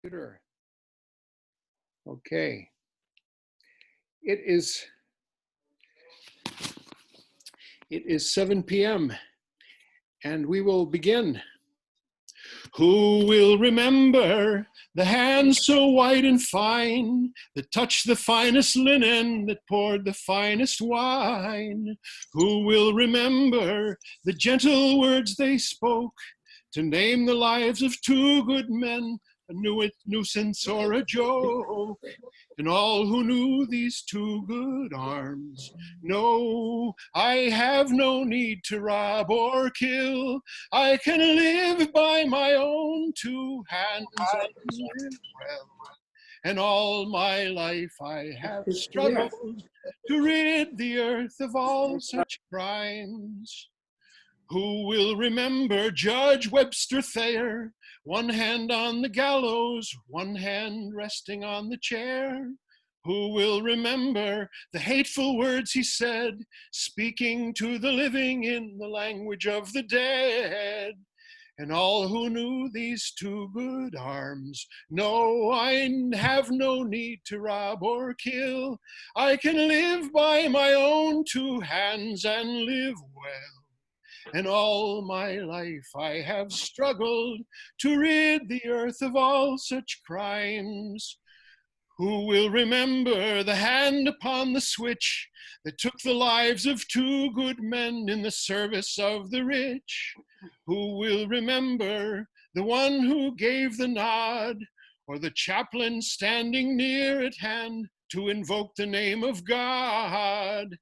Computer. Okay. It is 7 p.m. and we will begin. Who will remember the hands so white and fine that touched the finest linen, that poured the finest wine? Who will remember the gentle words they spoke to name the lives of two good men, a nuisance or a joke? And all who knew these two good arms know I have no need to rob or kill. I can live by my own two hands and live well. And all my life I have struggled to rid the earth of all such crimes. Who will remember Judge Webster Thayer, one hand on the gallows, one hand resting on the chair? Who will remember the hateful words he said, speaking to the living in the language of the dead? And all who knew these two good arms know I have no need to rob or kill. I can live by my own two hands and live well. And all my life I have struggled to rid the earth of all such crimes. Who will remember the hand upon the switch that took the lives of two good men in the service of the rich? Who will remember the one who gave the nod, or the chaplain standing near at hand to invoke the name of God?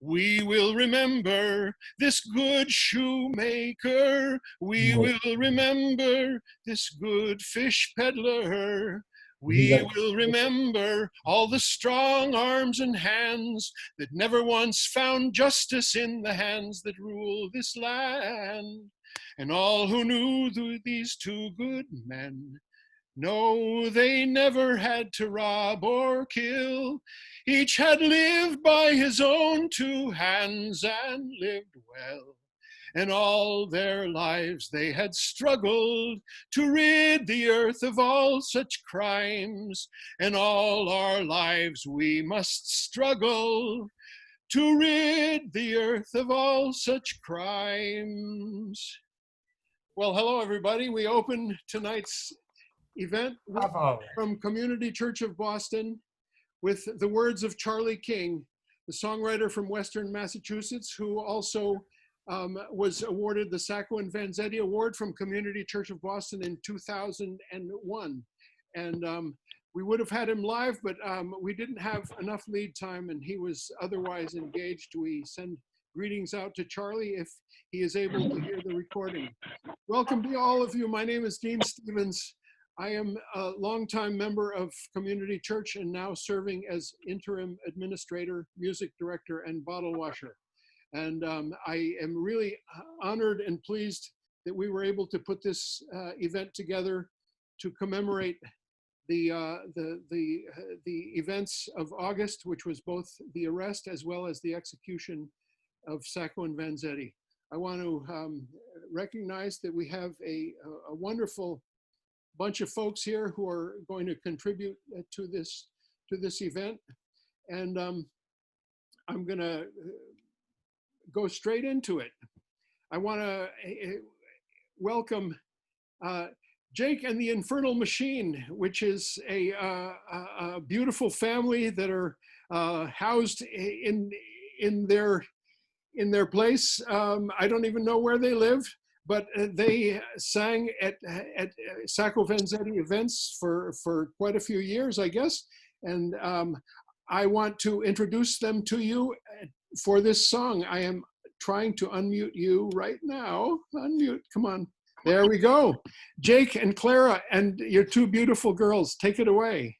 We will remember this good shoemaker. We will remember this good fish peddler. We will remember all the strong arms and hands that never once found justice in the hands that rule this land. And all who knew these two good men no, they never had to rob or kill. Each had lived by his own two hands and lived well. And all their lives they had struggled to rid the earth of all such crimes. And all our lives we must struggle to rid the earth of all such crimes. Well, hello, everybody. We open tonight's event from Community Church of Boston with the words of Charlie King, the songwriter from Western Massachusetts, who also was awarded the Sacco Vanzetti Award from Community Church of Boston in 2001. And we would have had him live, but we didn't have enough lead time and he was otherwise engaged. We send greetings out to Charlie if he is able to hear the recording. Welcome to all of you. My name is Dean Stevens. I am a longtime member of Community Church and now serving as interim administrator, music director, and bottle washer. And I am really honored and pleased that we were able to put this event together to commemorate the events of August, which was both the arrest as well as the execution of Sacco and Vanzetti. I want to recognize that we have a wonderful bunch of folks here who are going to contribute to this event, and I'm going to go straight into it. I want to welcome Jake and the Infernal Machine, which is a beautiful family that are housed in their place. I don't even know where they live. But they sang at Sacco Vanzetti events for quite a few years, I guess. And I want to introduce them to you for this song. I am trying to unmute you right now. Unmute, come on. There we go. Jake and Clara and your two beautiful girls, take it away.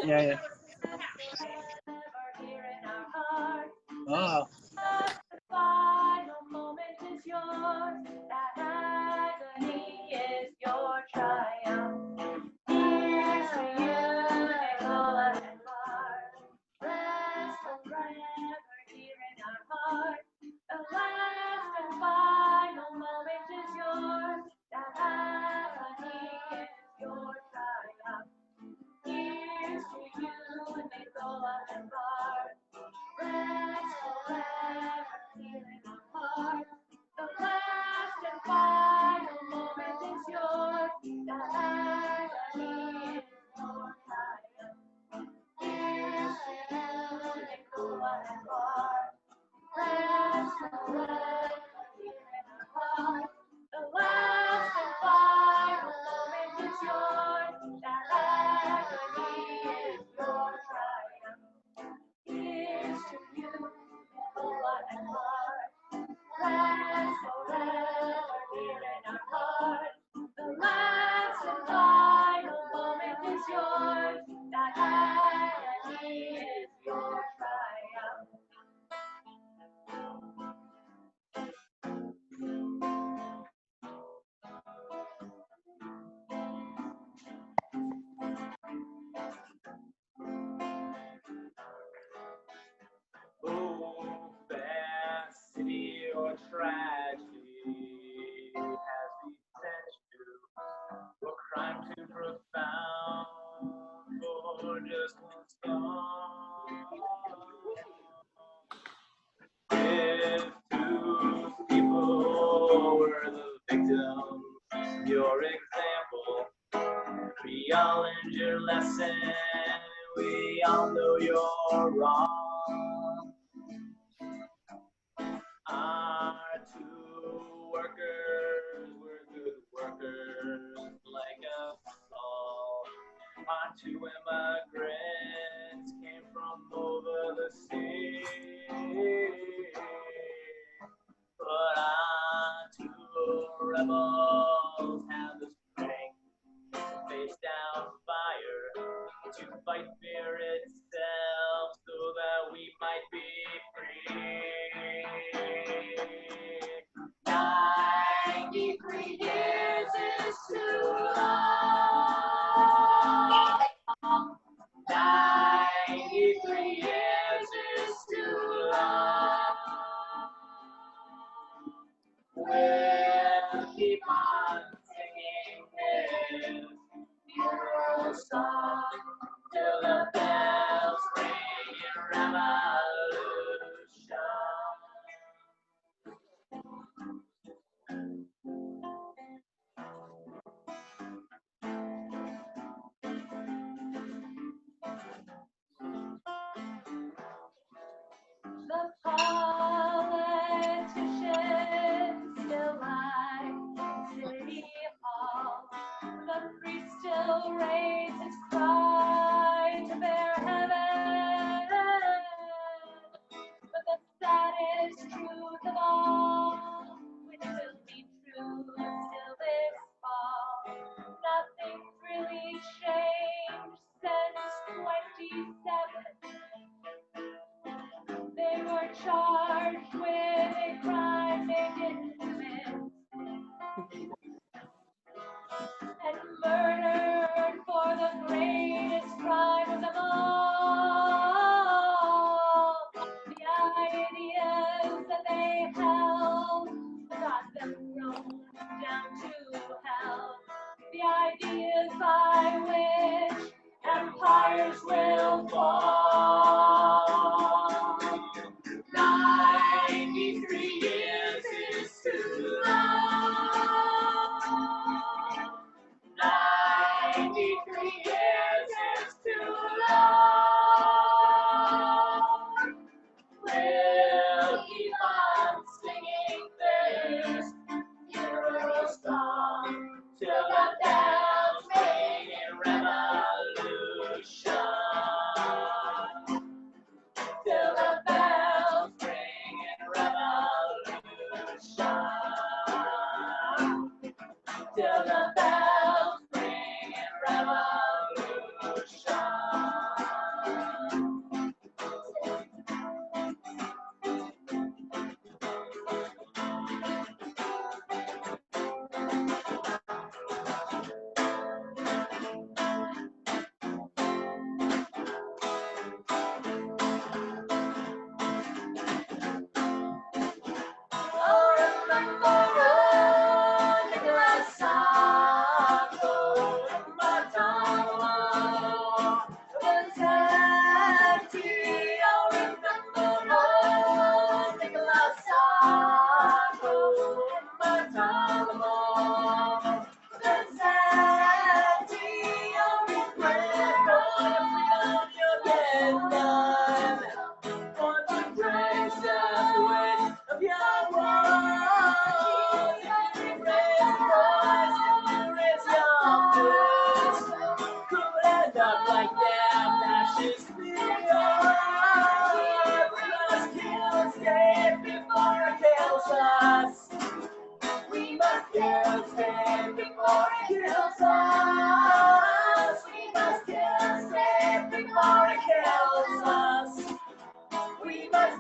Yeah, yeah. Oh. The final moment is yours. That agony is your triumph. Here's to you, Nicola and Mark. Rest forever here in our hearts. The last and final moment is yours. That agony is your triumph. Here's to you, Nicola and Mark. Rest forever here in our hearts. The last and final moment is yours. That agony is your triumph. Here's to you, Nicola and Mark. Rest forever here in our hearts. The last and final moment is yours. That agony is your triumph. Here's to you, Nicola and Mark. Rest forever here in our hearts. The last and final moment is yours. That agony is your triumph. Oh, fast city or tragedy has we sent you, or crime too profound for just one song. If two people were the victims of your example, we all learned your lesson, we all know you're wrong. Our two workers were good workers like us all. Our two immigrants came from over the sea. But our two rebels had the strength to face down fire, to fight fear itself so that we might be free. 93 years is too long. 93 years is too long. We'll keep on singing this funeral song till the bells ring in revolution. The politicians still lie in City Hall. The priest still raises his cry to bear heaven. But the saddest truth of all, which will be true still this fall, nothing's really changed since 27. They were charged with a crime they didn't commit and murdered for the greatest crime of them all. The ideas that they held got them thrown down to hell. The ideas by which empires will fall. 93 years is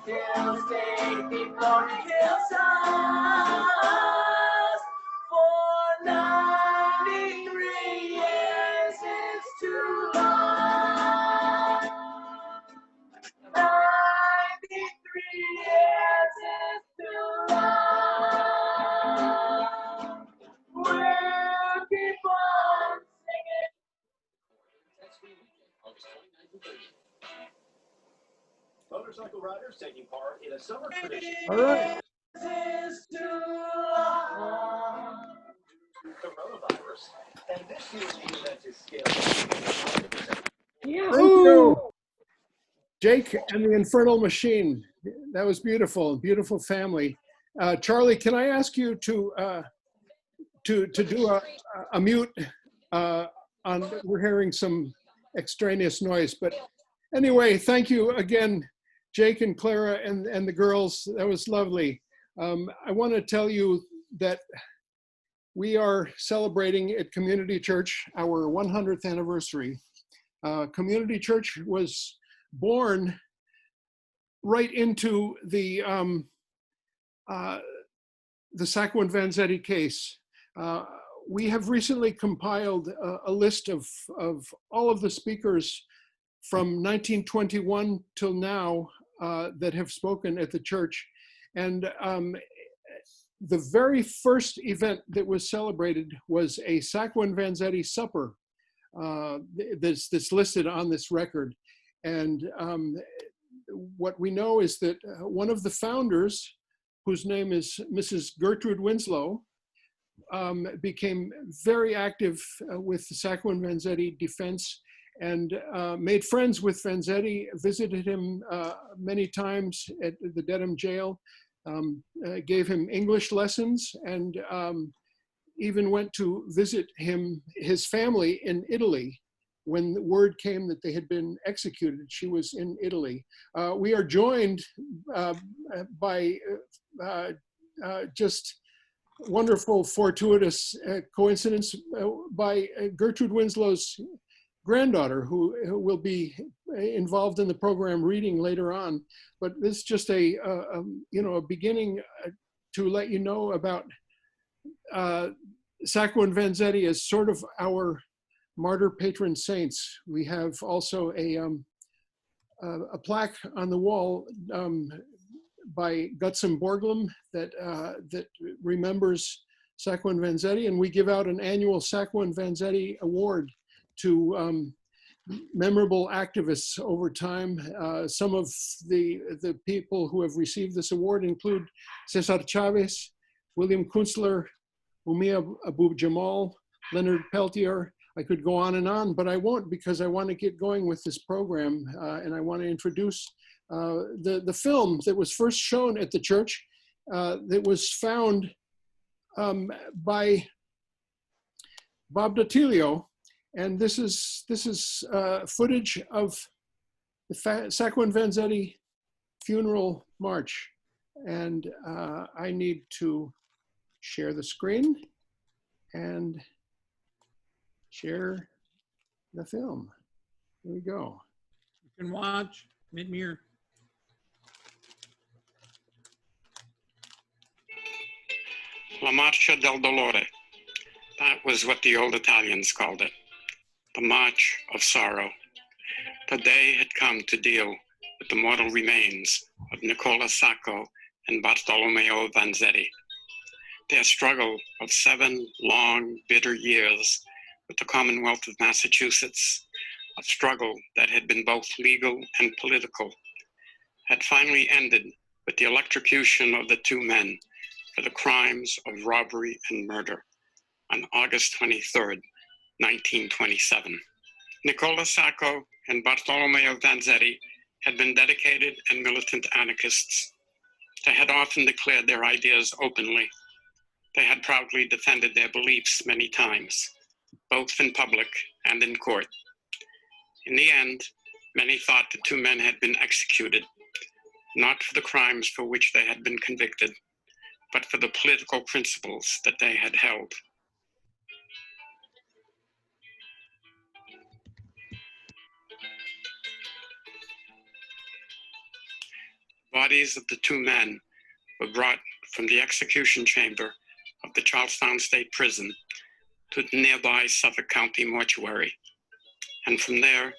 He'll stay before he kills us. For 93 years is too long. 93 years is too long. We'll keep on singing. Motorcycle riders taking part in a summer tradition. All right. This is too long. Coronavirus. And this year's event is scaled. Thank you, Jake and the Infernal Machine. That was beautiful, beautiful family. Charlie, can I ask you to do a mute on? We're hearing some extraneous noise, but anyway, thank you again, Jake and Clara and the girls. That was lovely. I want to tell you that we are celebrating at Community Church our 100th anniversary. Community Church was born right into the Sacco and Vanzetti case. We have recently compiled a list of all of the speakers from 1921 till now that have spoken at the church. And the very first event that was celebrated was a Sacco and Vanzetti supper that's listed on this record. And what we know is that one of the founders, whose name is Mrs. Gertrude Winslow, became very active with the Sacco and Vanzetti defense and made friends with Vanzetti, visited him many times at the Dedham jail, gave him English lessons, and even went to visit his family in Italy. When the word came that they had been executed, she was in Italy. We are joined by just wonderful, fortuitous coincidence by Gertrude Winslow's granddaughter, who will be involved in the program reading later on. But this is just a beginning to let you know about Sacco and Vanzetti as sort of our martyr patron saints. We have also a plaque on the wall by Gutzon Borglum that remembers Sacco and Vanzetti, and we give out an annual Sacco and Vanzetti award to memorable activists over time. Some of the people who have received this award include Cesar Chavez, William Kunstler, Umia Abu Jamal, Leonard Peltier. I could go on, but I won't, because I want to get going with this program, and I want to introduce the film that was first shown at the church, that was found by Bob Datilio, and this is footage of the Sacco and Vanzetti funeral march, and I need to share the screen and share the film. Here we go. You can watch mid-mirror. La Marcia del Dolore. That was what the old Italians called it. The March of Sorrow. The day had come to deal with the mortal remains of Nicola Sacco and Bartolomeo Vanzetti. Their struggle of 7 long, bitter years with the Commonwealth of Massachusetts, a struggle that had been both legal and political, had finally ended with the electrocution of the 2 men for the crimes of robbery and murder on August 23rd, 1927. Nicola Sacco and Bartolomeo Vanzetti had been dedicated and militant anarchists. They had often declared their ideas openly. They had proudly defended their beliefs many times, both in public and in court. In the end, many thought the 2 men had been executed, not for the crimes for which they had been convicted, but for the political principles that they had held. Bodies of the two men were brought from the execution chamber of the Charlestown State Prison to the nearby Suffolk County mortuary, and from there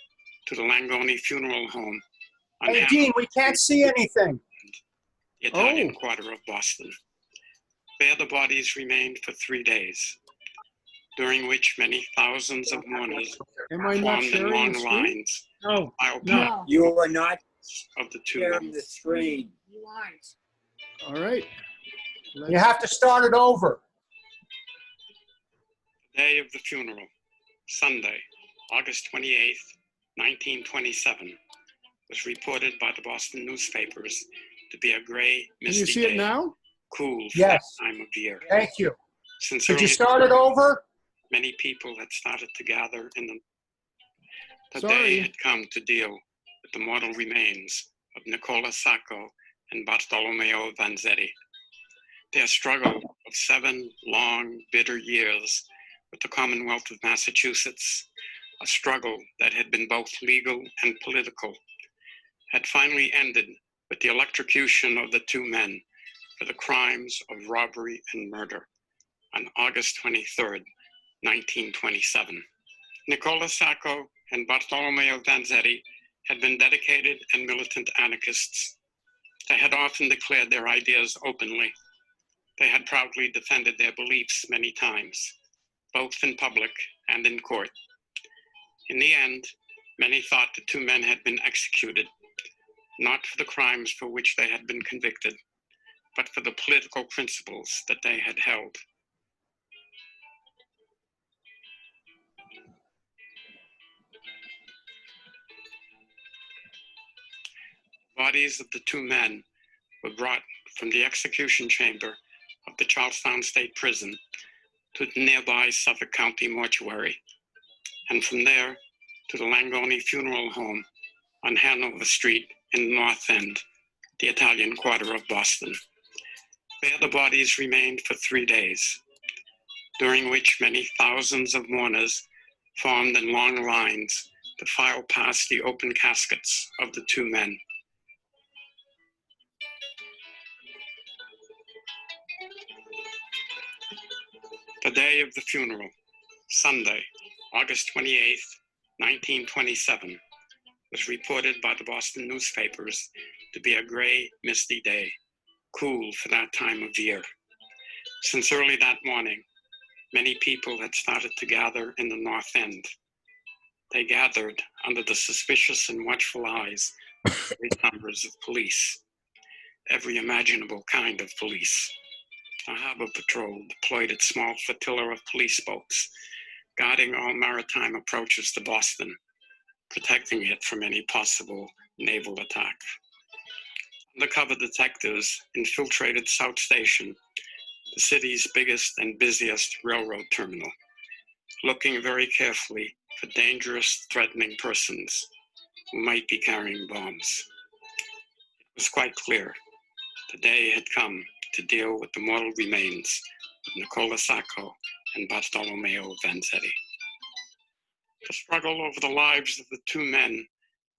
to the Langone Funeral Home on Hey, Dean, we can't see anything. the Italian quarter of Boston. There the bodies remained for 3 days, during which many thousands of mourners Am I not formed in sharing the long screen? lines No, filed no. You are not of the two sharing men. the screen. All right. You have to start it over. The day of the funeral, Sunday, August 28th, 1927, was reported by the Boston newspapers to be a gray, Can you misty see day, it now? cool for Yes. that time of year. Thank you. Since Could you early start it over? many people had started to gather in the Sorry. day had come to deal with the mortal remains of Nicola Sacco and Bartolomeo Vanzetti. Their struggle of 7 long, bitter years with the Commonwealth of Massachusetts, a struggle that had been both legal and political, had finally ended with the electrocution of the two men for the crimes of robbery and murder on August 23rd, 1927. Nicola Sacco and Bartolomeo Vanzetti had been dedicated and militant anarchists. They had often declared their ideas openly. They had proudly defended their beliefs many times, both in public and in court. In the end, many thought the two men had been executed, not for the crimes for which they had been convicted, but for the political principles that they had held. Bodies of the two men were brought from the execution chamber of the Charlestown State Prison to the nearby Suffolk County mortuary, and from there to the Langone Funeral Home on Hanover Street in the North End, the Italian quarter of Boston. There the bodies remained for 3 days, during which many thousands of mourners formed in long lines to file past the open caskets of the two men. The day of the funeral, Sunday, August 28th, 1927, was reported by the Boston newspapers to be a gray, misty day, cool for that time of year. Since early that morning, many people had started to gather in the North End. They gathered under the suspicious and watchful eyes of great numbers of police, every imaginable kind of police. A harbor patrol deployed its small flotilla of police boats, guarding all maritime approaches to Boston, protecting it from any possible naval attack. Undercover detectives infiltrated South Station, the city's biggest and busiest railroad terminal, looking very carefully for dangerous, threatening persons who might be carrying bombs. It was quite clear the day had come to deal with the mortal remains of Nicola Sacco and Bartolomeo Vanzetti. The struggle over the lives of the two men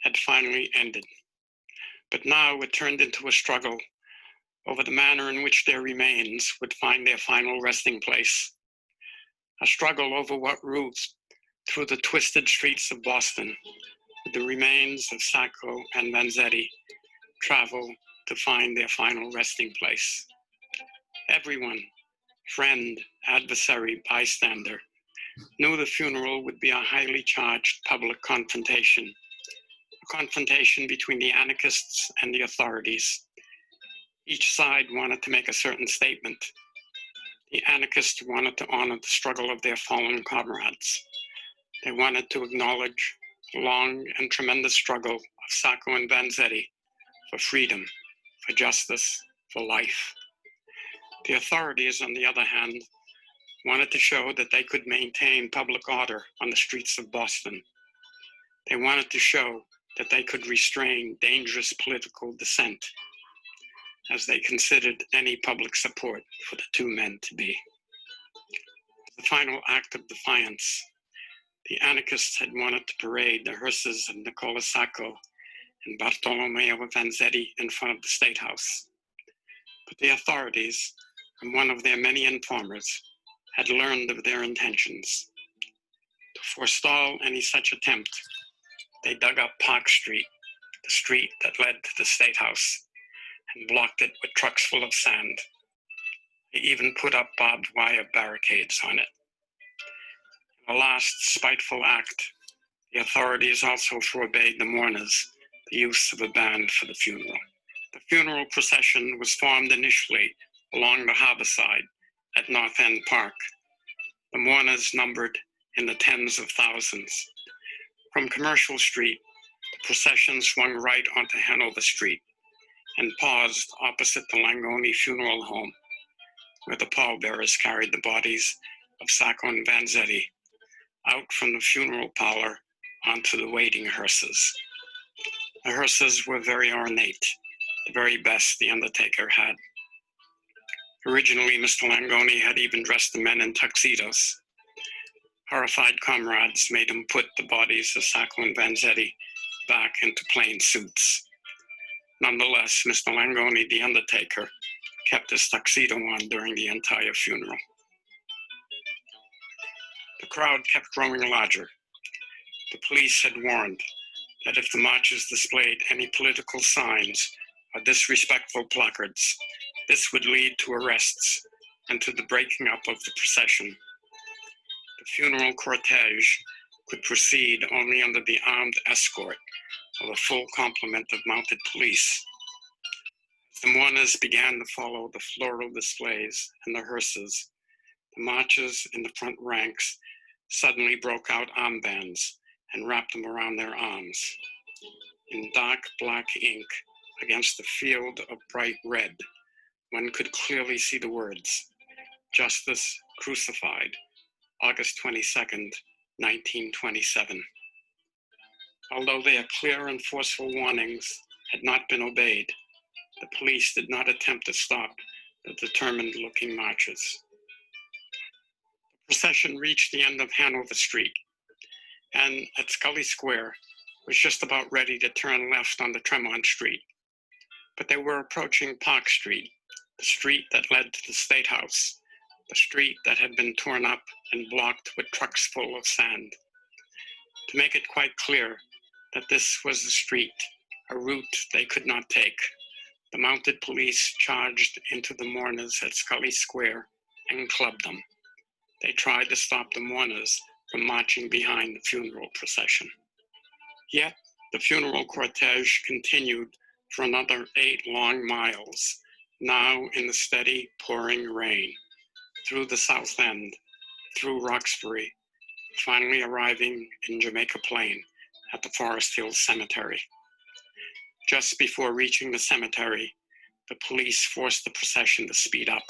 had finally ended, but now it turned into a struggle over the manner in which their remains would find their final resting place, a struggle over what route through the twisted streets of Boston would the remains of Sacco and Vanzetti travel to find their final resting place. Everyone, friend, adversary, bystander, knew the funeral would be a highly charged public confrontation, a confrontation between the anarchists and the authorities. Each side wanted to make a certain statement. The anarchists wanted to honor the struggle of their fallen comrades. They wanted to acknowledge the long and tremendous struggle of Sacco and Vanzetti for freedom, for justice, for life. The authorities, on the other hand, wanted to show that they could maintain public order on the streets of Boston. They wanted to show that they could restrain dangerous political dissent, as they considered any public support for the two men to be. The final act of defiance, the anarchists had wanted to parade the hearses of Nicola Sacco and Bartolomeo Vanzetti in front of the State House. But the authorities, from one of their many informers, had learned of their intentions. To forestall any such attempt, they dug up Park Street, the street that led to the State House, and blocked it with trucks full of sand. They even put up barbed wire barricades on it. In a last spiteful act, the authorities also forbade the mourners the use of a band for the funeral. The funeral procession was formed initially along the harbor side at North End Park. The mourners numbered in the tens of thousands. From Commercial Street, the procession swung right onto Hanover Street and paused opposite the Langoni Funeral Home, where the pallbearers carried the bodies of Sacco and Vanzetti out from the funeral parlor onto the waiting hearses. The hearses were very ornate, the very best the undertaker had. Originally, Mr. Langoni had even dressed the men in tuxedos. Horrified comrades made him put the bodies of Sacco and Vanzetti back into plain suits. Nonetheless, Mr. Langoni, the undertaker, kept his tuxedo on during the entire funeral. The crowd kept growing larger. The police had warned that if the marchers displayed any political signs or disrespectful placards, this would lead to arrests and to the breaking up of the procession. The funeral cortege could proceed only under the armed escort of a full complement of mounted police. As the mourners began to follow the floral displays and the hearses, the marchers in the front ranks suddenly broke out armbands and wrapped them around their arms. In dark black ink against a field of bright red, one could clearly see the words, "Justice Crucified, August 22nd, 1927. Although their clear and forceful warnings had not been obeyed, the police did not attempt to stop the determined-looking marchers. The procession reached the end of Hanover Street, and at Scully Square was just about ready to turn left onto Tremont Street. But they were approaching Park Street, the street that led to the State House, the street that had been torn up and blocked with trucks full of sand. To make it quite clear that this was the street, a route they could not take, the mounted police charged into the mourners at Scully Square and clubbed them. They tried to stop the mourners from marching behind the funeral procession. Yet the funeral cortege continued for another 8 long miles, now in the steady pouring rain, through the South End, through Roxbury, finally arriving in Jamaica Plain at the Forest Hills Cemetery. Just before reaching the cemetery, the police forced the procession to speed up.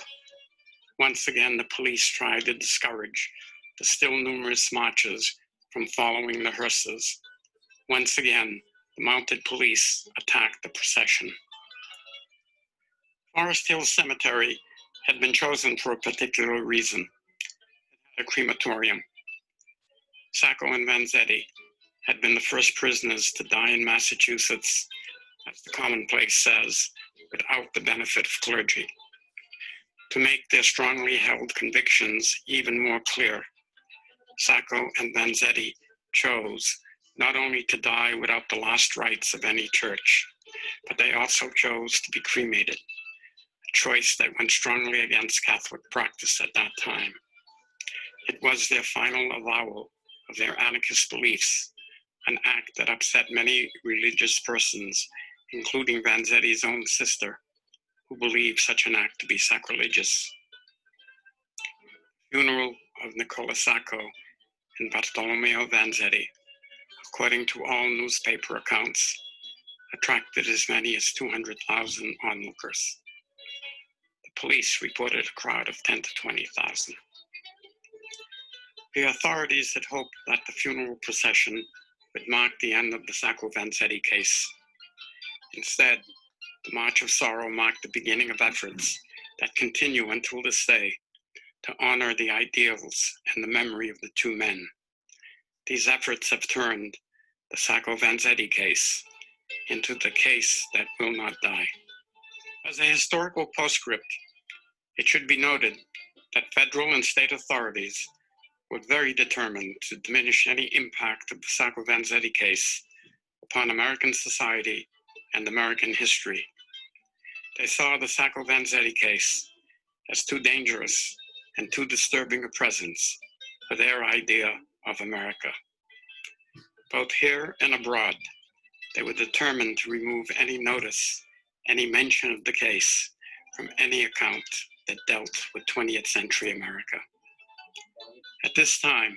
Once again, the police tried to discourage the still numerous marchers from following the hearses. Once again, the mounted police attacked the procession. Forest Hills Cemetery had been chosen for a particular reason. It had a crematorium. Sacco and Vanzetti had been the first prisoners to die in Massachusetts, as the commonplace says, without the benefit of clergy. To make their strongly held convictions even more clear, Sacco and Vanzetti chose not only to die without the last rites of any church, but they also chose to be cremated, a choice that went strongly against Catholic practice at that time. It was their final avowal of their anarchist beliefs, an act that upset many religious persons, including Vanzetti's own sister, who believed such an act to be sacrilegious. The funeral of Nicola Sacco and Bartolomeo Vanzetti, according to all newspaper accounts, attracted as many as 200,000 onlookers. The police reported a crowd of 10 to 20,000. The authorities had hoped that the funeral procession would mark the end of the Sacco Vanzetti case. Instead, the March of Sorrow marked the beginning of efforts that continue until this day to honor the ideals and the memory of the two men. These efforts have turned the Sacco Vanzetti case into the case that will not die. As a historical postscript, it should be noted that federal and state authorities were very determined to diminish any impact of the Sacco Vanzetti case upon American society and American history. They saw the Sacco Vanzetti case as too dangerous and too disturbing a presence for their idea of America. Both here and abroad, they were determined to remove any notice, any mention of the case from any account that dealt with 20th century America. At this time,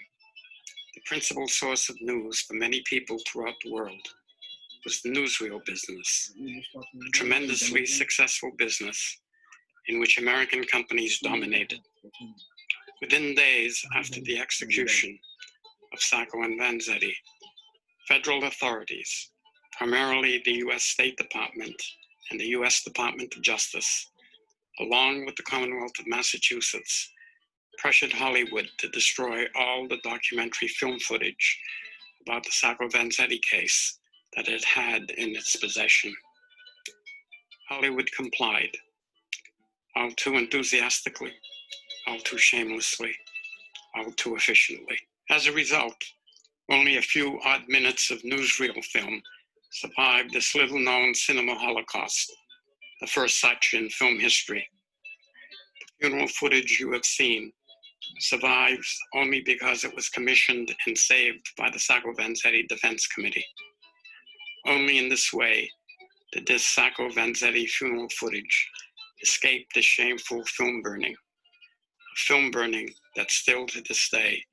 the principal source of news for many people throughout the world was the newsreel business, a tremendously successful business in which American companies dominated. Within days after the execution of Sacco and Vanzetti, federal authorities, primarily the US State Department and the US Department of Justice, along with the Commonwealth of Massachusetts, pressured Hollywood to destroy all the documentary film footage about the Sacco Vanzetti case that it had in its possession. Hollywood complied, all too enthusiastically, all too shamelessly, all too efficiently. As a result, only a few odd minutes of newsreel film survived this little-known cinema holocaust, the first such in film history. The funeral footage you have seen survives only because it was commissioned and saved by the Sacco Vanzetti Defense Committee. Only in this way did this Sacco Vanzetti funeral footage escape the shameful film burning, a film burning that still to this day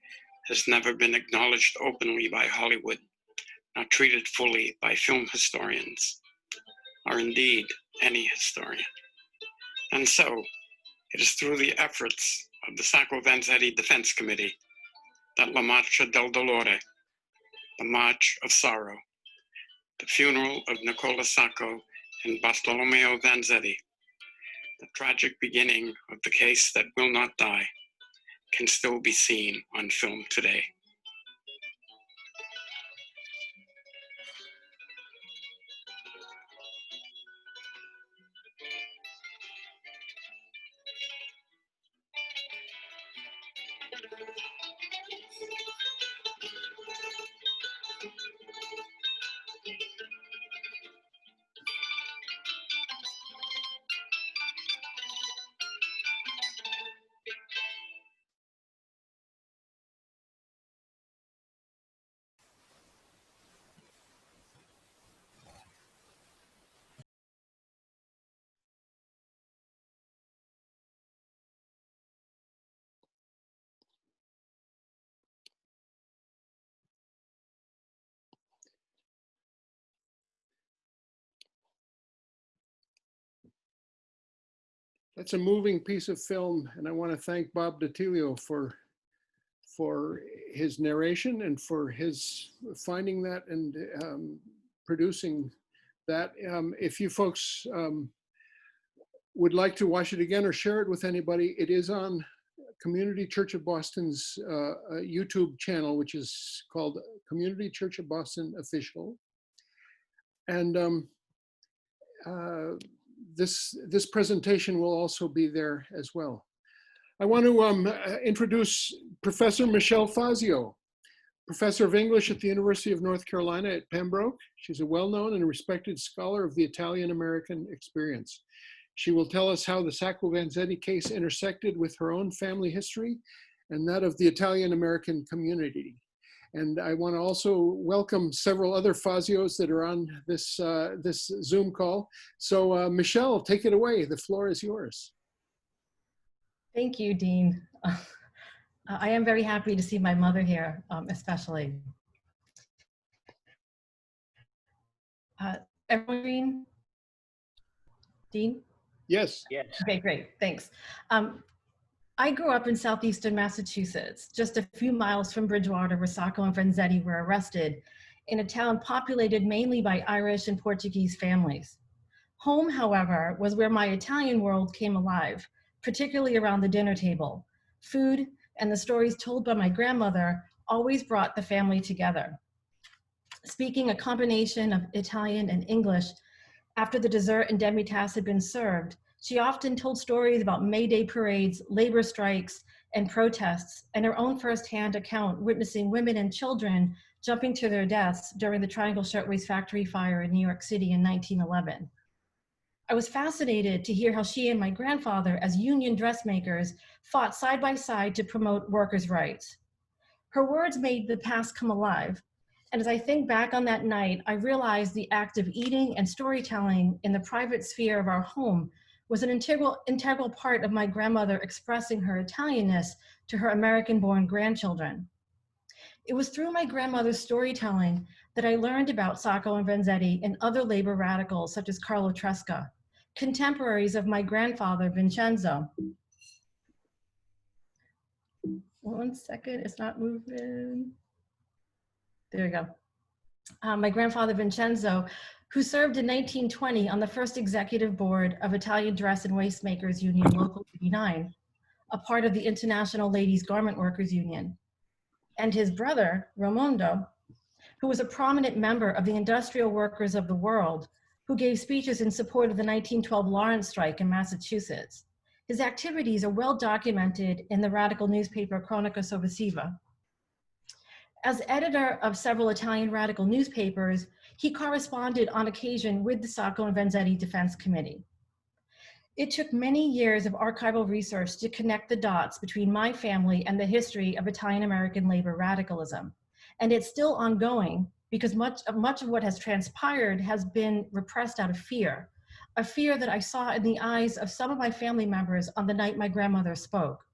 has never been acknowledged openly by Hollywood, not treated fully by film historians, or indeed any historian. And so, it is through the efforts of the Sacco Vanzetti Defense Committee that La Marcia del Dolore, the March of Sorrow, the funeral of Nicola Sacco and Bartolomeo Vanzetti, the tragic beginning of the case that will not die, can still be seen on film today. That's a moving piece of film, and I want to thank Bob DiTilio for his narration and for his finding that and producing that. If you folks would like to watch it again or share it with anybody, it is on Community Church of Boston's YouTube channel, which is called Community Church of Boston Official. And this presentation will also be there as well. I want to introduce Professor Michelle Fazio, Professor of English at the University of North Carolina at Pembroke. She's a well-known and respected scholar of the Italian-American experience. She will tell us how the Sacco Vanzetti case intersected with her own family history and that of the Italian-American community. And I want to also welcome several other Fazios that are on this, this Zoom call. So Michelle, take it away. The floor is yours. Thank you, Dean. I am very happy to see my mother here, especially. Everyone, Dean? Yes. Yes. Okay, great, thanks. I grew up in southeastern Massachusetts, just a few miles from Bridgewater, where Sacco and Vanzetti were arrested, in a town populated mainly by Irish and Portuguese families. Home, however, was where my Italian world came alive, particularly around the dinner table. Food and the stories told by my grandmother always brought the family together. Speaking a combination of Italian and English, after the dessert and demi-tasse had been served, she often told stories about May Day parades, labor strikes, and protests, and her own firsthand account witnessing women and children jumping to their deaths during the Triangle Shirtwaist Factory fire in New York City in 1911. I was fascinated to hear how she and my grandfather, as union dressmakers, fought side by side to promote workers' rights. Her words made the past come alive. And as I think back on that night, I realized the act of eating and storytelling in the private sphere of our home was an integral part of my grandmother expressing her Italianness to her American-born grandchildren. It was through my grandmother's storytelling that I learned about Sacco and Vanzetti and other labor radicals such as Carlo Tresca, contemporaries of my grandfather, Vincenzo. One second, it's not moving. There we go. My grandfather, Vincenzo, who served in 1920 on the first executive board of Italian Dress and Waistmakers Union Local 89, a part of the International Ladies Garment Workers Union, and his brother, Raimondo, who was a prominent member of the Industrial Workers of the World, who gave speeches in support of the 1912 Lawrence strike in Massachusetts. His activities are well documented in the radical newspaper Cronaca Sovversiva. As editor of several Italian radical newspapers, he corresponded on occasion with the Sacco and Vanzetti Defense Committee. It took many years of archival research to connect the dots between my family and the history of Italian-American labor radicalism. And it's still ongoing because much of what has transpired has been repressed out of fear, a fear that I saw in the eyes of some of my family members on the night my grandmother spoke.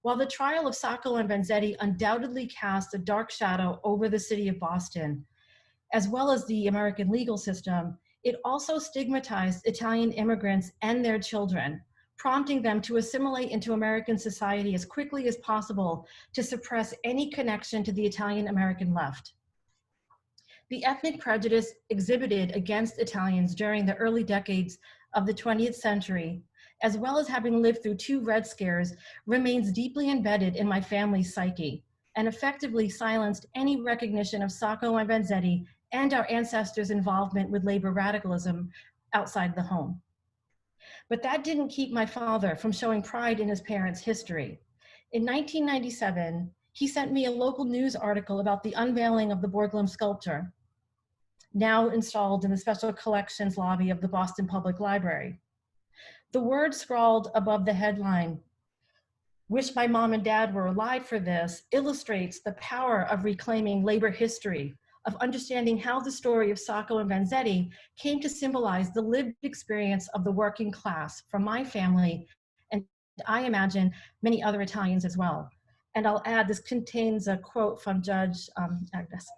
While the trial of Sacco and Vanzetti undoubtedly cast a dark shadow over the city of Boston, as well as the American legal system, it also stigmatized Italian immigrants and their children, prompting them to assimilate into American society as quickly as possible to suppress any connection to the Italian-American left. The ethnic prejudice exhibited against Italians during the early decades of the 20th century, as well as having lived through 2 Red Scares, remains deeply embedded in my family's psyche and effectively silenced any recognition of Sacco and Vanzetti and our ancestors' involvement with labor radicalism outside the home. But that didn't keep my father from showing pride in his parents' history. In 1997, he sent me a local news article about the unveiling of the Borglum sculpture, now installed in the Special Collections lobby of the Boston Public Library. The word scrawled above the headline, "Wish my mom and dad were alive for this," illustrates the power of reclaiming labor history, of understanding how the story of Sacco and Vanzetti came to symbolize the lived experience of the working class from my family, and I imagine many other Italians as well. And I'll add, this contains a quote from Judge Agnes.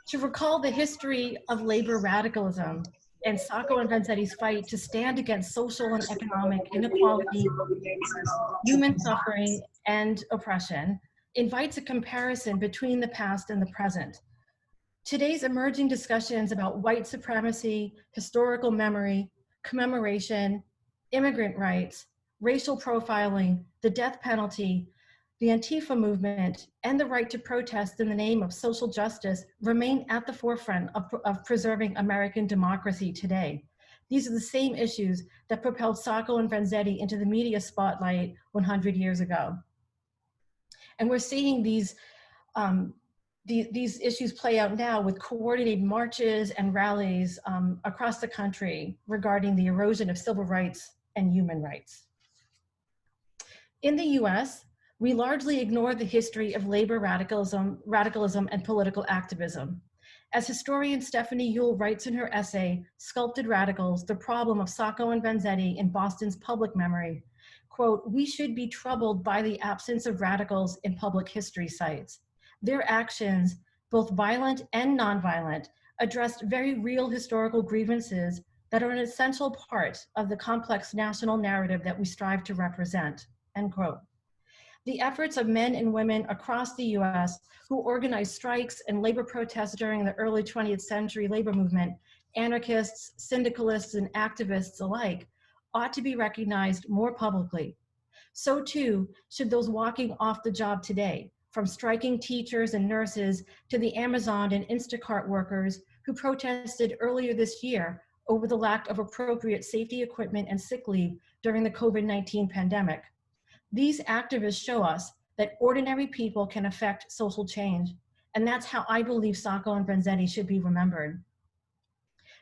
To recall the history of labor radicalism and Sacco and Vanzetti's fight to stand against social and economic inequality, human suffering, and oppression, invites a comparison between the past and the present. Today's emerging discussions about white supremacy, historical memory, commemoration, immigrant rights, racial profiling, the death penalty, the Antifa movement, and the right to protest in the name of social justice remain at the forefront of preserving American democracy today. These are the same issues that propelled Sacco and Vanzetti into the media spotlight 100 years ago. And we're seeing these issues play out now with coordinated marches and rallies across the country regarding the erosion of civil rights and human rights. In the US, we largely ignore the history of labor radicalism and political activism. As historian Stephanie Yule writes in her essay, Sculpted Radicals, The Problem of Sacco and Vanzetti in Boston's Public Memory, quote, "We should be troubled by the absence of radicals in public history sites. Their actions, both violent and nonviolent, addressed very real historical grievances that are an essential part of the complex national narrative that we strive to represent," end quote. The efforts of men and women across the US who organized strikes and labor protests during the early 20th century labor movement, anarchists, syndicalists, and activists alike, ought to be recognized more publicly. So too should those walking off the job today, from striking teachers and nurses to the Amazon and Instacart workers who protested earlier this year over the lack of appropriate safety equipment and sick leave during the COVID-19 pandemic. These activists show us that ordinary people can affect social change, and that's how I believe Sacco and Vanzetti should be remembered.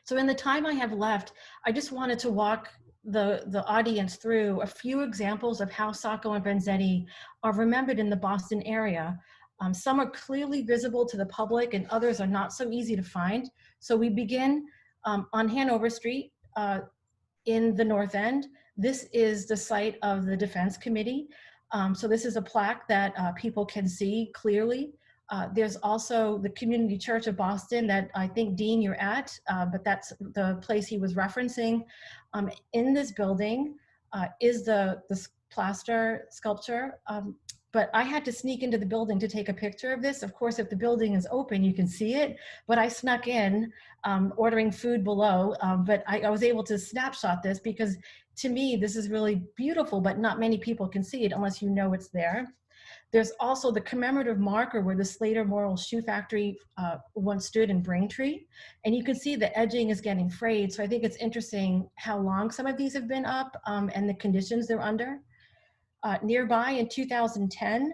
So in the time I have left, I just wanted to walk the audience through a few examples of how Sacco and Vanzetti are remembered in the Boston area. Some are clearly visible to the public and others are not so easy to find. So we begin on Hanover Street in the North End. This is the site of the Defense Committee. So this is a plaque that people can see clearly. There's also the Community Church of Boston that I think, Dean, you're at, but that's the place he was referencing. In this building is the plaster sculpture, but I had to sneak into the building to take a picture of this. Of course, if the building is open, you can see it, but I snuck in ordering food below, but I was able to snapshot this because to me, this is really beautiful, but not many people can see it unless you know it's there. There's also the commemorative marker where the Slater Morrill Shoe Factory once stood in Braintree. And you can see the edging is getting frayed. So I think it's interesting how long some of these have been up and the conditions they're under. Nearby in 2010,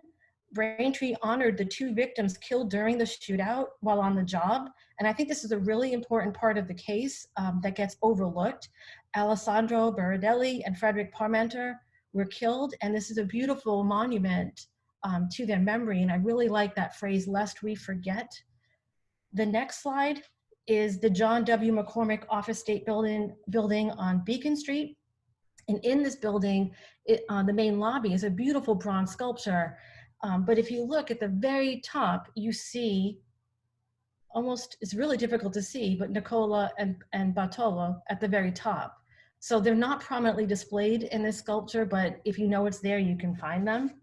Braintree honored the 2 victims killed during the shootout while on the job. And I think this is a really important part of the case that gets overlooked. Alessandro Baradelli and Frederick Parmenter were killed. And this is a beautiful monument to their memory. And I really like that phrase, lest we forget. The next slide is the John W. McCormick Office State building on Beacon Street. And in this building, the main lobby is a beautiful bronze sculpture. But if you look at the very top, you see almost, it's really difficult to see, but Nicola and Bartolo at the very top. So they're not prominently displayed in this sculpture, but if you know it's there, you can find them.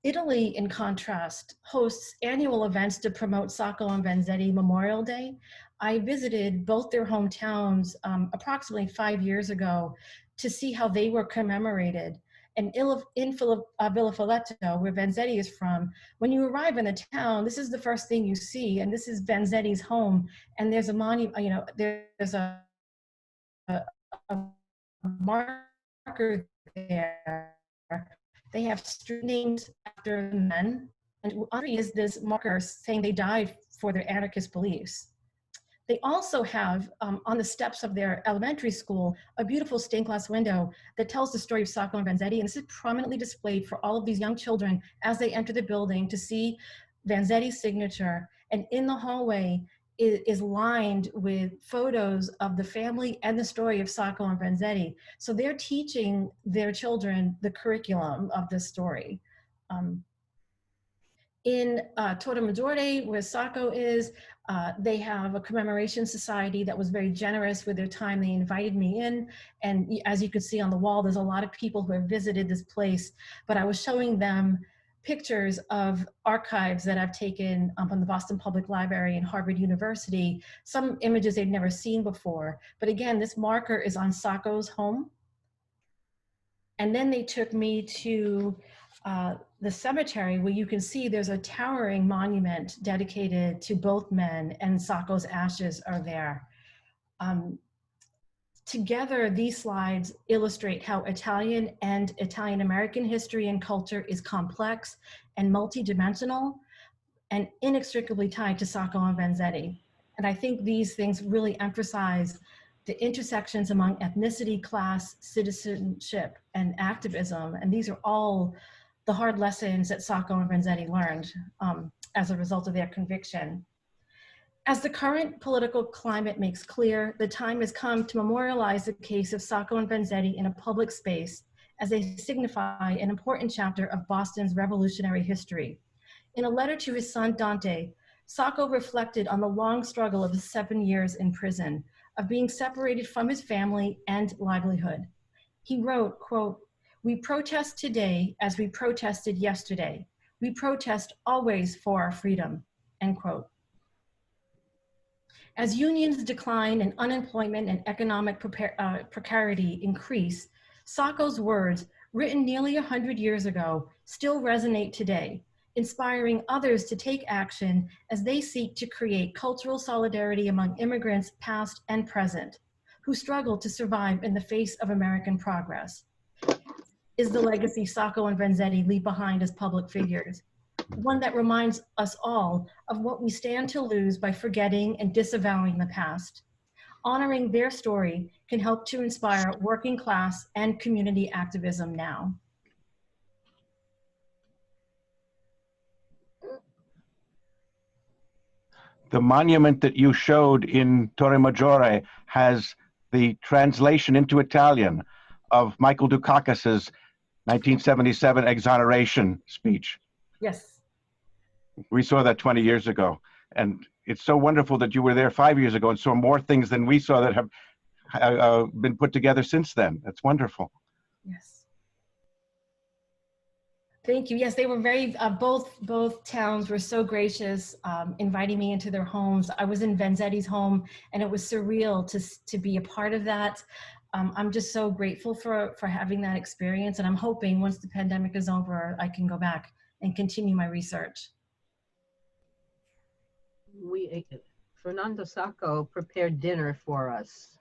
Italy, in contrast, hosts annual events to promote Sacco and Vanzetti Memorial Day. I visited both their hometowns approximately 5 years ago to see how they were commemorated. And in Villafoletto, where Vanzetti is from, when you arrive in the town, this is the first thing you see, and this is Vanzetti's home. And there's a monument, you know, there's a marker there. They have street names after men, and Henri is this marker saying they died for their anarchist beliefs. They also have, on the steps of their elementary school, a beautiful stained glass window that tells the story of Sacco and Vanzetti, and this is prominently displayed for all of these young children as they enter the building to see Vanzetti's signature. And in the hallway is lined with photos of the family and the story of Sacco and Vanzetti. So they're teaching their children the curriculum of this story. In Torre Maggiore, where Sacco is, they have a commemoration society that was very generous with their time. They invited me in, and as you can see on the wall, there's a lot of people who have visited this place, but I was showing them pictures of archives that I've taken from the Boston Public Library and Harvard University, some images they'd never seen before. But again, this marker is on Sacco's home. And then they took me to the cemetery, where you can see there's a towering monument dedicated to both men, and Sacco's ashes are there. Together, these slides illustrate how Italian and Italian-American history and culture is complex and multidimensional and inextricably tied to Sacco and Vanzetti. And I think these things really emphasize the intersections among ethnicity, class, citizenship, and activism. And these are all the hard lessons that Sacco and Vanzetti learned as a result of their conviction. As the current political climate makes clear, the time has come to memorialize the case of Sacco and Vanzetti in a public space as they signify an important chapter of Boston's revolutionary history. In a letter to his son Dante, Sacco reflected on the long struggle of 7 years in prison, of being separated from his family and livelihood. He wrote, quote, "We protest today as we protested yesterday. We protest always for our freedom," end quote. As unions decline and unemployment and economic precarity increase, Sacco's words, written nearly 100 years ago, still resonate today. inspiring others to take action as they seek to create cultural solidarity among immigrants past and present who struggle to survive in the face of American progress. Is the legacy Sacco and Vanzetti leave behind as public figures, one that reminds us all of what we stand to lose by forgetting and disavowing the past. Honoring their story can help to inspire working class and community activism now. The monument that you showed in Torre Maggiore has the translation into Italian of Michael Dukakis's 1977 exoneration speech. Yes. We saw that 20 years ago. And it's so wonderful that you were there 5 years ago and saw more things than we saw that have been put together since then. That's wonderful. Yes. Thank you. Yes, they were very, both towns were so gracious, inviting me into their homes. I was in Vanzetti's home and it was surreal to be a part of that. I'm just so grateful for having that experience. And I'm hoping once the pandemic is over, I can go back and continue my research. Fernando Sacco prepared dinner for us.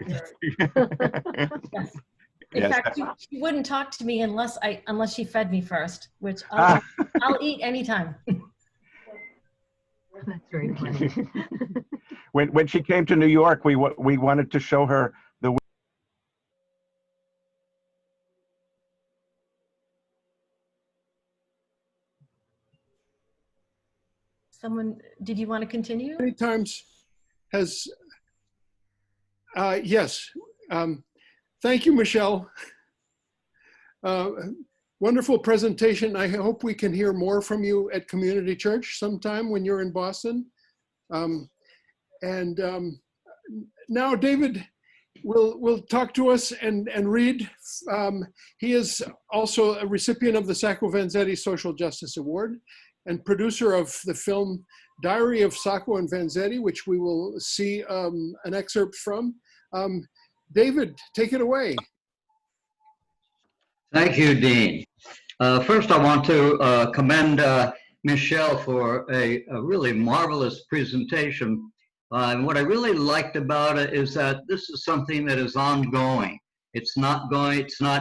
Yes. In Yes. fact, she wouldn't talk to me unless she fed me first, which I'll eat anytime. That's very funny. When she came to New York, we wanted to show her the. Someone, did you want to continue? Many times has, yes. Thank you, Michelle. Wonderful presentation. I hope we can hear more from you at Community Church sometime when you're in Boston. Now David will talk to us and read. He is also a recipient of the Sacco Vanzetti Social Justice Award and producer of the film Diary of Sacco and Vanzetti, which we will see an excerpt from. David, take it away. Thank you, Dean. First, I want to commend Michelle for a really marvelous presentation. And what I really liked about it is that this is something that is ongoing. It's not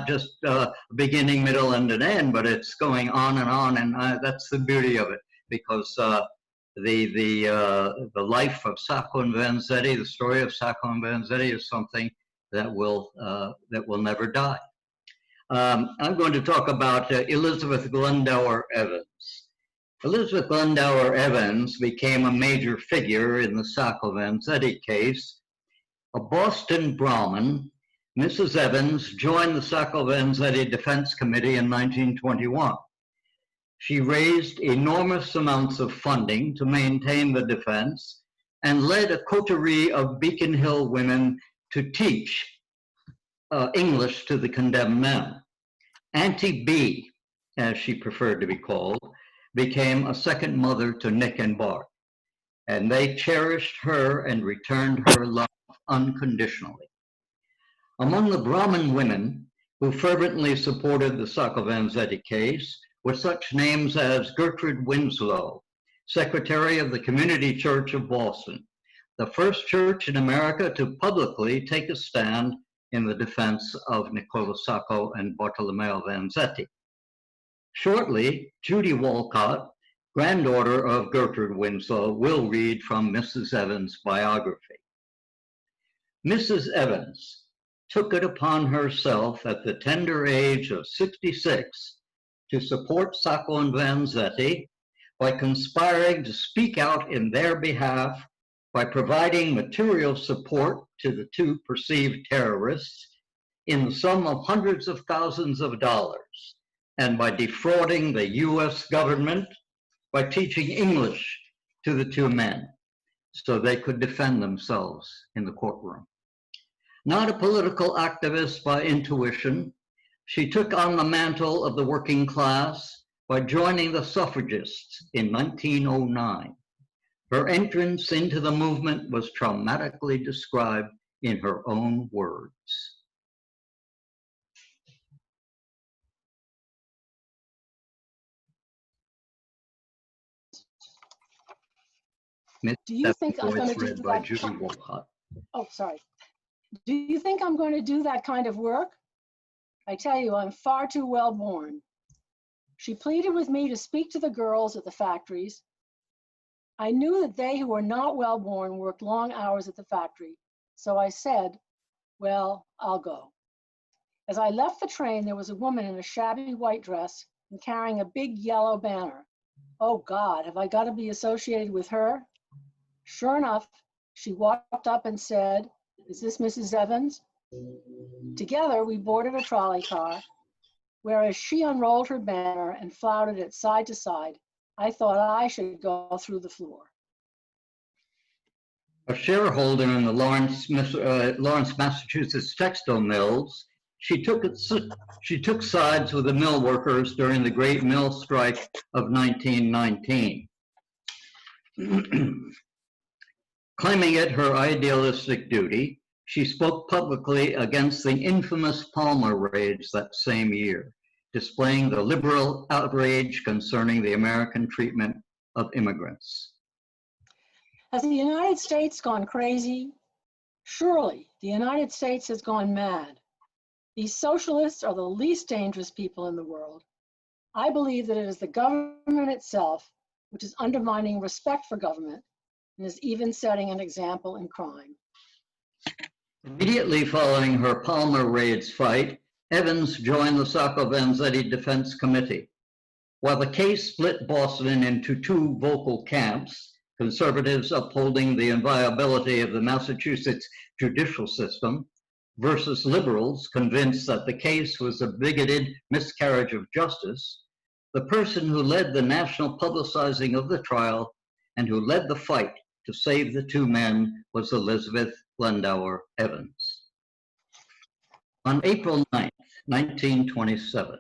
just a beginning, middle, and an end, but it's going on, and that's the beauty of it, because the life of Sacco and Vanzetti, the story of Sacco and Vanzetti, is something that will never die. I'm going to talk about Elizabeth Glendower Evans. Elizabeth Glendower Evans became a major figure in the Sacco Vanzetti case. A Boston Brahmin, Mrs. Evans joined the Sacco Vanzetti Defense Committee in 1921. She raised enormous amounts of funding to maintain the defense and led a coterie of Beacon Hill women to teach English to the condemned men. Auntie B, as she preferred to be called, became a second mother to Nick and Bart, and they cherished her and returned her love unconditionally. Among the Brahmin women who fervently supported the Sacco Vanzetti case were such names as Gertrude Winslow, Secretary of the Community Church of Boston, the first church in America to publicly take a stand in the defense of Nicola Sacco and Bartolomeo Vanzetti. Shortly, Judy Walcott, granddaughter of Gertrude Winslow, will read from Mrs. Evans' biography. Mrs. Evans took it upon herself at the tender age of 66 to support Sacco and Vanzetti by conspiring to speak out in their behalf by providing material support to the two perceived terrorists in the sum of hundreds of thousands of dollars, and by defrauding the US government by teaching English to the two men so they could defend themselves in the courtroom. Not a political activist by intuition, she took on the mantle of the working class by joining the suffragists in 1909. Her entrance into the movement was traumatically described in her own words. Do you think I'm going to do read by that? Judy Wolcott. Oh, sorry. Do you think I'm going to do that kind of work? I tell you, I'm far too well born. She pleaded with me to speak to the girls at the factories. I knew that they who were not well born worked long hours at the factory. So I said, well, I'll go. As I left the train, there was a woman in a shabby white dress and carrying a big yellow banner. Oh God, have I got to be associated with her? Sure enough, she walked up and said, is this Mrs. Evans? Together, we boarded a trolley car, whereas she unrolled her banner and flouted it side to side. I thought I should go through the floor. A shareholder in the Lawrence, Massachusetts textile mills, she took sides with the mill workers during the Great Mill Strike of 1919. Claiming it her idealistic duty, she spoke publicly against the infamous Palmer raids that same year, displaying the liberal outrage concerning the American treatment of immigrants. Has the United States gone crazy? Surely the United States has gone mad. These socialists are the least dangerous people in the world. I believe that it is the government itself which is undermining respect for government and is even setting an example in crime. Immediately following her Palmer raids fight, Evans joined the Sacco Vanzetti Defense Committee. While the case split Boston into two vocal camps, conservatives upholding the inviolability of the Massachusetts judicial system versus liberals convinced that the case was a bigoted miscarriage of justice, the person who led the national publicizing of the trial and who led the fight to save the two men was Elizabeth Glendower Evans. On April 9th, 1927,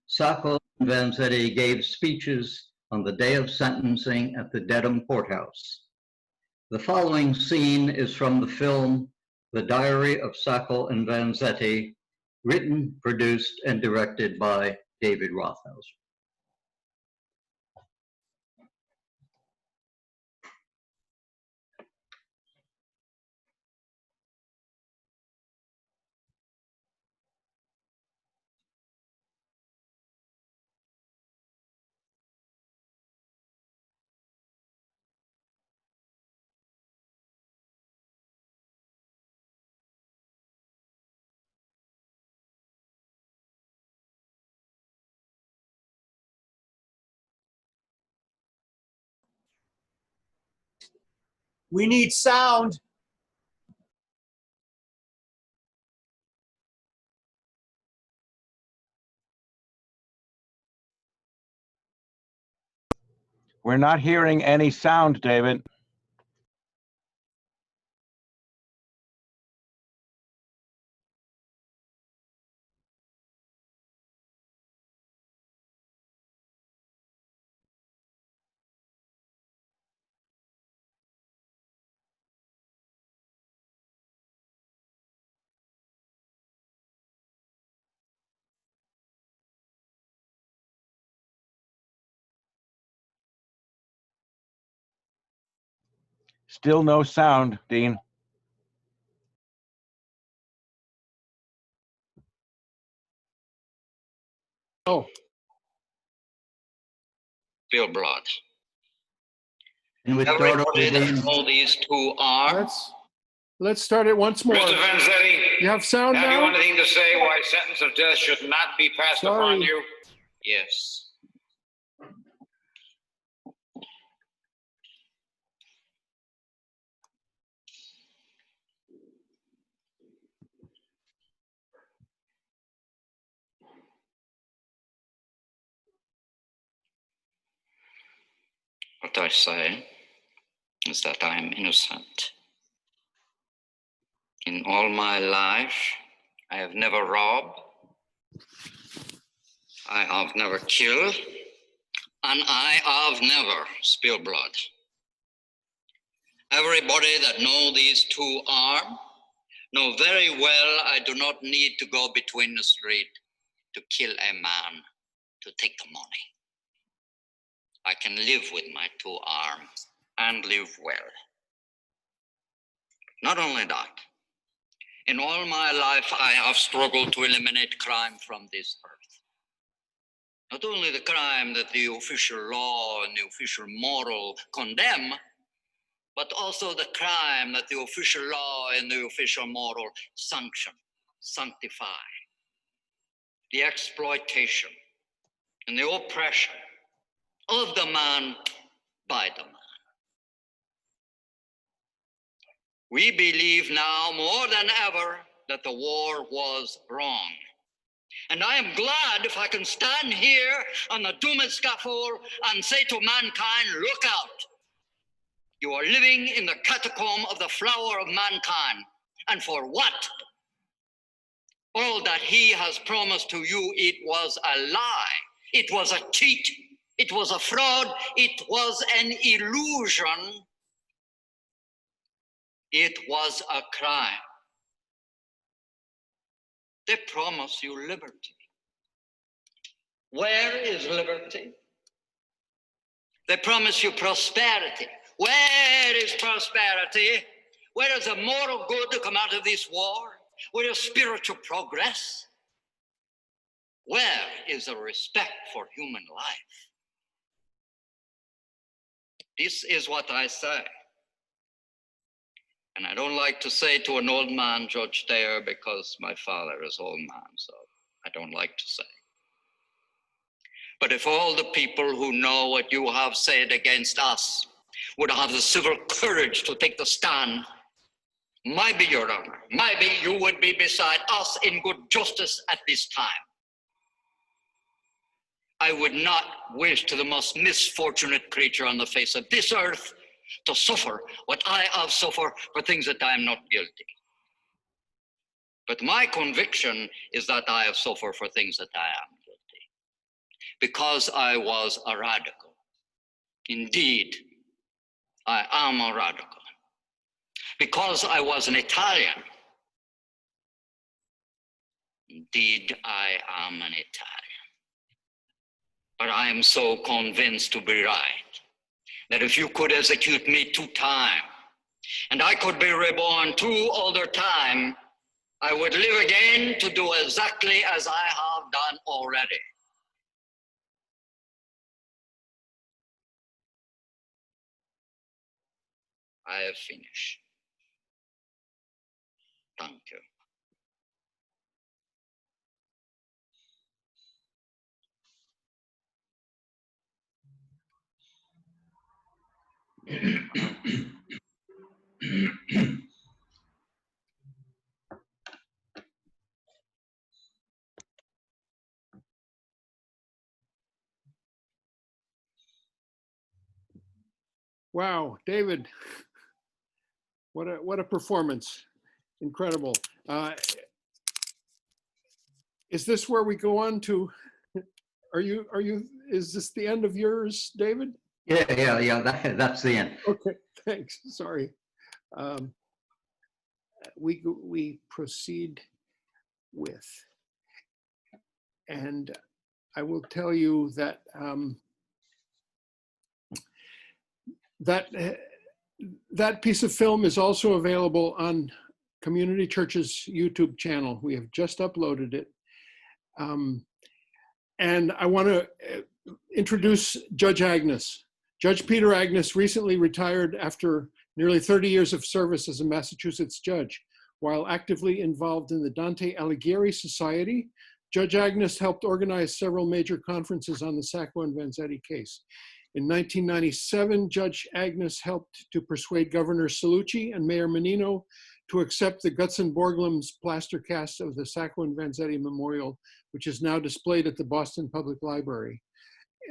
Sacco and Vanzetti gave speeches on the day of sentencing at the Dedham Courthouse. The following scene is from the film The Diary of Sacco and Vanzetti, written, produced, and directed by David Rothauser. We need sound. We're not hearing any sound, David. Still no sound, Dean. Oh, Spielblood. And we start over Everybody that Dean. know these two are. let's start it once more. Mr. Vanzetti, You have sound have you now? anything to say why sentence of death should not be passed upon Sorry. you? Yes. What I say is that I am innocent. In all my life, I have never robbed, I have never killed, and I have never spilled blood. Everybody that know these two are know very well I do not need to go between the street to kill a man to take the money. I can live with my two arms and live well. Not only that, in all my life, I have struggled to eliminate crime from this earth. Not only the crime that the official law and the official moral condemn, but also the crime that the official law and the official moral sanction, sanctify. The exploitation and the oppression of the man by the man. We believe now more than ever that the war was wrong. And I am glad if I can stand here on the doomed scaffold and say to mankind, look out. You are living in the catacomb of the flower of mankind. And for what? All that he has promised to you, it was a lie. It was a cheat. It was a fraud. It was an illusion. It was a crime. They promise you liberty. Where is liberty? They promise you prosperity. Where is prosperity? Where is the moral good to come out of this war? Where is spiritual progress? Where is the respect for human life? This is what I say. And I don't like to say to an old man, Judge Thayer, because my father is old man, so I don't like to say. But if all the people who know what you have said against us would have the civil courage to take the stand, maybe, Your Honor, maybe you would be beside us in good justice at this time. I would not wish to the most misfortunate creature on the face of this earth to suffer what I have suffered for things that I am not guilty. But my conviction is that I have suffered for things that I am guilty, because I was a radical. Indeed, I am a radical. Because I was an Italian. Indeed, I am an Italian. But I am so convinced to be right that if you could execute me 2 times, and I could be reborn 2 other times, I would live again to do exactly as I have done already. I have finished. Thank you. Wow, David, what a performance. Incredible. Is this where we go on to, is this the end of yours, David? Yeah, that's the end. Okay, thanks, sorry. We proceed with, and I will tell you that that piece of film is also available on Community Church's YouTube channel. We have just uploaded it. And I want to introduce Judge Agnes. Judge Peter Agnes recently retired after nearly 30 years of service as a Massachusetts judge. While actively involved in the Dante Alighieri Society, Judge Agnes helped organize several major conferences on the Sacco and Vanzetti case. In 1997, Judge Agnes helped to persuade Governor Cellucci and Mayor Menino to accept the Gutzon Borglum's plaster cast of the Sacco and Vanzetti Memorial, which is now displayed at the Boston Public Library,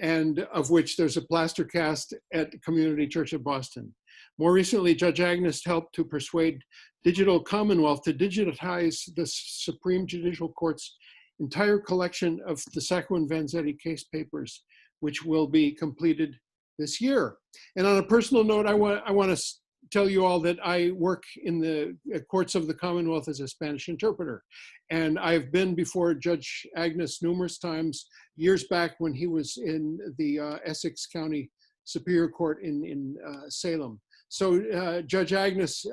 and of which there's a plaster cast at the Community Church of Boston. More recently, Judge Agnes helped to persuade Digital Commonwealth to digitize the Supreme Judicial Court's entire collection of the Sacco and Vanzetti case papers, which will be completed this year. And on a personal note, I want to tell you all that I work in the courts of the Commonwealth as a Spanish interpreter. And I've been before Judge Agnes numerous times, years back when he was in the Essex County Superior Court in Salem. So Judge Agnes,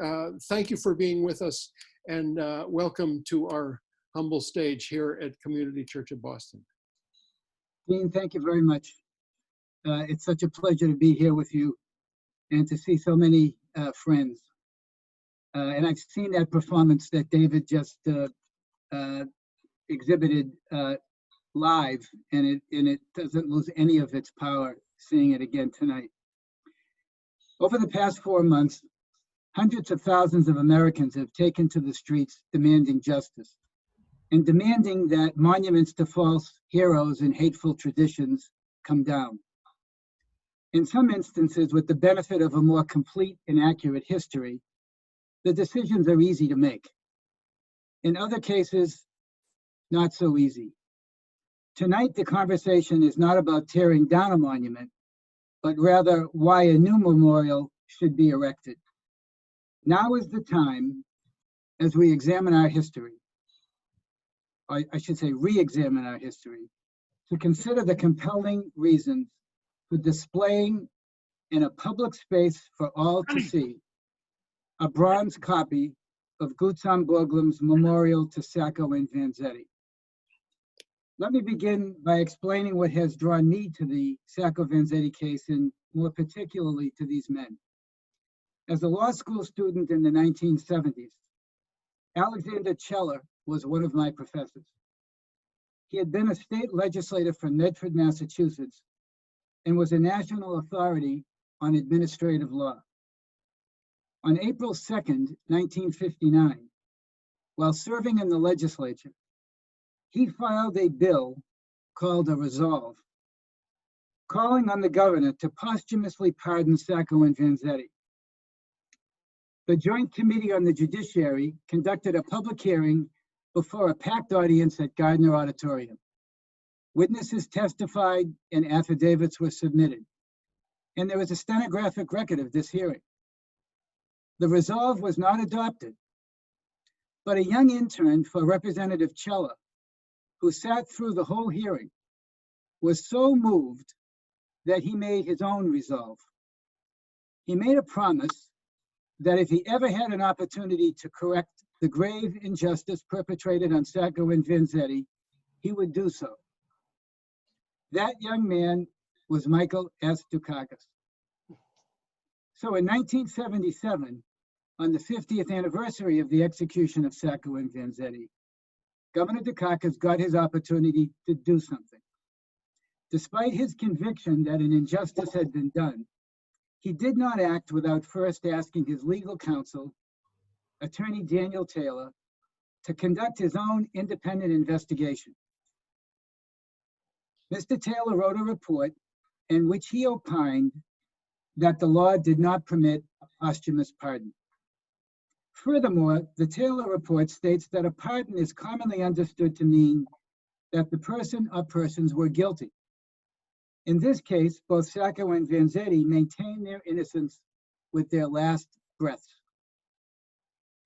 thank you for being with us, and welcome to our humble stage here at Community Church of Boston. Dean, thank you very much. It's such a pleasure to be here with you and to see so many friends. And I've seen that performance that David just exhibited live, and it doesn't lose any of its power seeing it again tonight. Over the past 4 months, hundreds of thousands of Americans have taken to the streets demanding justice and demanding that monuments to false heroes and hateful traditions come down. In some instances, with the benefit of a more complete and accurate history, the decisions are easy to make. In other cases, not so easy. Tonight, the conversation is not about tearing down a monument, but rather why a new memorial should be erected. Now is the time, as we examine our history, I should say re-examine our history, to consider the compelling reasons for displaying in a public space for all to see a bronze copy of Gutzon Borglum's memorial to Sacco and Vanzetti. Let me begin by explaining what has drawn me to the Sacco Vanzetti case, and more particularly to these men. As a law school student in the 1970s, Alexander Cheller was one of my professors. He had been a state legislator from Medford, Massachusetts, and was a national authority on administrative law. On April 2nd, 1959, while serving in the legislature, he filed a bill called a resolve, calling on the governor to posthumously pardon Sacco and Vanzetti. The Joint Committee on the Judiciary conducted a public hearing before a packed audience at Gardner Auditorium. Witnesses testified and affidavits were submitted, and there was a stenographic record of this hearing. The resolve was not adopted, but a young intern for Representative Cheller, who sat through the whole hearing, was so moved that he made his own resolve. He made a promise that if he ever had an opportunity to correct the grave injustice perpetrated on Sacco and Vanzetti, he would do so. That young man was Michael S. Dukakis. So in 1977, on the 50th anniversary of the execution of Sacco and Vanzetti, Governor Dukakis got his opportunity to do something. Despite his conviction that an injustice had been done, he did not act without first asking his legal counsel, Attorney Daniel Taylor, to conduct his own independent investigation. Mr. Taylor wrote a report in which he opined that the law did not permit a posthumous pardon. Furthermore, the Taylor report states that a pardon is commonly understood to mean that the person or persons were guilty. In this case, both Sacco and Vanzetti maintained their innocence with their last breaths.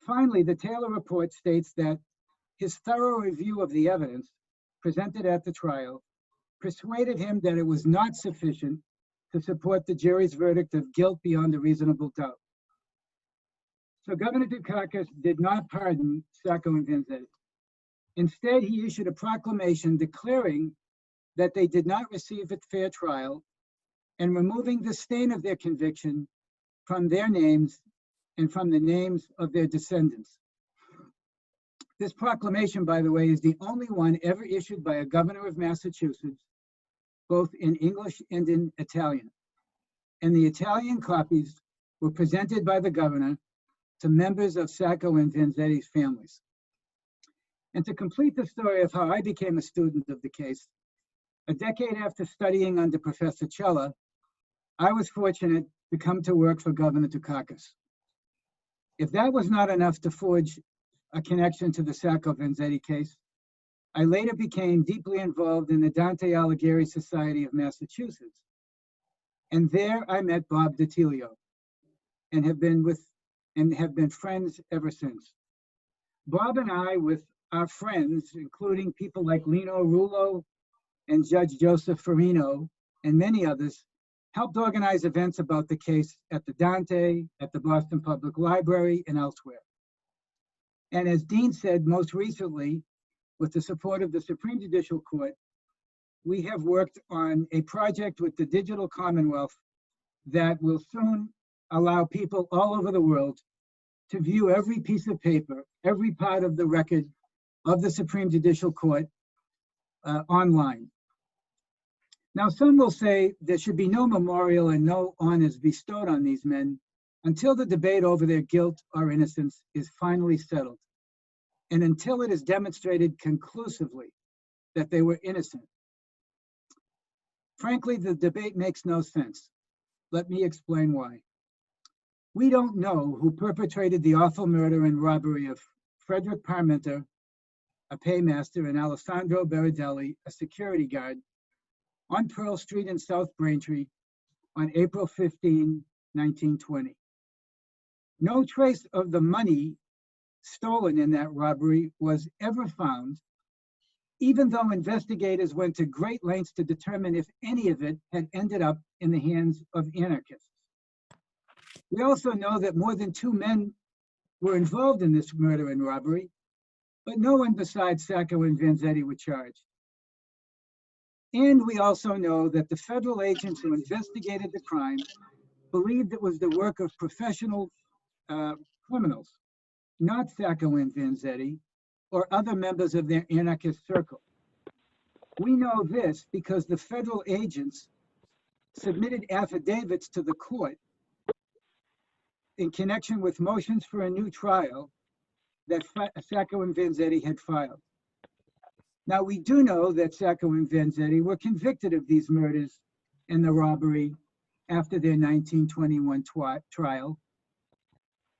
Finally, the Taylor report states that his thorough review of the evidence presented at the trial persuaded him that it was not sufficient to support the jury's verdict of guilt beyond a reasonable doubt. So Governor Dukakis did not pardon Sacco and Vanzetti. Instead, he issued a proclamation declaring that they did not receive a fair trial and removing the stain of their conviction from their names and from the names of their descendants. This proclamation, by the way, is the only one ever issued by a governor of Massachusetts, both in English and in Italian. And the Italian copies were presented by the governor to members of Sacco and Vanzetti's families. And to complete the story of how I became a student of the case, a decade after studying under Professor Cheller, I was fortunate to come to work for Governor Dukakis. If that was not enough to forge a connection to the Sacco Vanzetti case, I later became deeply involved in the Dante Alighieri Society of Massachusetts. And there I met Bob DiTilio and have been friends ever since. Bob and I, with our friends, including people like Lino Rullo and Judge Joseph Farino and many others, helped organize events about the case at the Dante, at the Boston Public Library, and elsewhere. And as Dean said, most recently, with the support of the Supreme Judicial Court, we have worked on a project with the Digital Commonwealth that will soon allow people all over the world to view every piece of paper, every part of the record of the Supreme Judicial Court online. Now, some will say there should be no memorial and no honors bestowed on these men until the debate over their guilt or innocence is finally settled, and until it is demonstrated conclusively that they were innocent. Frankly, the debate makes no sense. Let me explain why. We don't know who perpetrated the awful murder and robbery of Frederick Parmenter, a paymaster, and Alessandro Berardelli, a security guard, on Pearl Street in South Braintree on April 15, 1920. No trace of the money stolen in that robbery was ever found, even though investigators went to great lengths to determine if any of it had ended up in the hands of anarchists. We also know that more than 2 men were involved in this murder and robbery, but no one besides Sacco and Vanzetti were charged. And we also know that the federal agents who investigated the crime believed it was the work of professional criminals, not Sacco and Vanzetti or other members of their anarchist circle. We know this because the federal agents submitted affidavits to the court in connection with motions for a new trial that Sacco and Vanzetti had filed. Now, we do know that Sacco and Vanzetti were convicted of these murders and the robbery after their 1921 trial,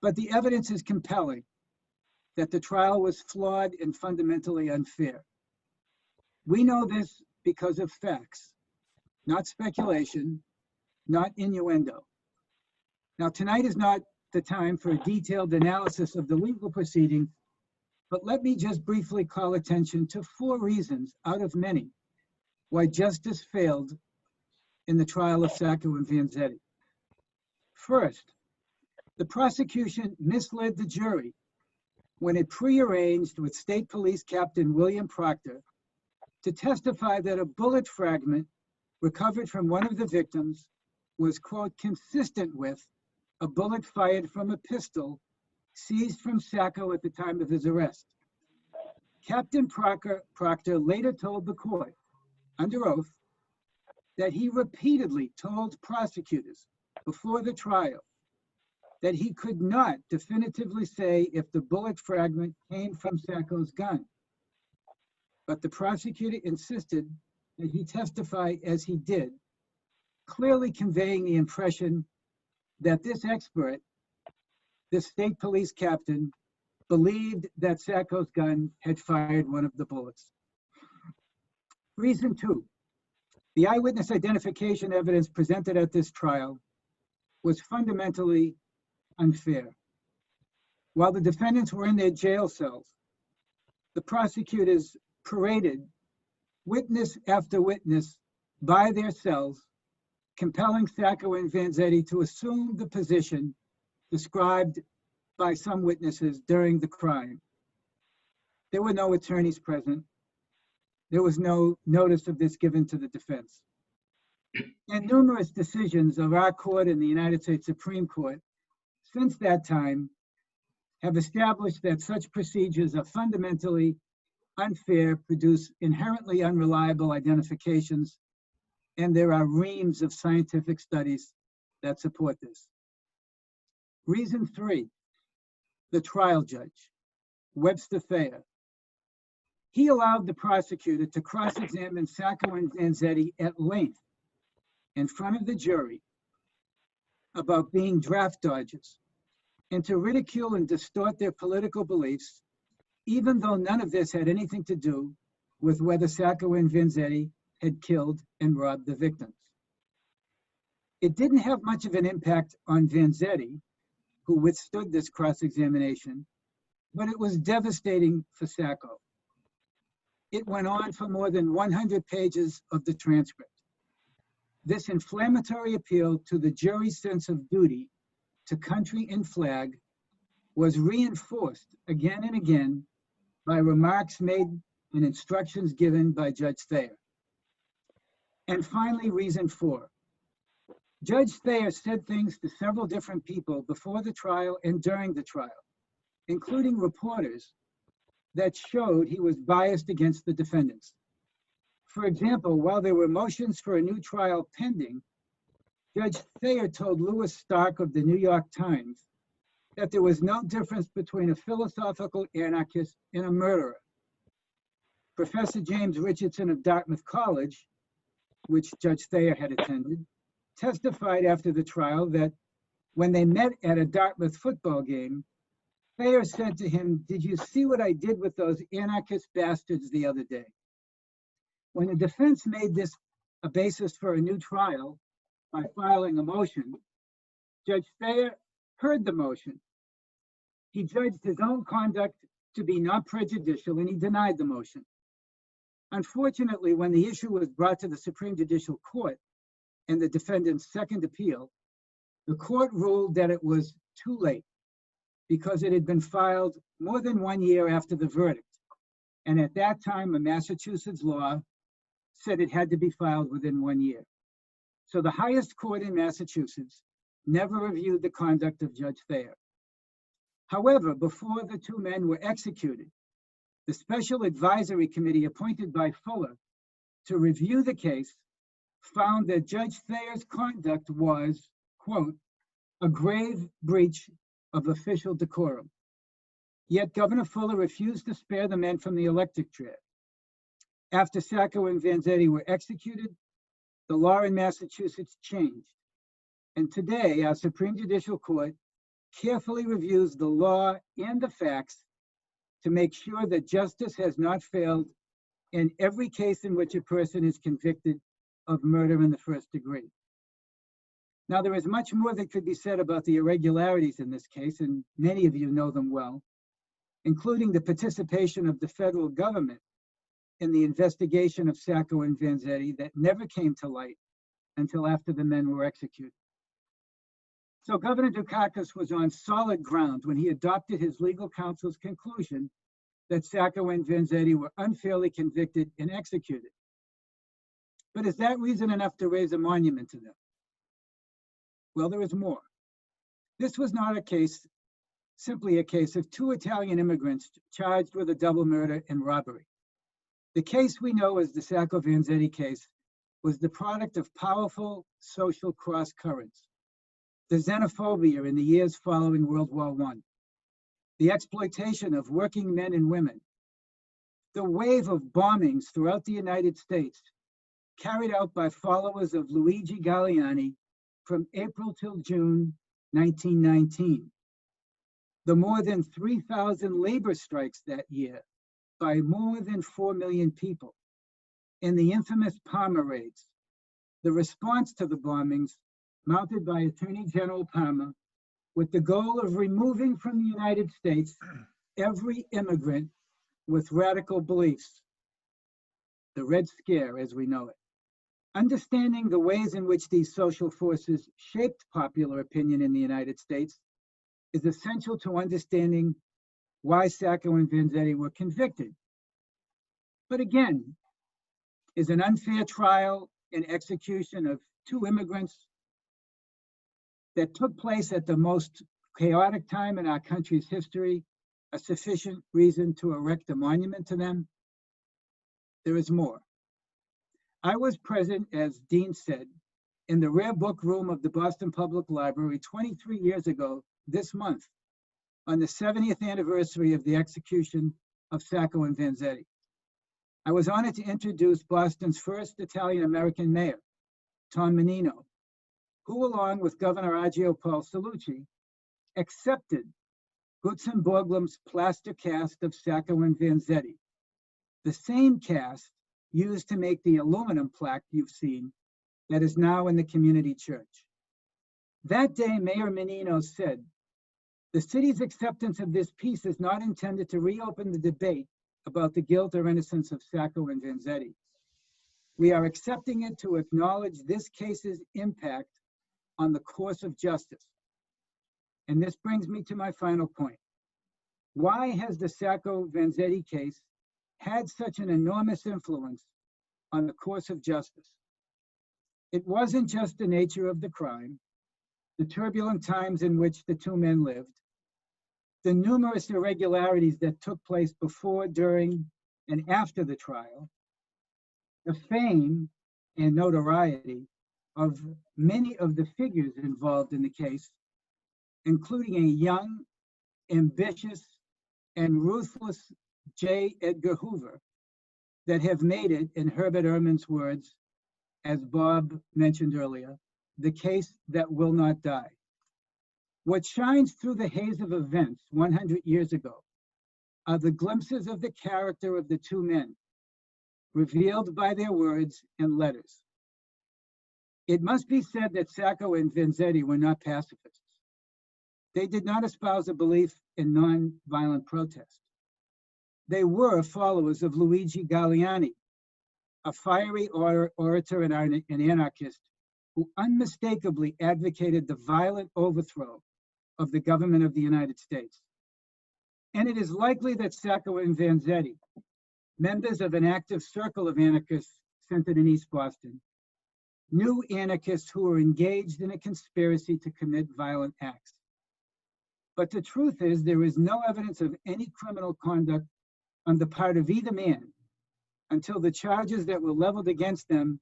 but the evidence is compelling that the trial was flawed and fundamentally unfair. We know this because of facts, not speculation, not innuendo. Now, tonight is not the time for a detailed analysis of the legal proceedings, but let me just briefly call attention to 4 reasons out of many why justice failed in the trial of Sacco and Vanzetti. First, the prosecution misled the jury when it prearranged with State Police Captain William Proctor to testify that a bullet fragment recovered from one of the victims was, quote, consistent with a bullet fired from a pistol seized from Sacco at the time of his arrest. Captain Proctor later told the court, under oath, that he repeatedly told prosecutors before the trial that he could not definitively say if the bullet fragment came from Sacco's gun. But the prosecutor insisted that he testify as he did, clearly conveying the impression that this expert, this state police captain, believed that Sacco's gun had fired one of the bullets. Reason 2, the eyewitness identification evidence presented at this trial was fundamentally unfair. While the defendants were in their jail cells, the prosecutors paraded witness after witness by their cells, compelling Sacco and Vanzetti to assume the position described by some witnesses during the crime. There were no attorneys present. There was no notice of this given to the defense. And numerous decisions of our court and the United States Supreme Court since that time have established that such procedures are fundamentally unfair, produce inherently unreliable identifications, and there are reams of scientific studies that support this. Reason 3, the trial judge, Webster Thayer. He allowed the prosecutor to cross-examine Sacco and Vanzetti at length in front of the jury about being draft dodgers and to ridicule and distort their political beliefs, even though none of this had anything to do with whether Sacco and Vanzetti had killed and robbed the victims. It didn't have much of an impact on Vanzetti, who withstood this cross-examination, but it was devastating for Sacco. It went on for more than 100 pages of the transcript. This inflammatory appeal to the jury's sense of duty to country and flag was reinforced again and again by remarks made and instructions given by Judge Thayer. And finally, reason 4. Judge Thayer said things to several different people before the trial and during the trial, including reporters, that showed he was biased against the defendants. For example, while there were motions for a new trial pending, Judge Thayer told Louis Stark of the New York Times that there was no difference between a philosophical anarchist and a murderer. Professor James Richardson of Dartmouth College, which Judge Thayer had attended, testified after the trial that when they met at a Dartmouth football game, Thayer said to him, "Did you see what I did with those anarchist bastards the other day?" When the defense made this a basis for a new trial by filing a motion, Judge Thayer heard the motion. He judged his own conduct to be not prejudicial, and he denied the motion. Unfortunately, when the issue was brought to the Supreme Judicial Court in the defendant's second appeal, the court ruled that it was too late because it had been filed more than 1 year after the verdict. And at that time, a Massachusetts law said it had to be filed within 1 year. So the highest court in Massachusetts never reviewed the conduct of Judge Thayer. However, before the two men were executed, the special advisory committee appointed by Fuller to review the case found that Judge Thayer's conduct was, quote, a grave breach of official decorum. Yet Governor Fuller refused to spare the men from the electric chair. After Sacco and Vanzetti were executed, the law in Massachusetts changed. And today, our Supreme Judicial Court carefully reviews the law and the facts to make sure that justice has not failed in every case in which a person is convicted of murder in the first degree. Now, there is much more that could be said about the irregularities in this case, and many of you know them well, including the participation of the federal government in the investigation of Sacco and Vanzetti that never came to light until after the men were executed. So Governor Dukakis was on solid ground when he adopted his legal counsel's conclusion that Sacco and Vanzetti were unfairly convicted and executed. But is that reason enough to raise a monument to them? Well, there is more. This was not simply a case of two Italian immigrants charged with a double murder and robbery. The case we know as the Sacco Vanzetti case was the product of powerful social cross currents. The xenophobia in the years following World War I, the exploitation of working men and women, the wave of bombings throughout the United States carried out by followers of Luigi Galliani from April till June 1919, the more than 3,000 labor strikes that year by more than 4 million people, and the infamous Parma raids, the response to the bombings mounted by Attorney General Parma with the goal of removing from the United States every immigrant with radical beliefs, the Red Scare as we know it. Understanding the ways in which these social forces shaped popular opinion in the United States is essential to understanding why Sacco and Vanzetti were convicted. But again, is an unfair trial and execution of two immigrants that took place at the most chaotic time in our country's history a sufficient reason to erect a monument to them? There is more. I was present, as Dean said, in the rare book room of the Boston Public Library 23 years ago this month, on the 70th anniversary of the execution of Sacco and Vanzetti. I was honored to introduce Boston's first Italian-American mayor, Tom Menino, who, along with Governor Agio Paul Cellucci, accepted Gutzon Borglum's plaster cast of Sacco and Vanzetti, the same cast used to make the aluminum plaque you've seen that is now in the community church. That day, Mayor Menino said, "The city's acceptance of this piece is not intended to reopen the debate about the guilt or innocence of Sacco and Vanzetti. We are accepting it to acknowledge this case's impact on the course of justice. And this brings me to my final point. Why has the Sacco Vanzetti case had such an enormous influence on the course of justice? It wasn't just the nature of the crime, the turbulent times in which the two men lived, the numerous irregularities that took place before, during, and after the trial, the fame and notoriety of many of the figures involved in the case, including a young, ambitious, and ruthless J. Edgar Hoover, that have made it, in Herbert Ehrman's words, as Bob mentioned earlier, the case that will not die. What shines through the haze of events 100 years ago are the glimpses of the character of the two men, revealed by their words and letters. It must be said that Sacco and Vanzetti were not pacifists. They did not espouse a belief in nonviolent protest. They were followers of Luigi Galliani, a fiery orator and anarchist who unmistakably advocated the violent overthrow of the government of the United States. And it is likely that Sacco and Vanzetti, members of an active circle of anarchists centered in East Boston, knew anarchists who were engaged in a conspiracy to commit violent acts. But the truth is, there is no evidence of any criminal conduct on the part of either man until the charges that were leveled against them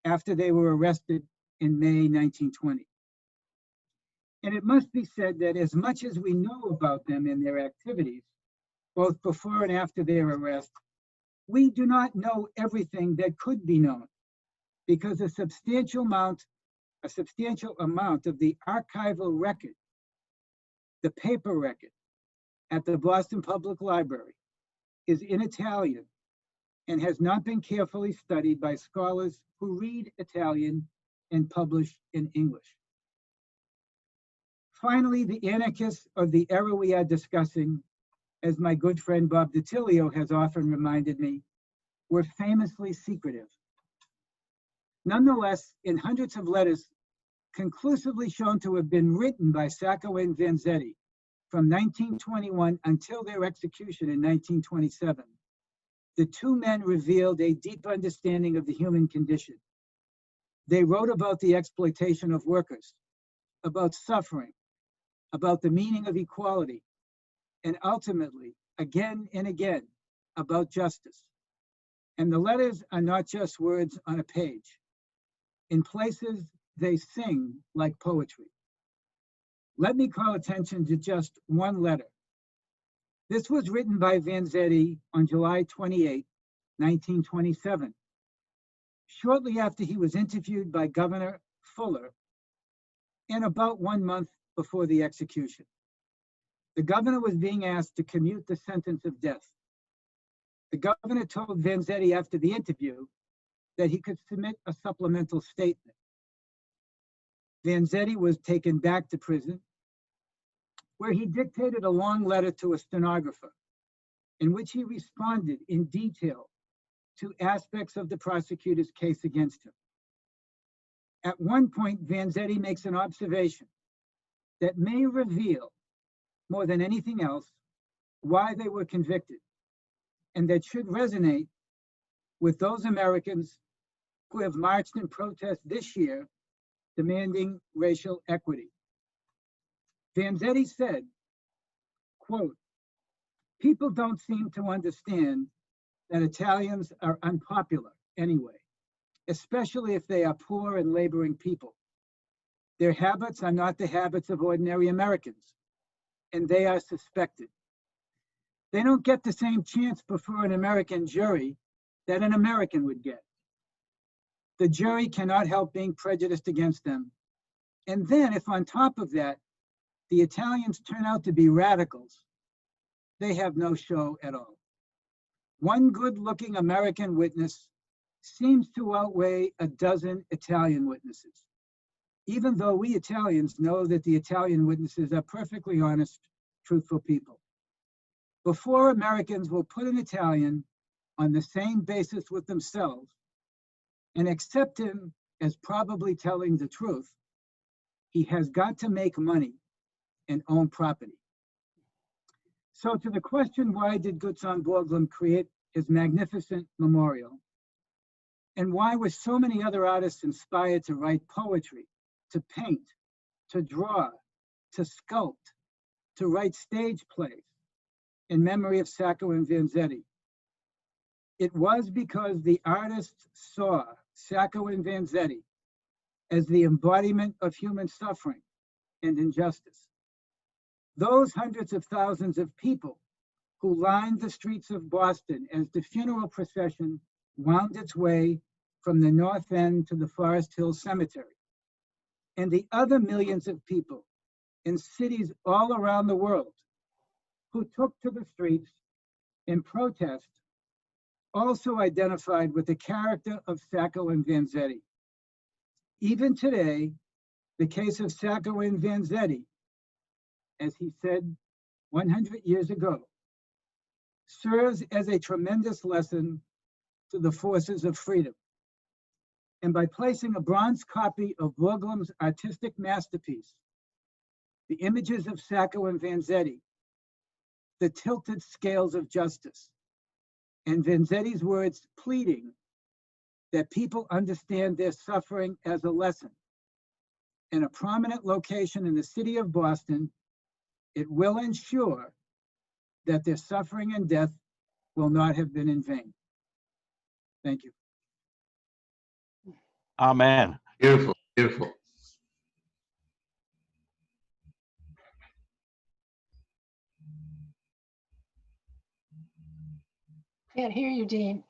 after they were arrested in May 1920. And it must be said that as much as we know about them and their activities, both before and after their arrest, we do not know everything that could be known, because a substantial amount of the archival record, the paper record at the Boston Public Library, is in Italian and has not been carefully studied by scholars who read Italian and publish in English. Finally, the anarchists of the era we are discussing, as my good friend Bob DiTilio has often reminded me, were famously secretive. Nonetheless, in hundreds of letters conclusively shown to have been written by Sacco and Vanzetti from 1921 until their execution in 1927, the two men revealed a deep understanding of the human condition. They wrote about the exploitation of workers, about suffering, about the meaning of equality, and ultimately, again and again, about justice. And the letters are not just words on a page. In places, they sing like poetry. Let me call attention to just one letter. This was written by Vanzetti on July 28, 1927, shortly after he was interviewed by Governor Fuller, and about 1 month before the execution. The governor was being asked to commute the sentence of death. The governor told Vanzetti after the interview that he could submit a supplemental statement. Vanzetti was taken back to prison, where he dictated a long letter to a stenographer, in which he responded in detail to aspects of the prosecutor's case against him. At one point, Vanzetti makes an observation that may reveal, more than anything else, why they were convicted, and that should resonate with those Americans who have marched in protest this year demanding racial equity. Vanzetti said, quote, "People don't seem to understand that Italians are unpopular anyway, especially if they are poor and laboring people. Their habits are not the habits of ordinary Americans, and they are suspected. They don't get the same chance before an American jury that an American would get. The jury cannot help being prejudiced against them. And then if on top of that, the Italians turn out to be radicals, they have no show at all. One good-looking American witness seems to outweigh a dozen Italian witnesses, even though we Italians know that the Italian witnesses are perfectly honest, truthful people. Before Americans will put an Italian on the same basis with themselves, and accept him as probably telling the truth, he has got to make money and own property. So to the question, why did Gutzon Borglum create his magnificent memorial? And why were so many other artists inspired to write poetry, to paint, to draw, to sculpt, to write stage plays in memory of Sacco and Vanzetti? It was because the artists saw Sacco and Vanzetti as the embodiment of human suffering and injustice. Those hundreds of thousands of people who lined the streets of Boston as the funeral procession wound its way from the North End to the Forest Hill Cemetery, and the other millions of people in cities all around the world who took to the streets in protest, also identified with the character of Sacco and Vanzetti. Even today, the case of Sacco and Vanzetti, as he said 100 years ago, serves as a tremendous lesson to the forces of freedom. And by placing a bronze copy of Borglum's artistic masterpiece, the images of Sacco and Vanzetti, the tilted scales of justice, and Vanzetti's words pleading that people understand their suffering as a lesson, in a prominent location in the city of Boston, it will ensure that their suffering and death will not have been in vain. Thank you. Amen. Beautiful, beautiful. Can't hear you, Dean.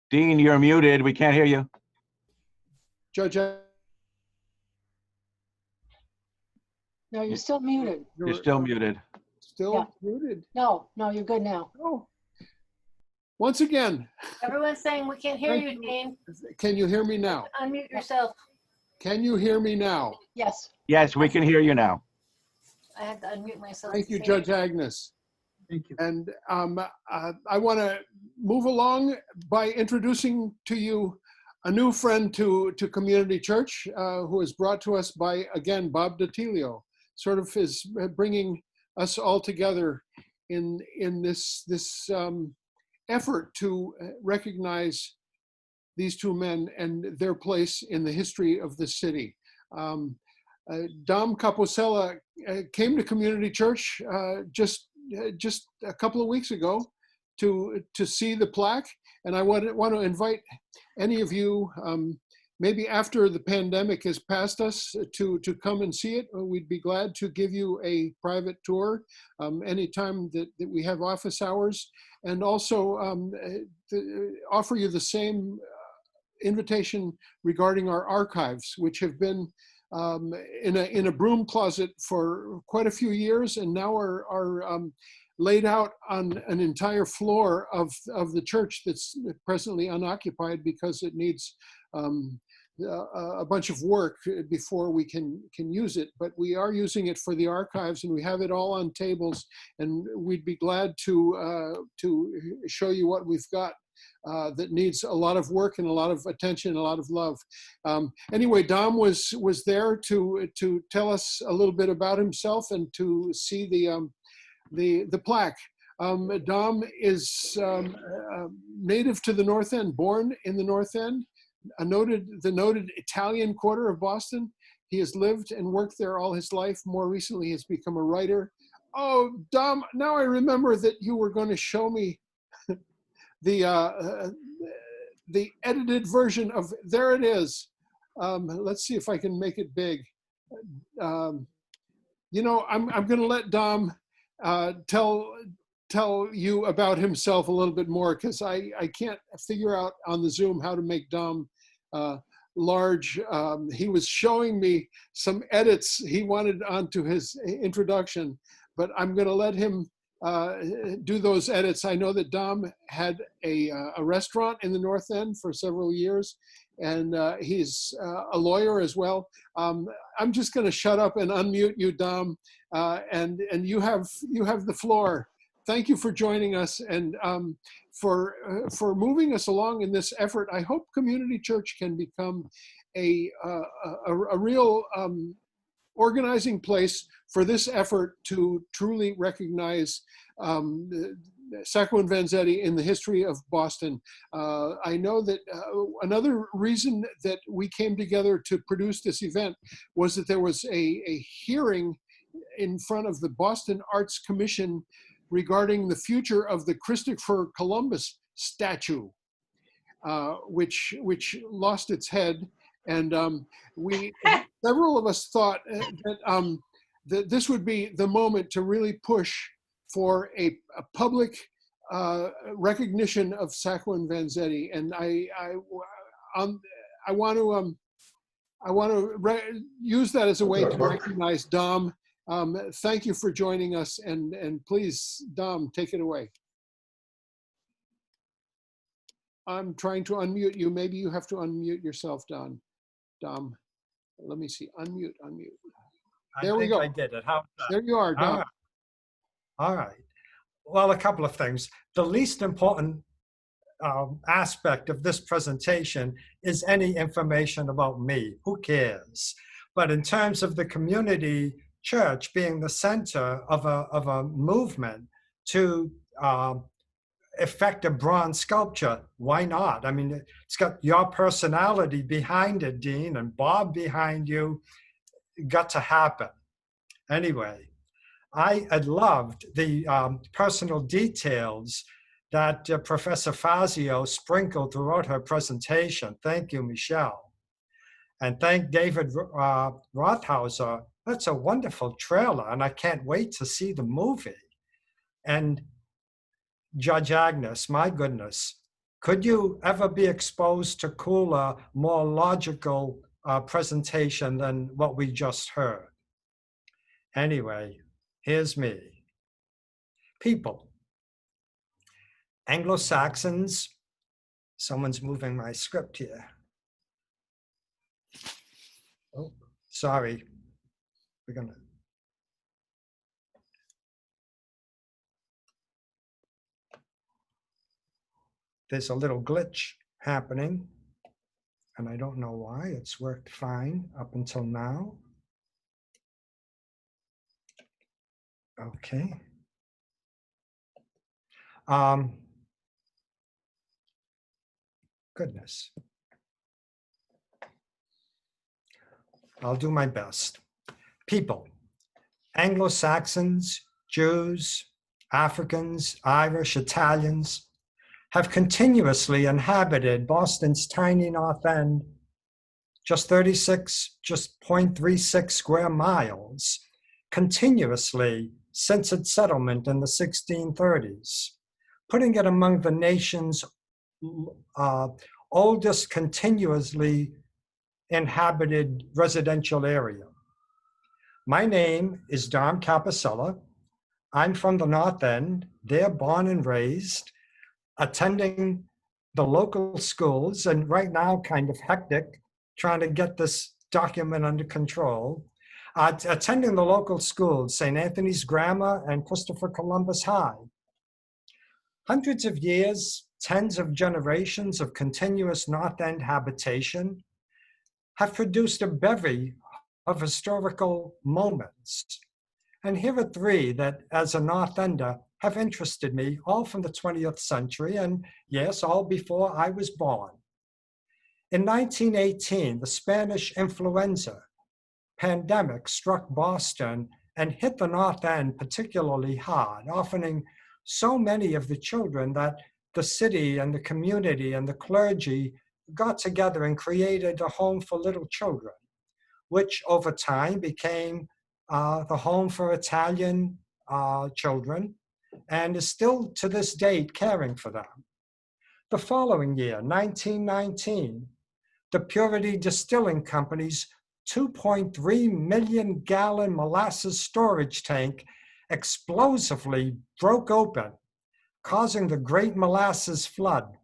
Dean, you're muted. We can't hear you. Judge, No, you're still muted. You're still muted. still Yeah. muted. No, you're good now. Oh. Once again, Everyone's saying we can't hear you, Dean. can you hear me now? Unmute yourself. Can you hear me now? Yes. Yes, we can hear you now. I had to unmute myself. Thank to you, say Judge it. Agnes. Thank you. And I want to move along by introducing to you a new friend to Community Church who is brought to us by, again, Bob DiTilio, sort of is bringing us all together in this effort to recognize these two men and their place in the history of the city. Dom Capossela came to Community Church just a couple of weeks ago to see the plaque, and I want to invite any of you, maybe after the pandemic has passed us, to come and see it. We'd be glad to give you a private tour anytime that we have office hours, and also offer you the same invitation regarding our archives, which have been in a broom closet for quite a few years, and now are laid out on an entire floor of the church that's presently unoccupied because it needs a bunch of work before we can use it. But we are using it for the archives, and we have it all on tables, and we'd be glad to show you what we've got that needs a lot of work and a lot of attention and a lot of love. Anyway, Dom was there to tell us a little bit about himself and to see the plaque. Dom is native to the North End, born in the North End, the noted Italian quarter of Boston. He has lived and worked there all his life. More recently, he has become a writer. Oh, Dom, now I remember that you were going to show me the edited version of, there it is. Let's see if I can make it big. I'm going to let Dom tell you about himself a little bit more, because I can't figure out on the Zoom how to make Dom large. He was showing me some edits he wanted onto his introduction, but I'm going to let him do those edits. I know that Dom had a restaurant in the North End for several years, and he's a lawyer as well. I'm just going to shut up and unmute you, Dom, and you have the floor. thank you for joining us and for moving us along in this effort. I hope Community Church can become a real organizing place for this effort to truly recognize Sacco and Vanzetti in the history of Boston. I know that another reason that we came together to produce this event was that there was a hearing in front of the Boston Arts Commission regarding the future of the Christopher Columbus statue, which lost its head. And several of us thought that this would be the moment to really push for a public recognition of Sacco and Vanzetti. And I want to use that as a way to recognize Dom. Thank you for joining us, and please, Dom, take it away. I'm trying to unmute you. Maybe you have to unmute yourself, Dom. Let me see. Unmute. There we go. I did it. How? There you are, Dom. All right. Well, a couple of things. The least important aspect of this presentation is any information about me. Who cares? But in terms of the community church being the center of a movement to effect a bronze sculpture, why not? I mean, it's got your personality behind it, Dean, and Bob behind you. It got to happen. Anyway, I had loved the personal details that Professor Fazio sprinkled throughout her presentation. Thank you, Michelle. And thank David Rothauser. That's a wonderful trailer, and I can't wait to see the movie. And Judge Agnes, my goodness, could you ever be exposed to cooler, more logical presentation than what we just heard? Anyway, here's me. People. Anglo-Saxons. Someone's moving my script here. Oh, sorry. We're gonna. There's a little glitch happening, and I don't know why. It's worked fine up until now. Okay. Goodness. I'll do my best. People, Anglo-Saxons, Jews, Africans, Irish, Italians, have continuously inhabited Boston's tiny North End, just 0.36 square miles, continuously since its settlement in the 1630s, putting it among the nation's oldest continuously inhabited residential area. My name is Dom Capossela. I'm from the North End, there born and raised, attending the local schools, and right now kind of hectic, trying to get this document under control. Attending the local schools, St. Anthony's Grammar and Christopher Columbus High. Hundreds of years, tens of generations of continuous North End habitation have produced a bevy of historical moments. And here are three that, as a North Ender, have interested me, all from the 20th century, and yes, all before I was born. In 1918, the Spanish influenza pandemic struck Boston and hit the North End particularly hard, offending so many of the children that the city and the community and the clergy got together and created a home for little children, which over time became the home for Italian children, and is still to this date caring for them. The following year, 1919, the Purity Distilling Company's 2.3 million gallon molasses storage tank explosively broke open, causing the Great Molasses Flood.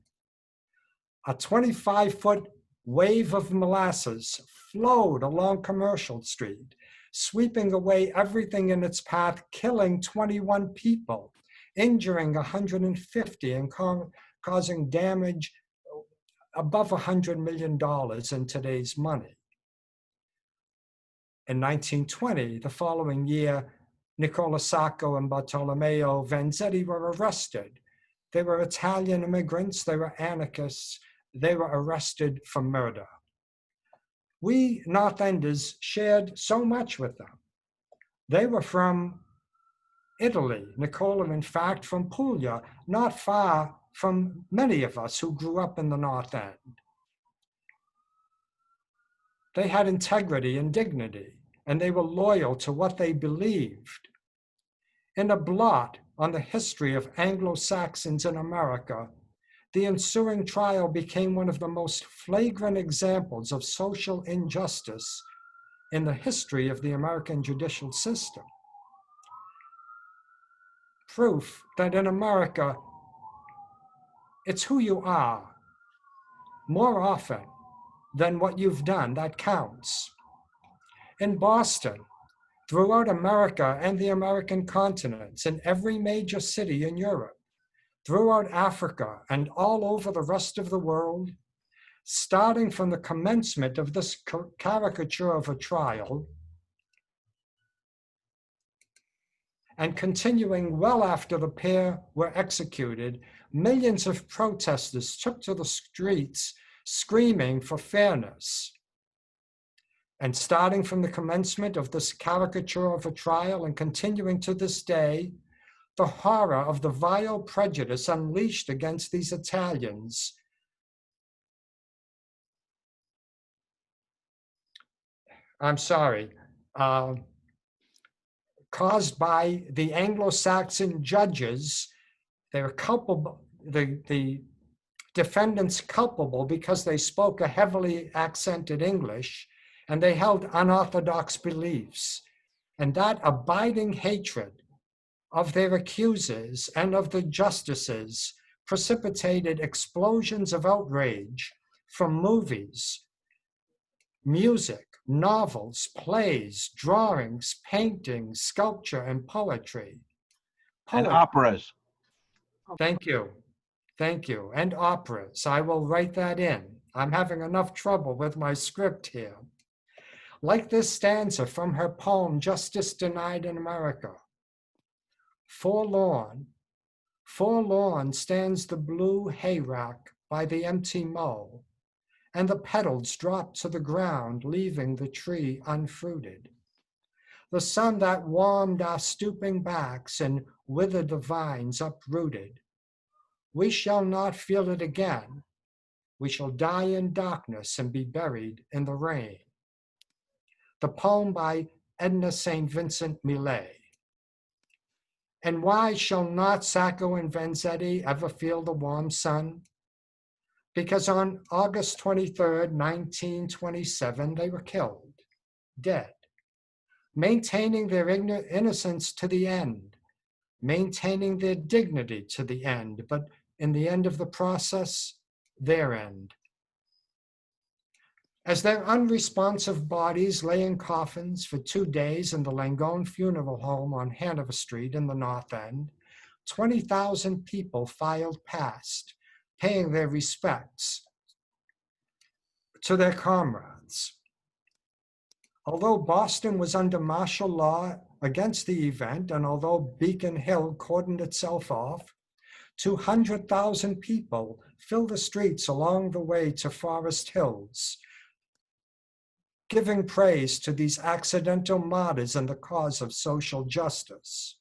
A 25-foot wave of molasses flowed along Commercial Street, sweeping away everything in its path, killing 21 people, injuring 150 and causing damage above $100 million in today's money. In 1920, the following year, Nicola Sacco and Bartolomeo Vanzetti were arrested. They were Italian immigrants, they were anarchists, they were arrested for murder. We North Enders shared so much with them. They were from Italy, Nicola, in fact, from Puglia, not far from many of us who grew up in the North End. They had integrity and dignity, and they were loyal to what they believed. In a blot on the history of Anglo-Saxons in America, the ensuing trial became one of the most flagrant examples of social injustice in the history of the American judicial system. Proof that in America, it's who you are more often than what you've done that counts. In Boston, throughout America and the American continents, in every major city in Europe, throughout Africa and all over the rest of the world, starting from the commencement of this caricature of a trial and continuing well after the pair were executed, millions of protesters took to the streets screaming for fairness. And starting from the commencement of this caricature of a trial and continuing to this day, the horror of the vile prejudice unleashed against these Italians caused by the Anglo-Saxon judges. They were culpable, the defendants culpable because they spoke a heavily accented English and they held unorthodox beliefs. And that abiding hatred of their accusers and of the justices precipitated explosions of outrage from movies, music, novels, plays, drawings, paintings, sculpture, and poetry. And operas. Thank you. Thank you. And operas. I will write that in. I'm having enough trouble with my script here. Like this stanza from her poem, Justice Denied in America. Forlorn, forlorn stands the blue hayrack by the empty mow, and the petals drop to the ground, leaving the tree unfruited. The sun that warmed our stooping backs and withered the vines uprooted. We shall not feel it again. We shall die in darkness and be buried in the rain. The poem by Edna St. Vincent Millay. And why shall not Sacco and Vanzetti ever feel the warm sun? Because on August 23rd, 1927, they were killed, dead, maintaining their innocence to the end, maintaining their dignity to the end, but in the end of the process, their end. As their unresponsive bodies lay in coffins for 2 days in the Langone Funeral Home on Hanover Street in the North End, 20,000 people filed past, paying their respects to their comrades. Although Boston was under martial law against the event, and although Beacon Hill cordoned itself off, 200,000 people filled the streets along the way to Forest Hills, giving praise to these accidental martyrs in the cause of social justice.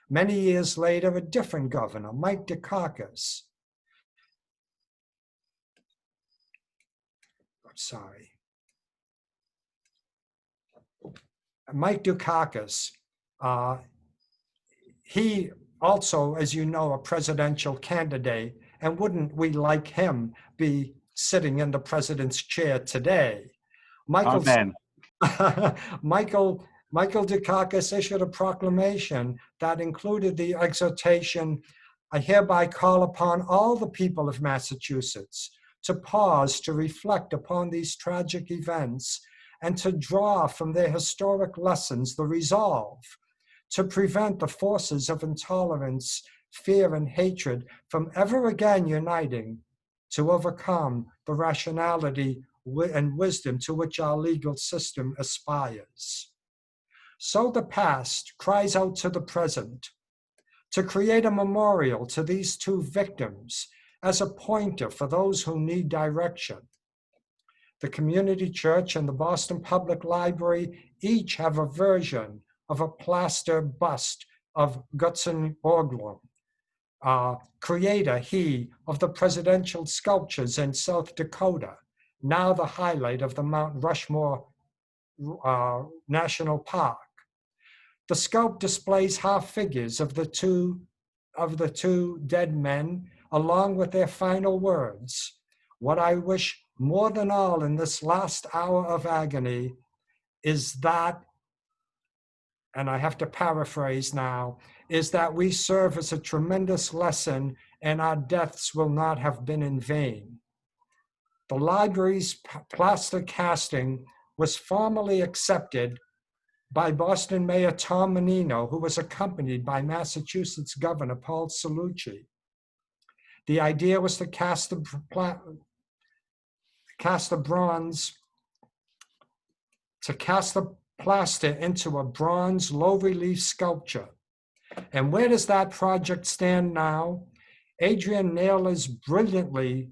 Many years later, a different governor, Mike Dukakis, Mike Dukakis, he also, as you know, a presidential candidate, and wouldn't we like him be sitting in the president's chair today? Michael Dukakis issued a proclamation that included the exhortation, I hereby call upon all the people of Massachusetts to pause, to reflect upon these tragic events, and to draw from their historic lessons the resolve to prevent the forces of intolerance, fear, and hatred from ever again uniting to overcome the rationality and wisdom to which our legal system aspires. So the past cries out to the present to create a memorial to these two victims as a pointer for those who need direction. The community church and the Boston Public Library each have a version of a plaster bust of Gutzon Borglum, creator, he, of the presidential sculptures in South Dakota, now the highlight of the Mount Rushmore National Park. The sculpt displays half figures of the two dead men, along with their final words. What I wish more than all in this last hour of agony is that, and I have to paraphrase now, is that we serve as a tremendous lesson and our deaths will not have been in vain. The library's plaster casting was formally accepted by Boston Mayor Tom Menino, who was accompanied by Massachusetts Governor Paul Cellucci. The idea was to cast the plaster into a bronze low-relief sculpture. And where does that project stand now? Adrian Naylor's brilliantly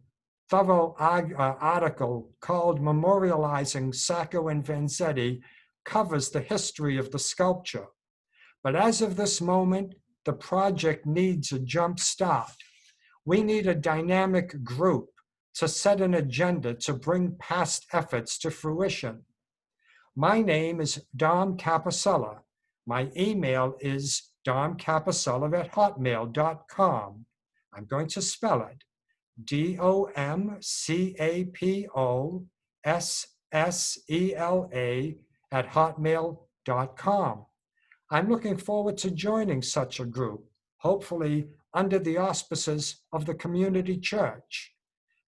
thorough article called Memorializing Sacco and Vanzetti covers the history of the sculpture. But as of this moment, the project needs a jump start. We need a dynamic group to set an agenda to bring past efforts to fruition. My name is Dom Capossela. My email is domcapossela@hotmail.com. I'm going to spell it. DOMCAPOSSELA@hotmail.com. I'm looking forward to joining such a group, hopefully under the auspices of the community church.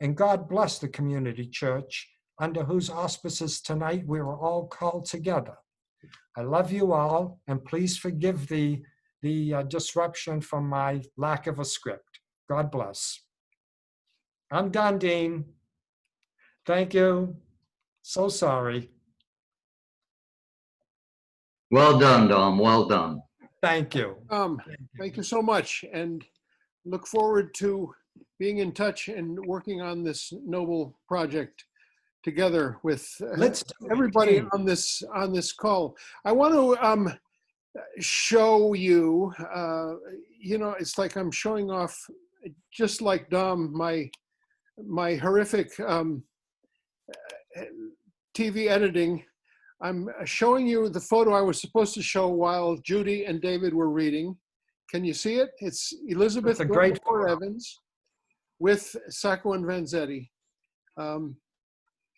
And God bless the community church, under whose auspices tonight we are all called together. I love you all, and please forgive the disruption from my lack of a script. God bless. I'm done, Dean. Thank you. So sorry. Well done, Dom. Well done. Thank you. Thank you so much, and look forward to being in touch and working on this noble project together with everybody on this call. I want to show you. It's like I'm showing off, just like Dom, my horrific TV editing. I'm showing you the photo I was supposed to show while Judy and David were reading. Can you see it? It's Elizabeth Evans with Sacco and Vanzetti.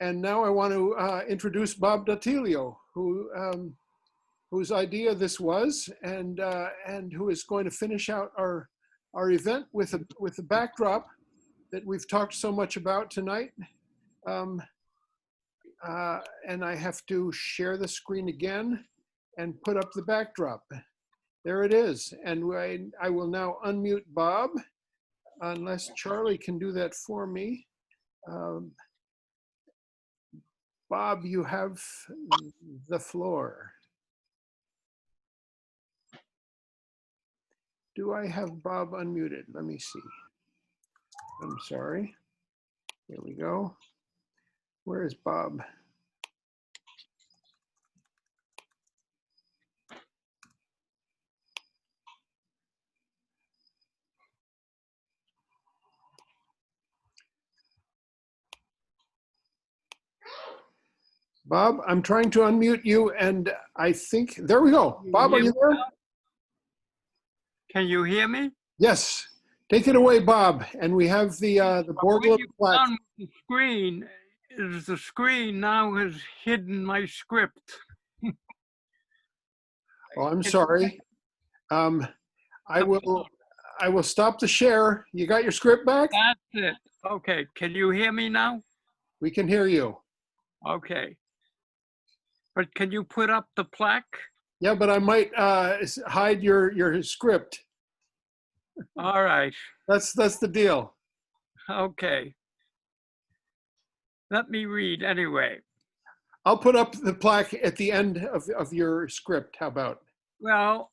And now I want to introduce Bob Datilio, whose idea this was, and who is going to finish out our event with a backdrop that we've talked so much about tonight. And I have to share the screen again and put up the backdrop. There it is. And I will now unmute Bob, unless Charlie can do that for me. Bob, you have the floor. Do I have Bob unmuted? Let me see. I'm sorry. Here we go. Where is Bob? Bob, I'm trying to unmute you, and I think, there we go. Bob, are you there? Can you hear me? Yes. Take it away, Bob. And we have the Borglum plaque. On the screen, is the screen now has hidden my script. Oh, I'm sorry. I will stop the share. You got your script back? That's it. Okay. Can you hear me now? We can hear you. Okay. But can you put up the plaque? Yeah, but I might hide your script. All right. That's the deal. Okay. Let me read anyway. I'll put up the plaque at the end of your script. How about? Well,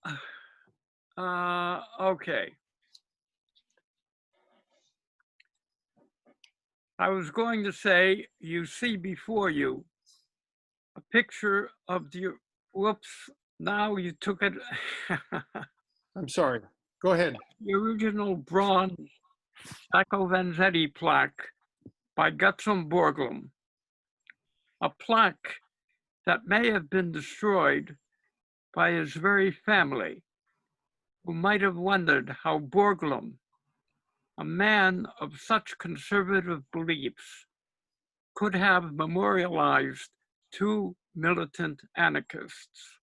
okay. I was going to say, you see before you a picture of the, whoops, now you took it. I'm sorry. Go ahead. The original bronze Sacco Vanzetti plaque by Gutzon Borglum, a plaque that may have been destroyed by his very family, who might have wondered how Borglum, a man of such conservative beliefs, could have memorialized two militant anarchists.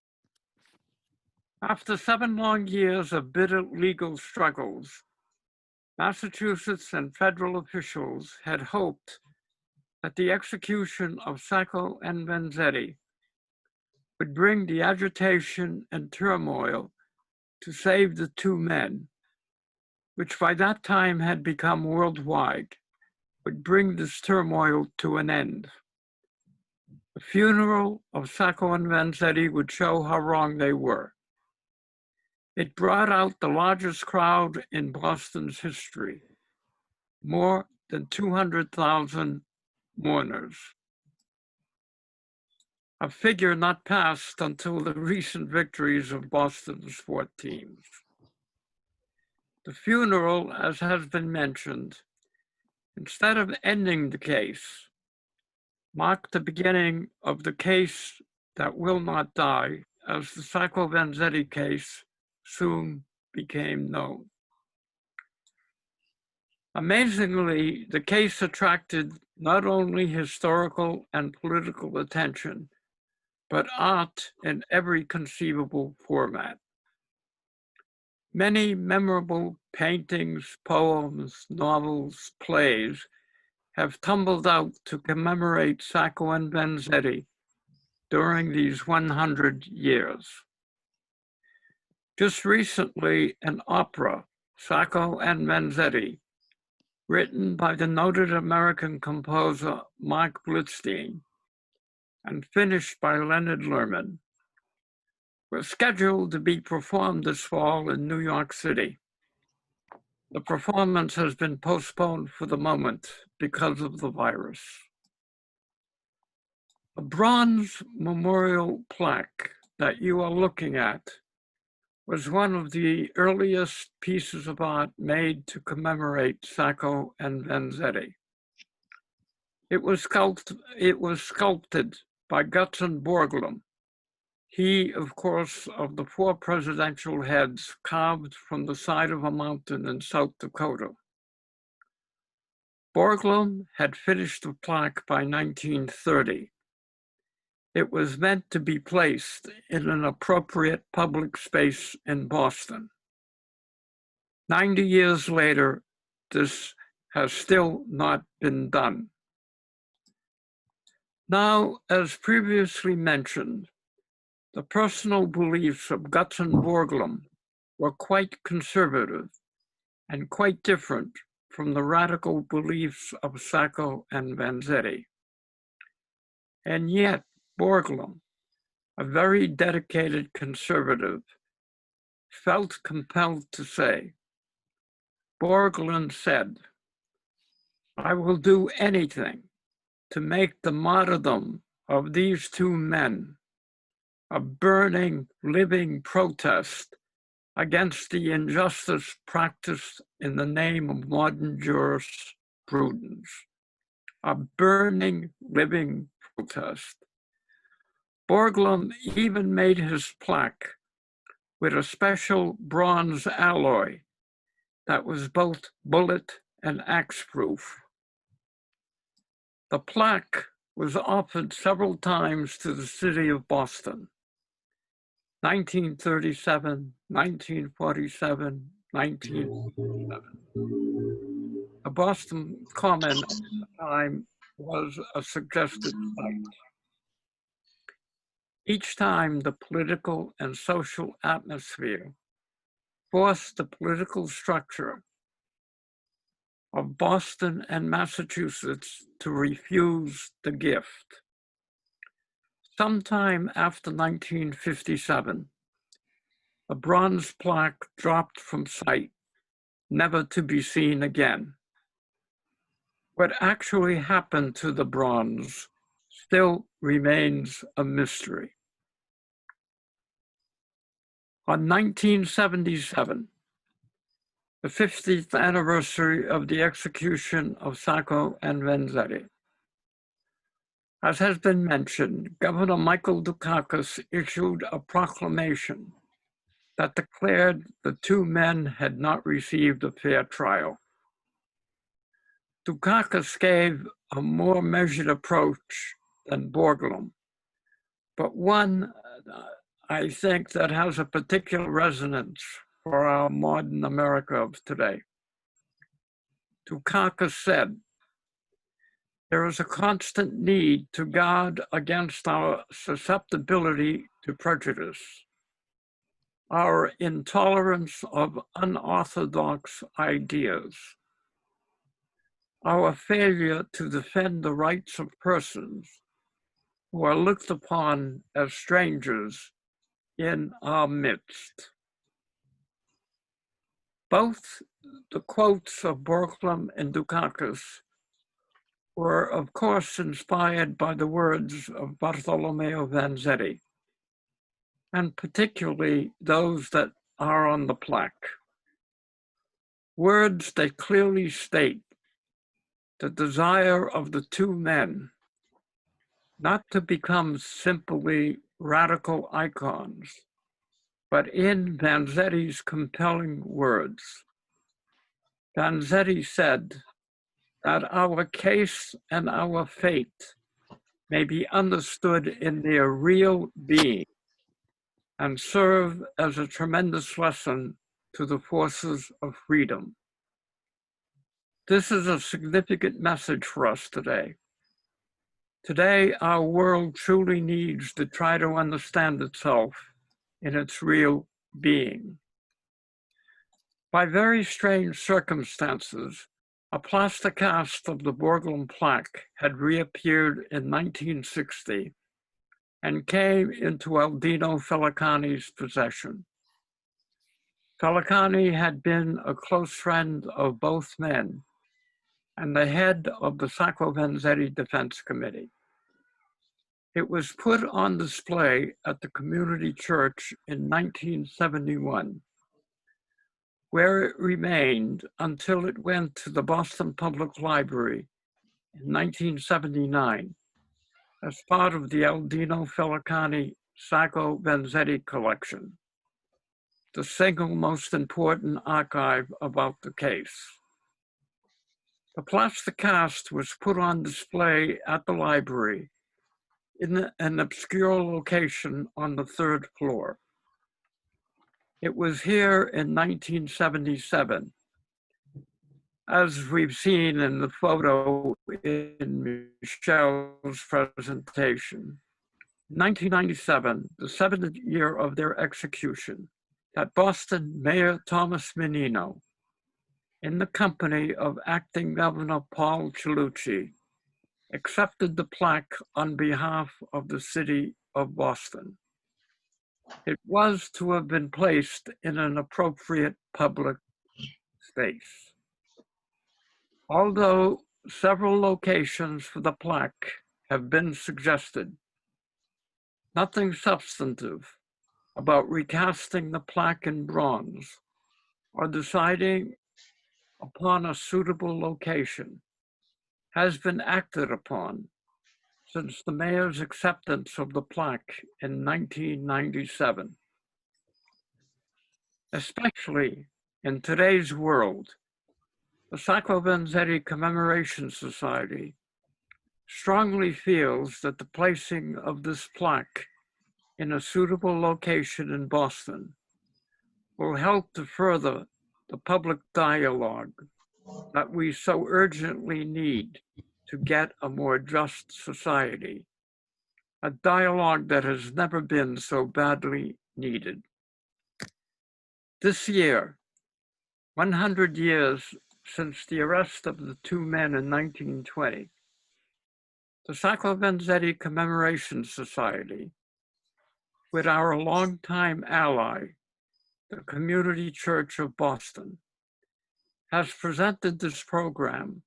After 7 long years of bitter legal struggles, Massachusetts and federal officials had hoped that the execution of Sacco and Vanzetti would bring the agitation and turmoil to save the two men, which by that time had become worldwide, would bring this turmoil to an end. The funeral of Sacco and Vanzetti would show how wrong they were. It brought out the largest crowd in Boston's history, more than 200,000 mourners, a figure not passed until the recent victories of Boston's sport teams. The funeral, as has been mentioned, instead of ending the case, marked the beginning of the case that will not die, as the Sacco Vanzetti case soon became known. Amazingly, the case attracted not only historical and political attention, but art in every conceivable format. Many memorable paintings, poems, novels, plays have tumbled out to commemorate Sacco and Vanzetti during these 100 years. Just recently, an opera, Sacco and Vanzetti, written by the noted American composer Mark Blitzstein and finished by Leonard Lerman, was scheduled to be performed this fall in New York City. The performance has been postponed for the moment because of the virus. A bronze memorial plaque that you are looking at was one of the earliest pieces of art made to commemorate Sacco and Vanzetti. It was sculpted by Gutzon Borglum. He, of course, of the 4 presidential heads carved from the side of a mountain in South Dakota. Borglum had finished the plaque by 1930. It was meant to be placed in an appropriate public space in Boston. 90 years later, this has still not been done. Now, as previously mentioned, the personal beliefs of Gutzon Borglum were quite conservative and quite different from the radical beliefs of Sacco and Vanzetti. And yet, Borglum, a very dedicated conservative, felt compelled to say, Borglum said, "I will do anything to make the martyrdom of these two men a burning, living protest against the injustice practiced in the name of modern jurisprudence." A burning, living protest. Borglum even made his plaque with a special bronze alloy that was both bullet and axe-proof. The plaque was offered several times to the city of Boston. 1937, 1947, 1947. The Boston Common at the time was a suggested site. Each time the political and social atmosphere forced the political structure of Boston and Massachusetts to refuse the gift. Sometime after 1957, a bronze plaque dropped from sight, never to be seen again. What actually happened to the bronze still remains a mystery. On 1977, the 50th anniversary of the execution of Sacco and Vanzetti. As has been mentioned, Governor Michael Dukakis issued a proclamation that declared the two men had not received a fair trial. Dukakis gave a more measured approach than Borglum, but one, I think, that has a particular resonance for our modern America of today. Dukakis said, "There is a constant need to guard against our susceptibility to prejudice, our intolerance of unorthodox ideas, our failure to defend the rights of persons who are looked upon as strangers in our midst." Both the quotes of Borglum and Dukakis were, of course, inspired by the words of Bartolomeo Vanzetti, and particularly those that are on the plaque. Words that clearly state the desire of the two men not to become simply radical icons, but in Vanzetti's compelling words. Vanzetti said that our case and our fate may be understood in their real being and serve as a tremendous lesson to the forces of freedom. This is a significant message for us today. Today, our world truly needs to try to understand itself in its real being. By very strange circumstances, a plaster cast of the Borglum plaque had reappeared in 1960 and came into Aldino Felicani's possession. Felicani had been a close friend of both men and the head of the Sacco Vanzetti Defense Committee. It was put on display at the community church in 1971, where it remained until it went to the Boston Public Library in 1979 as part of the Aldino Felicani Sacco Vanzetti collection, the single most important archive about the case. The plaster cast was put on display at the library in an obscure location on the third floor. It was here in 1977, as we've seen in the photo in Michelle's presentation. 1997, the 7th year of their execution, that Boston Mayor Thomas Menino, in the company of acting Governor Paul Cellucci, accepted the plaque on behalf of the city of Boston. It was to have been placed in an appropriate public space. Although several locations for the plaque have been suggested, nothing substantive about recasting the plaque in bronze or deciding upon a suitable location has been acted upon since the mayor's acceptance of the plaque in 1997. Especially in today's world, the Sacco Vanzetti Commemoration Society strongly feels that the placing of this plaque in a suitable location in Boston will help to further the public dialogue that we so urgently need to get a more just society. a dialogue that has never been so badly needed. This year, 100 years since the arrest of the two men in 1920, the Sacco Vanzetti Commemoration Society, with our longtime ally, the Community Church of Boston, has presented this program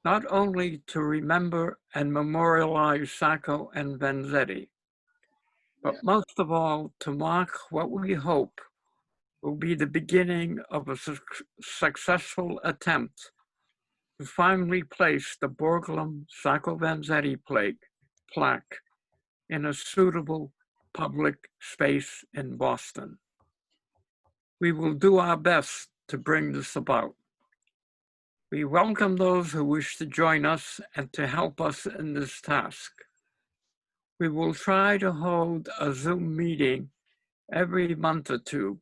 not only to remember and memorialize Sacco and Vanzetti, but most of all to mark what we hope will be the beginning of a successful attempt to finally place the Borglum Sacco Vanzetti plaque in a suitable public space in Boston. We will do our best to bring this about. We welcome those who wish to join us and to help us in this task. We will try to hold a Zoom meeting every month or two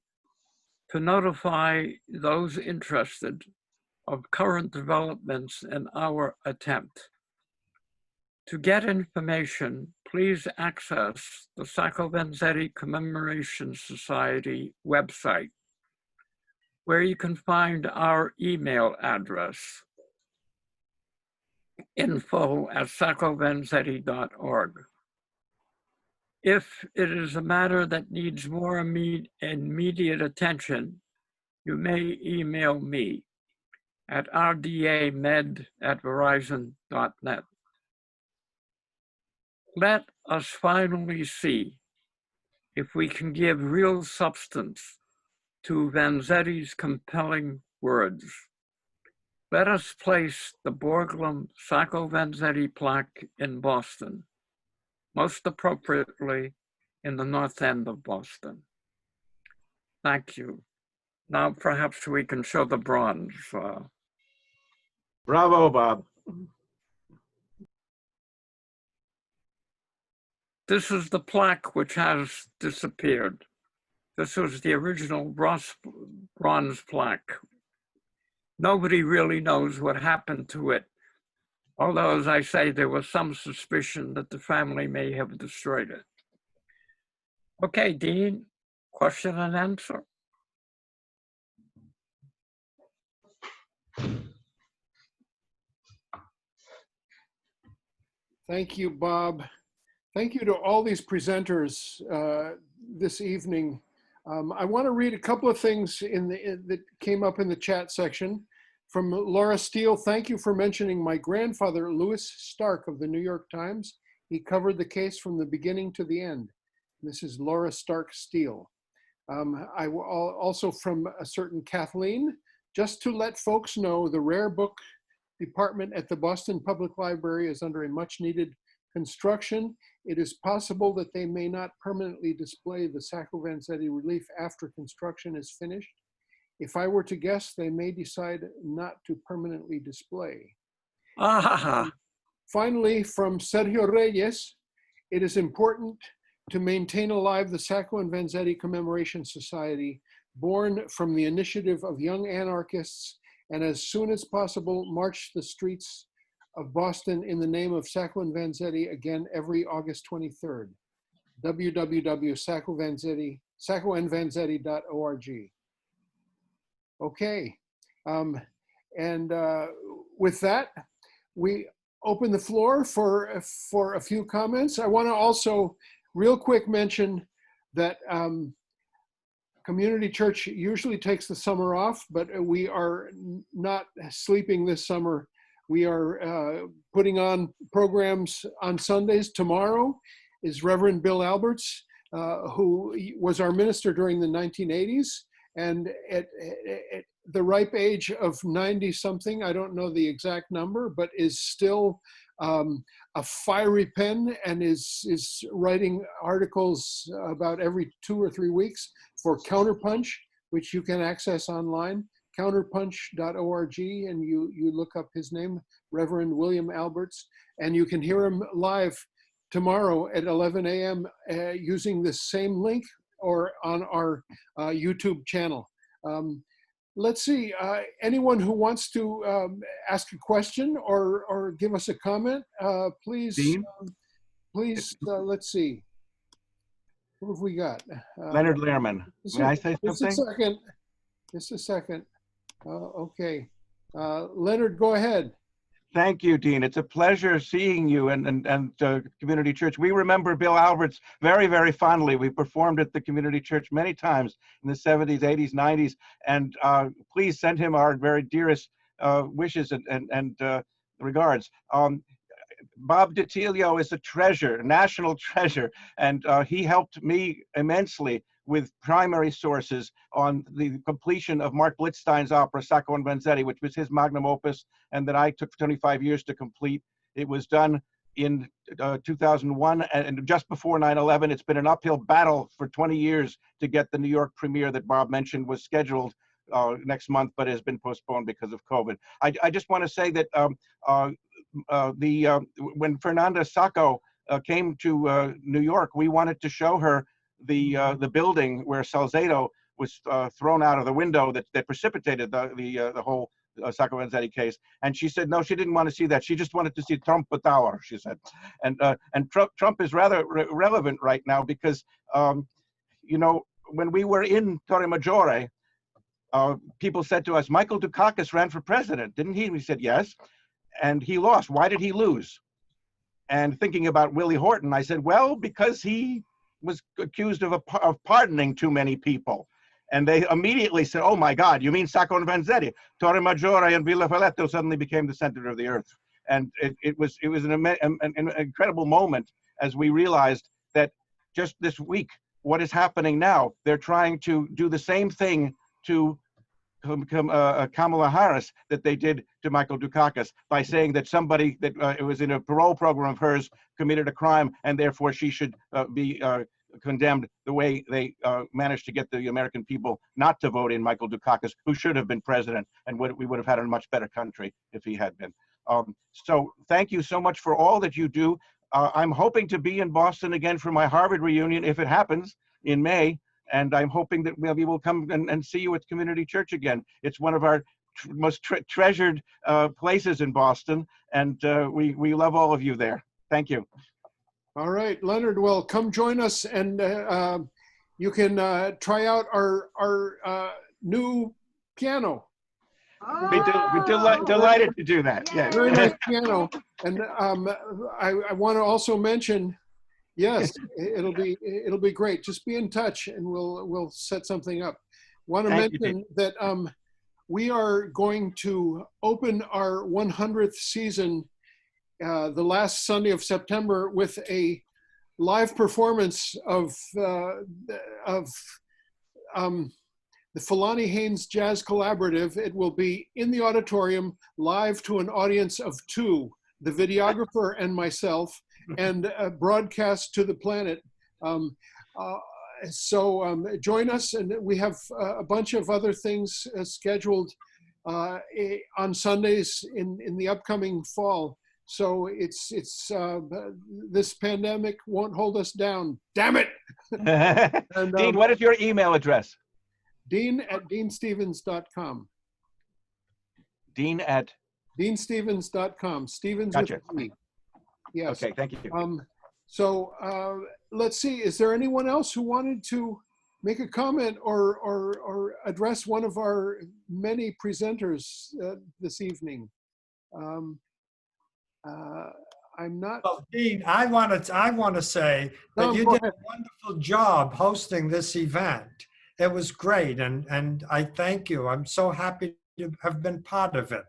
to notify those interested of current developments in our attempt. To get information, please access the Sacco Vanzetti Commemoration Society website, where you can find our email address, info@saccovanzetti.org. If it is a matter that needs more immediate attention, you may email me at rdamed@verizon.net. Let us finally see if we can give real substance to Vanzetti's compelling words. Let us place the Borglum Sacco Vanzetti plaque in Boston, most appropriately in the North End of Boston. Thank you. Now perhaps we can show the bronze. Bravo, Bob. This is the plaque which has disappeared. This was the original bronze plaque. Nobody really knows what happened to it, although, as I say, there was some suspicion that the family may have destroyed it. Okay, Dean, question and answer. Thank you, Bob. Thank you to all these presenters this evening. I want to read a couple of things that came up in the chat section. From Laura Steele, thank you for mentioning my grandfather, Louis Stark of the New York Times. He covered the case from the beginning to the end. This is Laura Stark Steele. Also from a certain Kathleen, just to let folks know, the rare book department at the Boston Public Library is under a much needed construction. It is possible that they may not permanently display the Sacco Vanzetti relief after construction is finished. If I were to guess, they may decide not to permanently display. Finally, from Sergio Reyes, it is important to maintain alive the Sacco and Vanzetti Commemoration Society, born from the initiative of young anarchists, and as soon as possible, march the streets of Boston in the name of Sacco and Vanzetti again every August 23rd. www.saccoandvanzetti.org. Okay, with that, we open the floor for a few comments. I want to also real quick mention that Community Church usually takes the summer off, but we are not sleeping this summer. We are putting on programs on Sundays. Tomorrow is Reverend Bill Alberts, who was our minister during the 1980s. And at the ripe age of 90 something, I don't know the exact number, but is still a fiery pen and is writing articles about every 2 or 3 weeks for Counterpunch, which you can access online, counterpunch.org, and you look up his name, Reverend William Alberts, and you can hear him live tomorrow at 11 a.m. Using this same link or on our YouTube channel. Let's see, anyone who wants to ask a question or give us a comment, please. Dean? please, let's see. What have we got? Leonard Lehrman. May I say Just a something? second. Just a second. Okay. Leonard, go ahead. Thank you, Dean. It's a pleasure seeing you and Community Church. We remember Bill Alberts very, very fondly. We performed at the Community Church many times in the 70s, 80s, 90s. And please send him our very dearest wishes and regards. Bob DiTilio is a treasure, a national treasure, and he helped me immensely with primary sources on the completion of Mark Blitzstein's opera, Sacco Vanzetti, which was his magnum opus, and that I took 25 years to complete. It was done in 2001, and just before 9/11. It's been an uphill battle for 20 years to get the New York premiere that Bob mentioned was scheduled next month, but has been postponed because of COVID. I just want to say that when Fernanda Sacco came to New York, we wanted to show her the building where Salcedo was thrown out of the window that precipitated the whole Sacco Vanzetti case. And she said, no, she didn't want to see that. She just wanted to see Trump Tower, she said. And Trump is rather relevant right now because, you know, when we were in Torre Maggiore, people said to us, Michael Dukakis ran for president, didn't he? And we said, yes. And he lost. Why did he lose? And thinking about Willie Horton, I said, well, because he was accused of pardoning too many people. And they immediately said, oh my God, you mean Sacco and Vanzetti? Torre Maggiore and Villa Folletto suddenly became the center of the earth. And it was an incredible moment as we realized that just this week, what is happening now, they're trying to do the same thing to Kamala Harris that they did to Michael Dukakis by saying that somebody that it was in a parole program of hers committed a crime and therefore she should be condemned the way they managed to get the American people not to vote in Michael Dukakis, who should have been president, and we would have had a much better country if he had been. So thank you so much for all that you do. I'm hoping to be in Boston again for my Harvard reunion if it happens in May. And I'm hoping that maybe we'll come and see you at Community Church again. It's one of our most treasured places in Boston, and we love all of you there. Thank you. All right, Leonard, well, come join us, and you can try out our new piano. We're delighted to do that. Yeah. Very nice piano. And I want to also mention, yes, it'll be great. Just be in touch, and we'll set something up. Want to mention that we are going to open our 100th season the last Sunday of September with a live performance of the Fulani Haynes Jazz Collaborative. It will be in the auditorium, live to an audience of 2, the videographer and myself, and broadcast to the planet. So join us, and we have a bunch of other things scheduled on Sundays in the upcoming fall. So it's this pandemic won't hold us down. Damn it! And, Dean, what is your email address? Dean@deanstevens.com. Dean at? Deanstevens.com. Stevens Gotcha. with E. Yes. Okay, thank you. So let's see, is there anyone else who wanted to make a comment or address one of our many presenters this evening? I'm not. Well, Dean, I want to say that you did a wonderful job hosting this event. It was great, and I thank you. I'm so happy to have been part of it.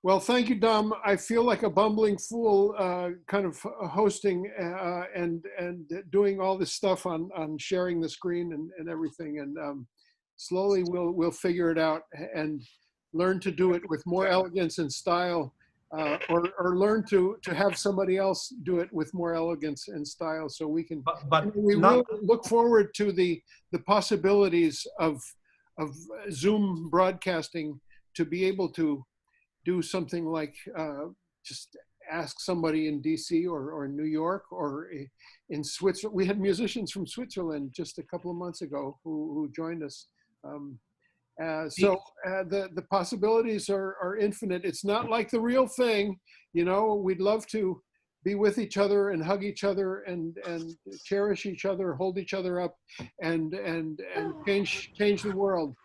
Well, thank you, Dom. I feel like a bumbling fool kind of hosting and doing all this stuff on sharing the screen and everything. And slowly we'll figure it out and learn to do it with more elegance and style, or learn to have somebody else do it with more elegance and style, so we can. But we really look forward to the possibilities of Zoom broadcasting, to be able to do something like just ask somebody in DC or New York or in Switzerland. We had musicians from Switzerland just a couple of months ago who joined us. So the possibilities are infinite. It's not like the real thing, you know. We'd love to be with each other and hug each other and cherish each other, hold each other up, and change the world.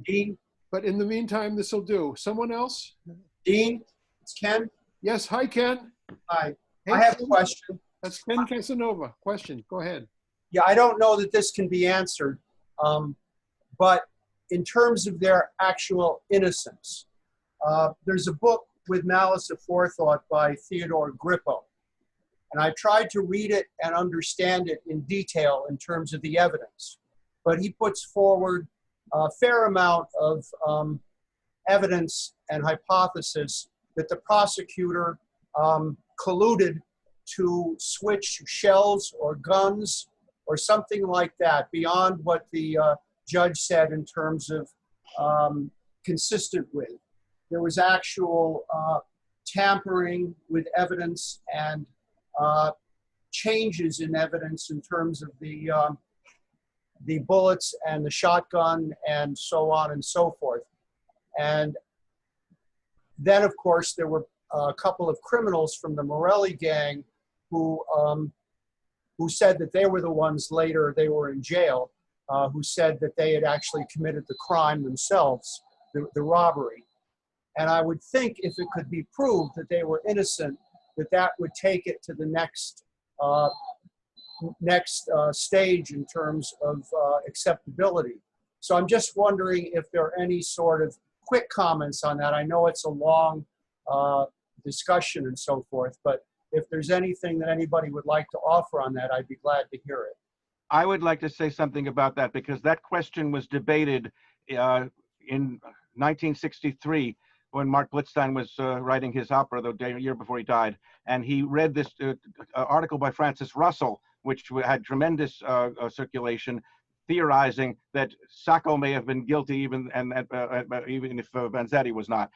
Dean? But in the meantime, this will do. Someone else? Dean, it's Ken. Yes, hi, Ken. Hi. Hey, I have a Ken. question. That's Ken Casanova. Question, go ahead. Yeah, I don't know that this can be answered, but in terms of their actual innocence, there's a book with Malice Aforethought by Theodore Grippo, and I tried to read it and understand it in detail in terms of the evidence, but he puts forward a fair amount of evidence and hypothesis that the prosecutor colluded to switch shells or guns or something like that beyond what the judge said in terms of consistent with. There was actual tampering with evidence and changes in evidence in terms of the bullets and the shotgun and so on and so forth. And then, of course, there were a couple of criminals from the Morelli gang who said that they were the ones later, they were in jail, who said that they had actually committed the crime themselves, the robbery. And I would think if it could be proved that they were innocent, that would take it to the next stage in terms of acceptability. So I'm just wondering if there are any sort of quick comments on that. I know it's a long discussion and so forth, but if there's anything that anybody would like to offer on that, I'd be glad to hear it. I would like to say something about that because that question was debated in 1963 when Mark Blitzstein was writing his opera the year before he died. And he read this article by Francis Russell, which had tremendous circulation, theorizing that Sacco may have been guilty even if Vanzetti was not.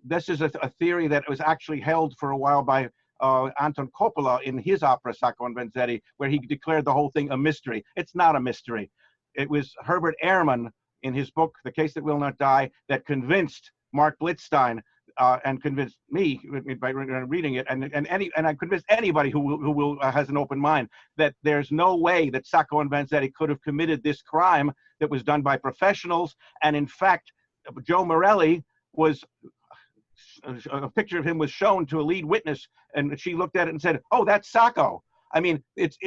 This is a theory that was actually held for a while by Anton Coppola in his opera Sacco and Vanzetti, where he declared the whole thing a mystery. It's not a mystery. It was Herbert Ehrman in his book, The Case That Will Not Die, that convinced Mark Blitzstein and convinced me by reading it, and I convinced anybody who has an open mind that there's no way that Sacco and Vanzetti could have committed this crime that was done by professionals. And in fact, Joe Morelli was, a picture of him was shown to a lead witness, and she looked at it and said, "Oh, that's Sacco." I mean, it's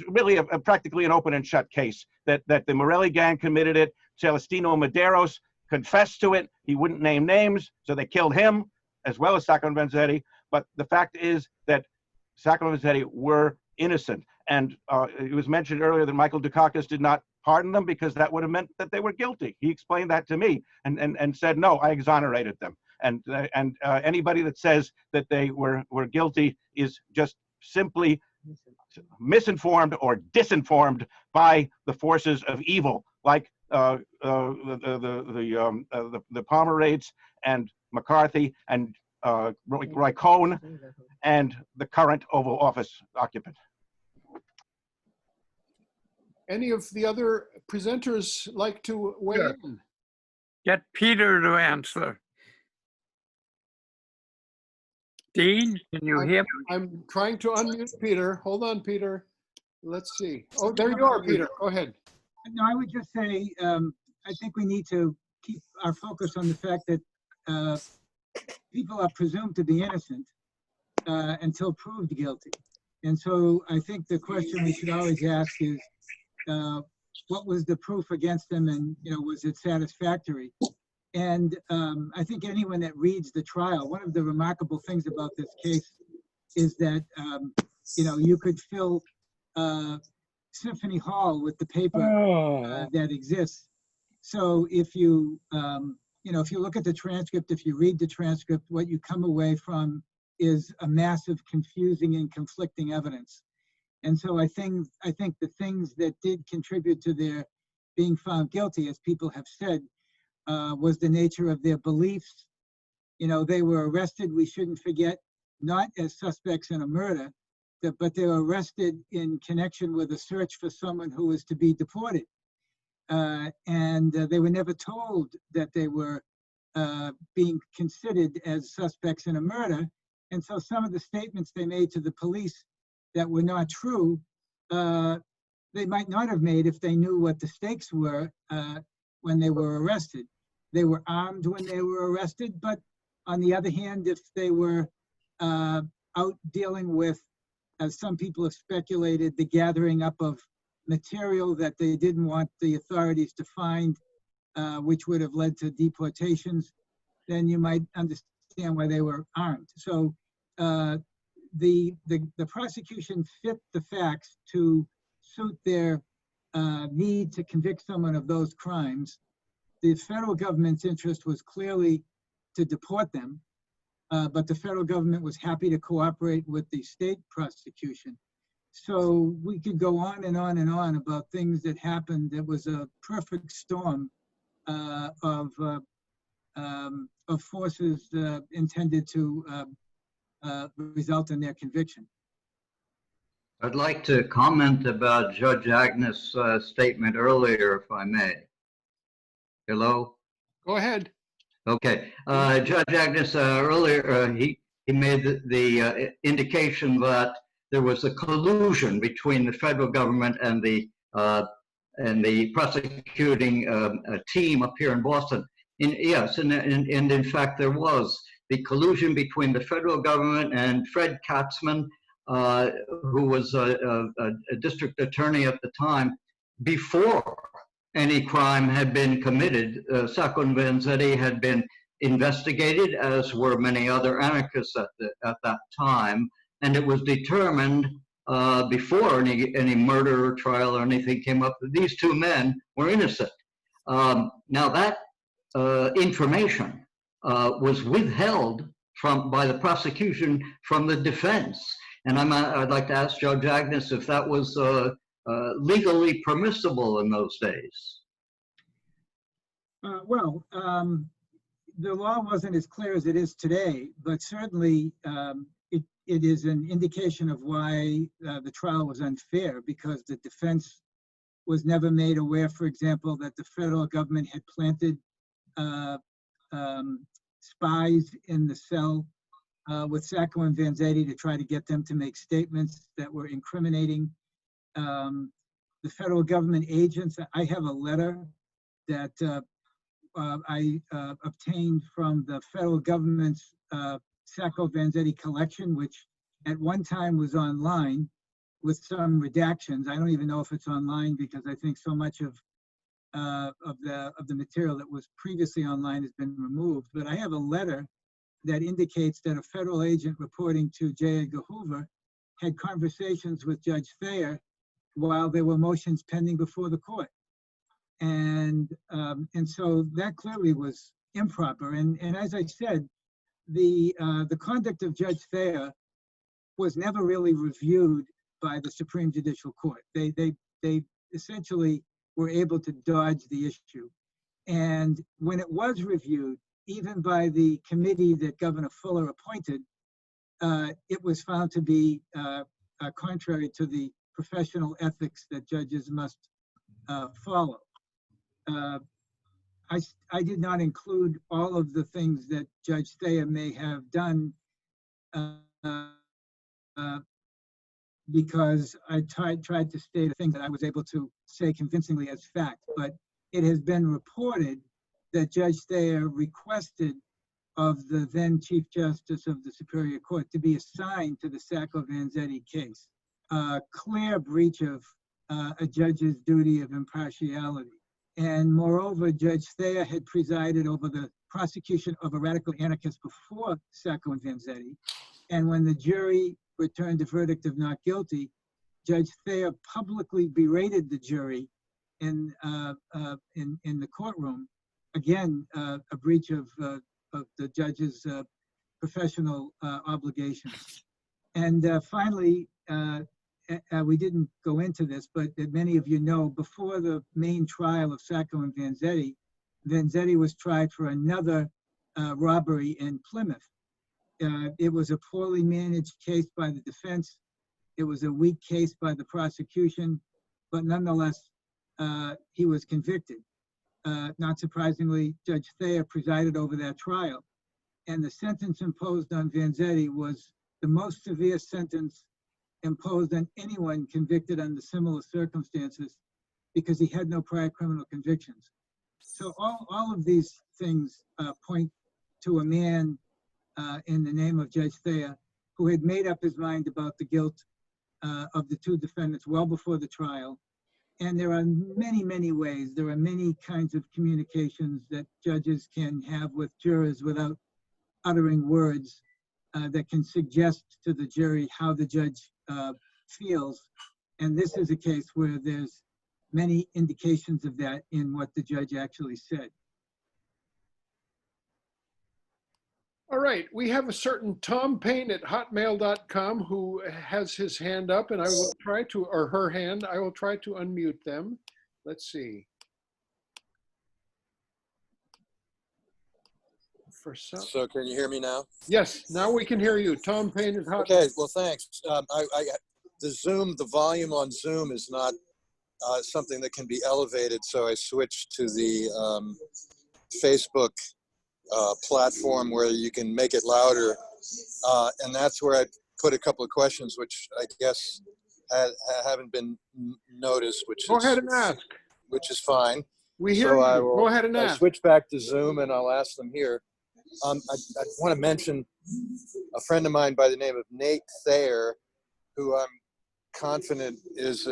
really practically an open and shut case that the Morelli gang committed it. Celestino Medeiros confessed to it. He wouldn't name names, so they killed him as well as Sacco and Vanzetti. But the fact is that Sacco and Vanzetti were innocent. And it was mentioned earlier that Michael Dukakis did not pardon them because that would have meant that they were guilty. He explained that to me and said, no, I exonerated them. And anybody that says that they were guilty is just simply misinformed or disinformed by the forces of evil, like the Pomerades and McCarthy and Roy Cohn and the current Oval Office occupant. Any of the other presenters like to weigh in? Get Peter to answer. Dean, can you hear me? I'm trying to unmute Peter. Hold on, Peter. Let's see. Oh, there you are, Peter. Go ahead. No, I would just say, I think we need to keep our focus on the fact that people are presumed to be innocent until proved guilty. And so I think the question we should always ask is, what was the proof against them, and was it satisfactory? And I think anyone that reads the trial, one of the remarkable things about this case is that you could fill Symphony Hall with the paper that exists. So if you if you look at the transcript, if you read the transcript, what you come away from is a massive confusing and conflicting evidence. And so I think the things that did contribute to their being found guilty, as people have said, was the nature of their beliefs. They were arrested, we shouldn't forget, not as suspects in a murder, but they were arrested in connection with a search for someone who was to be deported. And they were never told that they were being considered as suspects in a murder. And so some of the statements they made to the police that were not true, they might not have made if they knew what the stakes were when they were arrested. They were armed when they were arrested, but on the other hand, if they were out dealing with, as some people have speculated, the gathering up of material that they didn't want the authorities to find, which would have led to deportations, then you might understand why they were armed. So the prosecution fit the facts to suit their need to convict someone of those crimes. The federal government's interest was clearly to deport them, but the federal government was happy to cooperate with the state prosecution. So we could go on and on and on about things that happened. It was a perfect storm of forces intended to result in their conviction. I'd like to comment about Judge Agnes' statement earlier, if I may. Hello? Go ahead. Okay. Judge Agnes, earlier, he made the indication that there was a collusion between the federal government and the prosecuting team up here in Boston. Yes, and in fact there was the collusion between the federal government and Fred Katzman, who was a district attorney at the time. Before any crime had been committed, Sacco Vanzetti had been investigated, as were many other anarchists at that time, and it was determined before any murder or trial or anything came up that these two men were innocent. Now that information was withheld by the prosecution from the defense, and I'd like to ask Judge Agnes if that was legally permissible in those days. Well, the law wasn't as clear as it is today, but certainly it is an indication of why the trial was unfair, because the defense was never made aware, for example, that the federal government had planted spies in the cell with Sacco and Vanzetti to try to get them to make statements that were incriminating. The federal government agents, I have a letter that I obtained from the federal government's Sacco Vanzetti collection, which at one time was online with some redactions. I don't even know if it's online, because I think so much of the material that was previously online has been removed. But I have a letter that indicates that a federal agent reporting to J. Edgar Hoover had conversations with Judge Thayer while there were motions pending before the court. And so that clearly was improper. And as I said, the conduct of Judge Thayer was never really reviewed by the Supreme Judicial Court. They essentially were able to dodge the issue. And when it was reviewed, even by the committee that Governor Fuller appointed, it was found to be contrary to the professional ethics that judges must follow. I did not include all of the things that Judge Thayer may have done because I tried to state things that I was able to say convincingly as fact, but it has been reported that Judge Thayer requested of the then Chief Justice of the Superior Court to be assigned to the Sacco Vanzetti case. A clear breach of a judge's duty of impartiality. And moreover, Judge Thayer had presided over the prosecution of a radical anarchist before Sacco and Vanzetti. And when the jury returned a verdict of not guilty, Judge Thayer publicly berated the jury in the courtroom. Again, a breach of the judge's professional obligations. And finally, we didn't go into this, but many of you know, before the main trial of Sacco and Vanzetti, Vanzetti was tried for another robbery in Plymouth. It was a poorly managed case by the defense. It was a weak case by the prosecution, but nonetheless, he was convicted. Not surprisingly, Judge Thayer presided over that trial. and the sentence imposed on Vanzetti was the most severe sentence imposed on anyone convicted under similar circumstances because he had no prior criminal convictions. So all of these things point to a man in the name of Judge Thayer who had made up his mind about the guilt of the two defendants well before the trial. And there are many, many ways, there are many kinds of communications that judges can have with jurors without uttering words that can suggest to the jury how the judge feels. And this is a case where there's many indications of that in what the judge actually said. All right, we have a certain Tom Payne at hotmail.com who has his hand up, and I will try to, or her hand, I will try to unmute them. Let's see. For some... So can you hear me now? Yes, now we can hear you. Tom Payne at hotmail. Okay, well, thanks. The volume on Zoom is not something that can be elevated, so I switched to the Facebook platform where you can make it louder, and that's where I put a couple of questions which I guess haven't been noticed, which Go ahead and ask. Which is fine. We hear you. Go ahead and ask. I'll switch back to Zoom and I'll ask them here. I want to mention a friend of mine by the name of Nate Thayer, who I'm confident is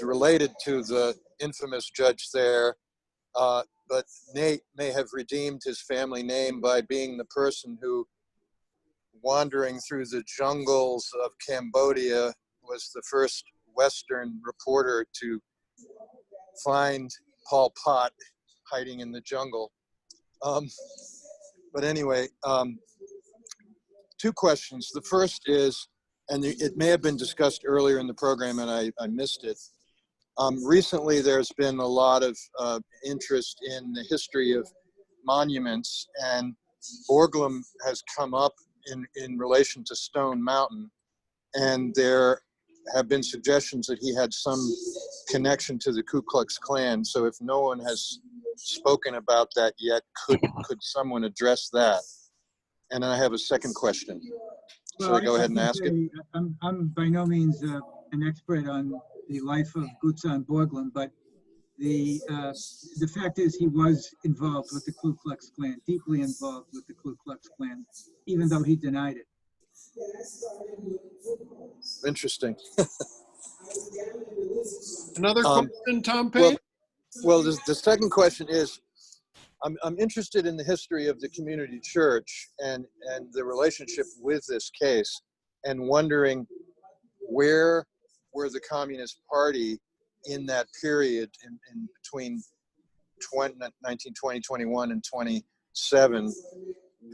related to the infamous Judge Thayer. But Nate may have redeemed his family name by being the person who, wandering through the jungles of Cambodia, was the first Western reporter to find Pol Pot hiding in the jungle. But anyway, two questions. The first is, and it may have been discussed earlier in the program and I missed it. Recently, there's been a lot of interest in the history of monuments, and Borglum has come up in relation to Stone Mountain, and there have been suggestions that he had some connection to the Ku Klux Klan. So if no one has spoken about that yet, could someone address that? And then I have a second question. Should I go ahead and ask it? I'm by no means an expert on the life of Gutzon Borglum, but the fact is he was involved with the Ku Klux Klan, deeply involved with the Ku Klux Klan, even though he denied it. Interesting. Another question, Tom Payne? Well, the second question is, I'm interested in the history of the community church and the relationship with this case, and wondering where were the Communist Party in that period in between 1920, 21, and 27.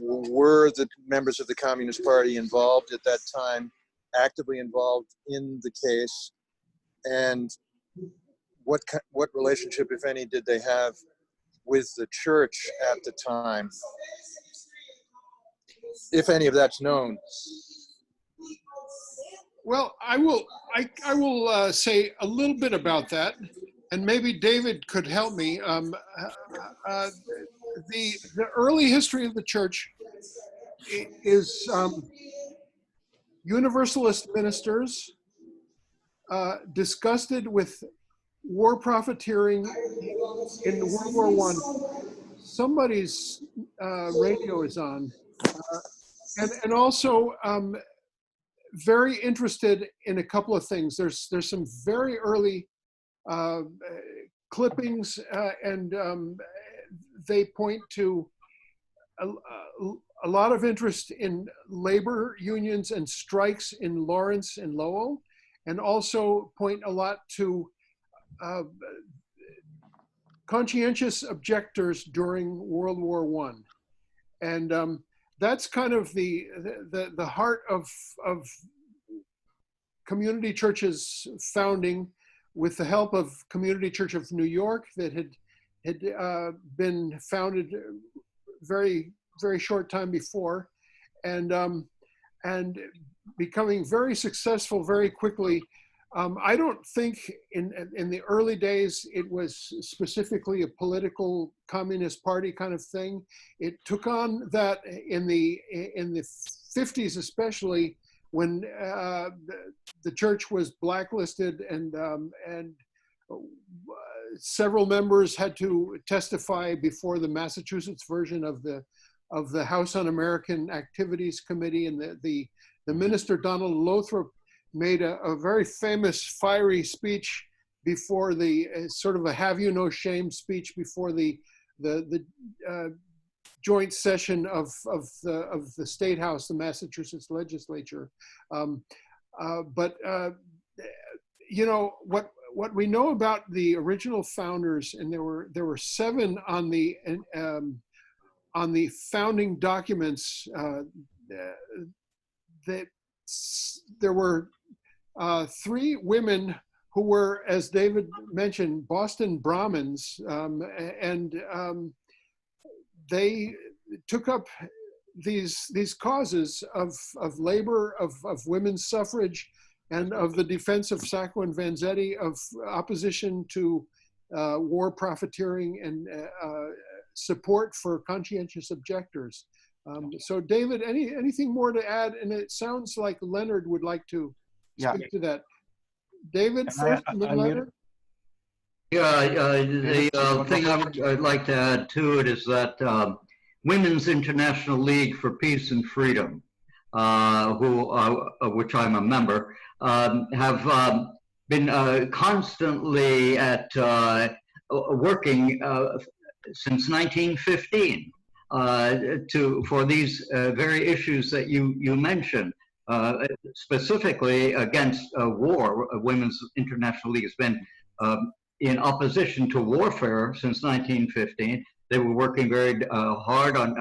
Were the members of the Communist Party involved at that time, actively involved in the case? And what relationship, if any, did they have with the church at the time, if any of that's known? Well, I will say a little bit about that, and maybe David could help me. The early history of the church is Universalist ministers disgusted with war profiteering in World War I. Somebody's radio is on, and also very interested in a couple of things. There's some very early clippings, and they point to a lot of interest in labor unions and strikes in Lawrence and Lowell, and also point a lot to conscientious objectors during World War I. And that's kind of the heart of Community Church's founding, with the help of Community Church of New York that had been founded very short time before, and becoming very successful very quickly I don't think in the early days it was specifically a political communist party kind of thing. It took on that in the 50s, especially when the church was blacklisted and several members had to testify before the Massachusetts version of the House Un-American Activities Committee, and the minister Donald Lothrop made a very famous fiery speech before the sort of a have you no shame speech before the joint session of the State House, the Massachusetts legislature. But you know what we know about the original founders, and there were 7 on the founding documents. That there were 3 women who were, as David mentioned, Boston Brahmins, and they took up these causes of labor, of women's suffrage, and of the defense of Sacco and Vanzetti, of opposition to war profiteering, and support for conscientious objectors. So David, anything more to add? And it sounds like Leonard would like to speak to that. David first, and then Leonard. Yeah, the thing I'd like to add to it is that Women's International League for Peace and Freedom, which I'm a member, have been constantly at working since 1915 for these very issues that you mentioned. Specifically against war. Women's International League has been in opposition to warfare since 1915. They were working very hard on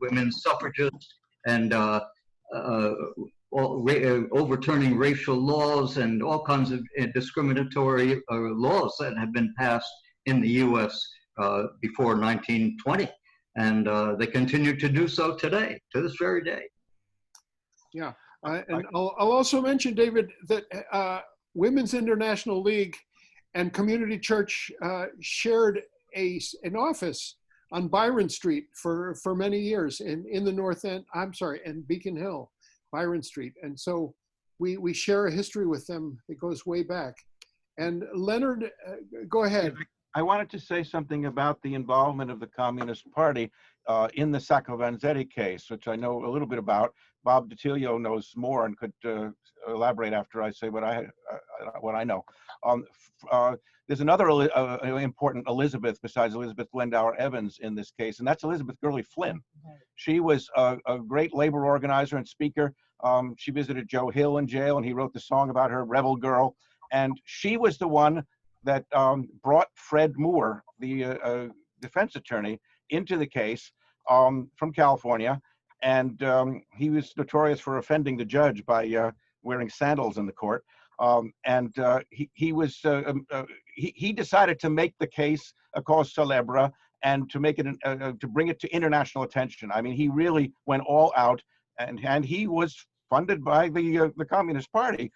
women's suffrages and overturning racial laws and all kinds of discriminatory laws that had been passed in the U.S. Before 1920. And they continue to do so today, to this very day. Yeah. And I'll also mention, David, that Women's International League and Community Church shared an office on Byron Street for many years in the North End, in Beacon Hill, Byron Street. And so we share a history with them that goes way back. And Leonard, go ahead. I wanted to say something about the involvement of the Communist Party in the Sacco Vanzetti case, which I know a little bit about. Bob DiTilio knows more and could elaborate after I say what I know. There's another important Elizabeth besides Elizabeth Glendower Evans in this case, and that's Elizabeth Gurley Flynn. She was a great labor organizer and speaker. She visited Joe Hill in jail, and he wrote the song about her, Rebel Girl. And she was the one that brought Fred Moore, the defense attorney, into the case from California. And he was notorious for offending the judge by wearing sandals in the court. He decided to make the case a cause célèbre and to make it to bring it to international attention. I mean, he really went all out, and he was funded by the Communist Party.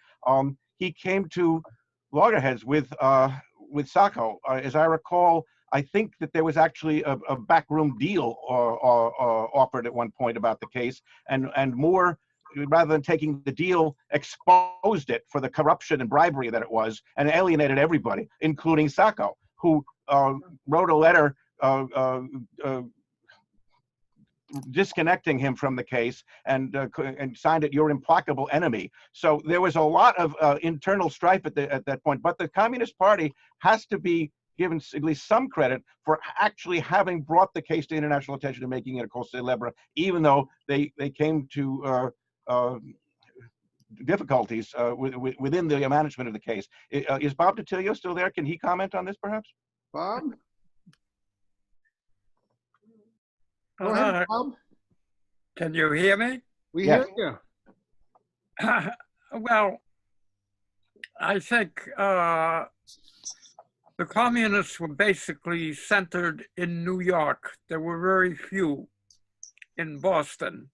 He came to loggerheads with Sacco. As I recall, I think that there was actually a backroom deal offered at one point about the case, and Moore, rather than taking the deal, exposed it for the corruption and bribery that it was, and alienated everybody, including Sacco, who wrote a letter disconnecting him from the case and signed it, "Your implacable enemy." So there was a lot of internal strife at that point. But the Communist Party has to be given at least some credit for actually having brought the case to international attention and making it a cause célèbre, even though they came to difficulties within the management of the case. Is Bob DiTilio still there? Can he comment on this, perhaps? Bob? Go ahead, Bob. Can you hear me? We hear you. Well, I think the communists were basically centered in New York. There were very few in Boston.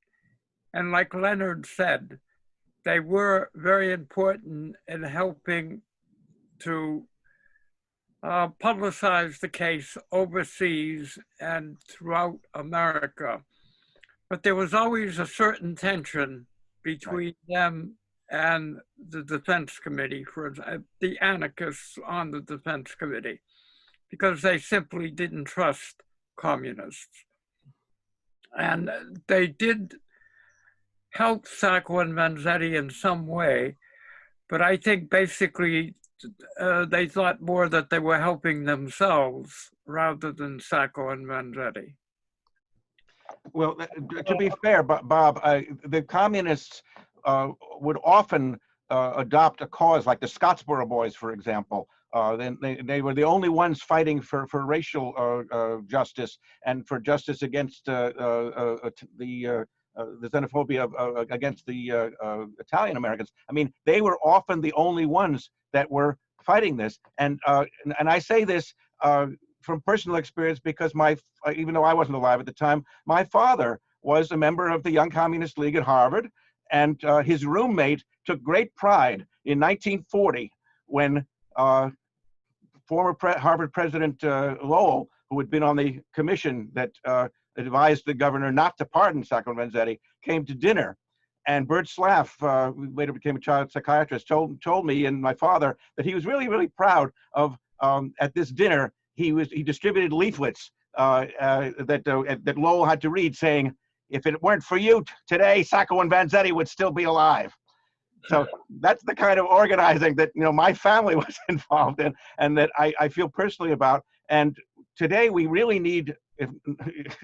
And like Leonard said, they were very important in helping to publicize the case overseas and throughout America. But there was always a certain tension between them and the defense committee, for the anarchists on the defense committee, because they simply didn't trust communists. And they did help Sacco and Vanzetti in some way, but I think basically they thought more that they were helping themselves rather than Sacco and Vanzetti. Well, to be fair, Bob, the communists would often adopt a cause, like the Scottsboro Boys, for example. They were the only ones fighting for racial justice and for justice against the xenophobia against the Italian Americans. I mean, they were often the only ones that were fighting this. And I say this from personal experience because even though I wasn't alive at the time, my father was a member of the Young Communist League at Harvard, and his roommate took great pride in 1940 when former Harvard President Lowell, who had been on the commission that advised the governor not to pardon Sacco and Vanzetti, came to dinner. And Bert Slaff, who later became a child psychiatrist, told me and my father that he was really, really proud of, at this dinner, he distributed leaflets that Lowell had to read saying, if it weren't for you today, Sacco and Vanzetti would still be alive. So that's the kind of organizing that my family was involved in, and that I feel personally about. And today we really need,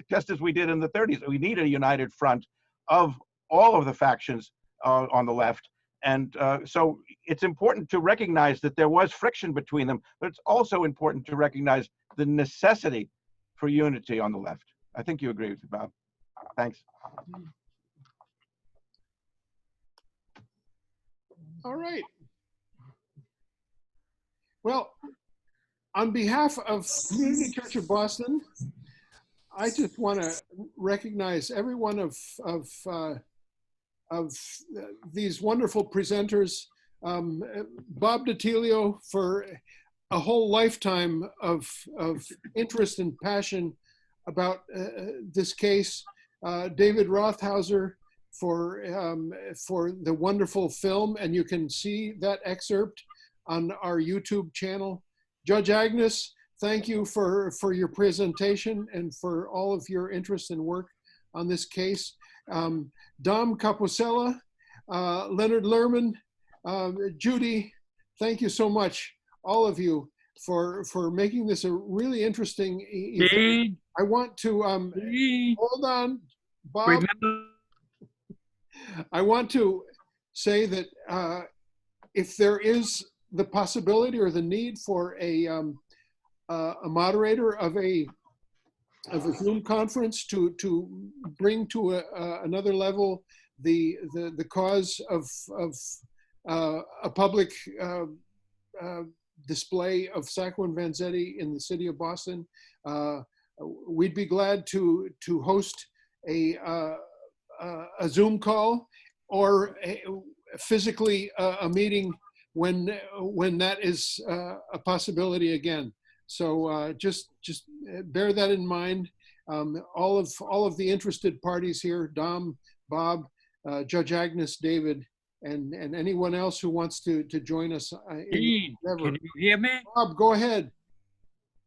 just as we did in the 30s, we need a united front of all of the factions on the left. And so it's important to recognize that there was friction between them, but it's also important to recognize the necessity for unity on the left. I think you agree with me, Bob. Thanks. All right. Well, on behalf of Community Church of Boston, I just want to recognize every one of these wonderful presenters. Bob DiTilio for a whole lifetime of interest and passion about this case. David Rothauser for the wonderful film, and you can see that excerpt on our YouTube channel. Judge Agnes, thank you for your presentation and for all of your interest and work on this case. Dom Capossela, Leonard Lerman, Judy, thank you so much, all of you, for making this a really interesting event. I want to, hold on, Bob. I want to say that if there is the possibility or the need for a moderator of a Zoom conference to bring to another level the cause of a public display of Sacco and Vanzetti in the city of Boston, we'd be glad to host a Zoom call or physically a meeting when that is a possibility again. So just bear that in mind. All of the interested parties here, Dom, Bob, Judge Agnes, David, and anyone else who wants to join us. Dean, can you hear me? Bob, go ahead.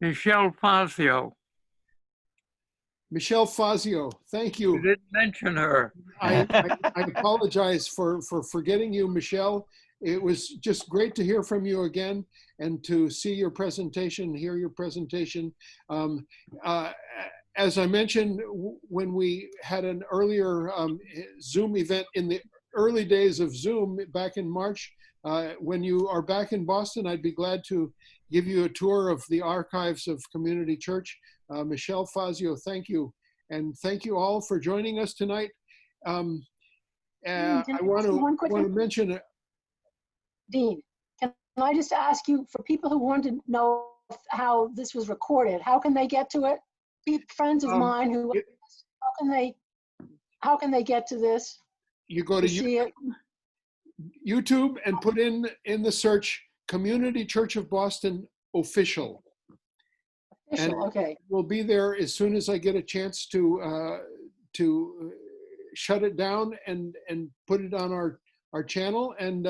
Michelle Fazio. Michelle Fazio, thank you. You didn't mention her. I apologize for forgetting you, Michelle. It was just great to hear from you again and to see your presentation, hear your presentation. As I mentioned, when we had an earlier Zoom event in the early days of Zoom back in March, when you are back in Boston, I'd be glad to give you a tour of the archives of Community Church. Michelle Fazio, thank you. And thank you all for joining us tonight. I want to mention Dean, can I just ask you, for people who want to know how this was recorded, how can they get to it? Friends of mine who, how can they get to this? You go to see it? YouTube and put in the search Community Church of Boston official. And Okay. it will be there as soon as I get a chance to shut it down and put it on our channel. And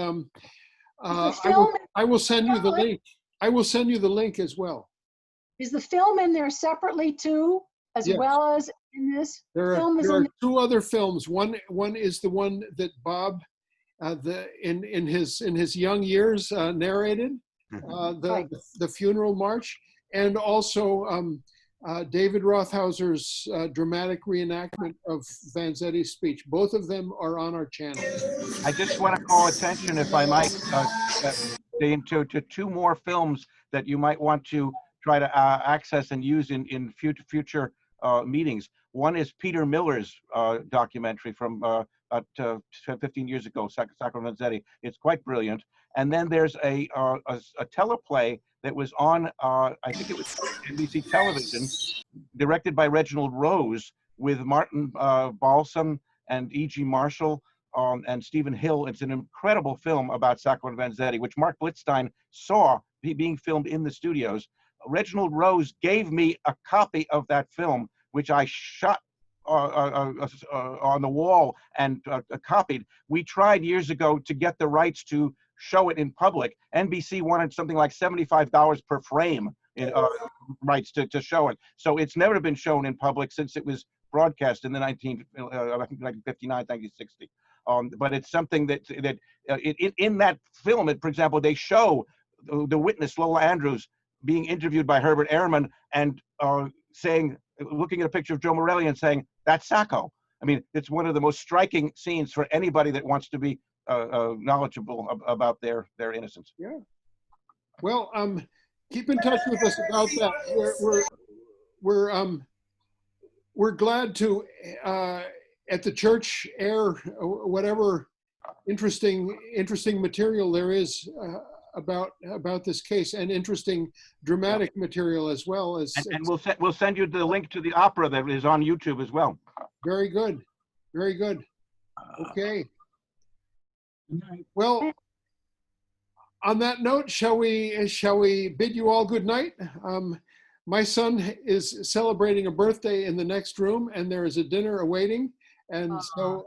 I will send you the link. I will send you the link as well. Is the film in there separately too, as Yes. well as in this? There Film is are in two other films. One is the one that Bob, in his young years, narrated, the funeral march, and also David Rothauser's dramatic reenactment of Vanzetti's speech. Both of them are on our channel. I just want to call attention, if I might, Dean, to two more films that you might want to try to access and use in future meetings. One is Peter Miller's documentary from about 15 years ago, Sacco Vanzetti. It's quite brilliant. And then there's a teleplay that was on, I think it was NBC television, directed by Reginald Rose, with Martin Balsam and E.G. Marshall and Stephen Hill. It's an incredible film about Sacco Vanzetti, which Mark Blitzstein saw being filmed in the studios. Reginald Rose gave me a copy of that film, which I shot on the wall and copied. We tried years ago to get the rights to show it in public. NBC wanted something like $75 per frame in rights to show it. So it's never been shown in public since it was broadcast in the 1959, 1960. But it's something that in that film, for example, they show the witness, Lola Andrews, being interviewed by Herbert Ehrman and saying, looking at a picture of Joe Morelli and saying, "That's Sacco." I mean, it's one of the most striking scenes for anybody that wants to be knowledgeable about their innocence. Yeah. Well, keep in touch with us about that. We're glad to at the church air whatever interesting material there is about this case, and interesting dramatic material as well as. And we'll send you the link to the opera that is on YouTube as well. Very good, very good. Okay. Well, on that note, shall we bid you all good night? My son is celebrating a birthday in the next room, and there is a dinner awaiting. And so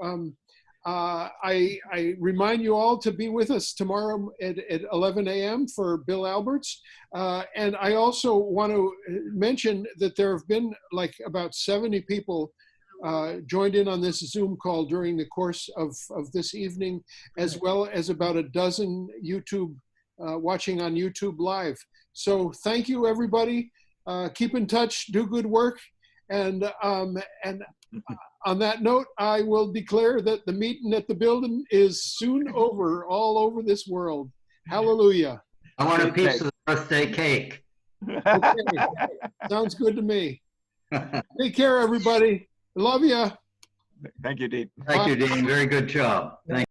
I remind you all to be with us tomorrow at 11 a.m. for Bill Alberts. And I also want to mention that there have been like about 70 people joined in on this Zoom call during the course of this evening, as well as about a dozen YouTube watching on YouTube Live. So thank you, everybody. Keep in touch, do good work. And on that note, I will declare that the meeting at the building is soon over, all over this world. Hallelujah. I want a piece of the birthday cake. Okay. Sounds good to me. Take care, everybody. Love you. Thank you, Dean. Thank you, Dean. Very good job. Thank you.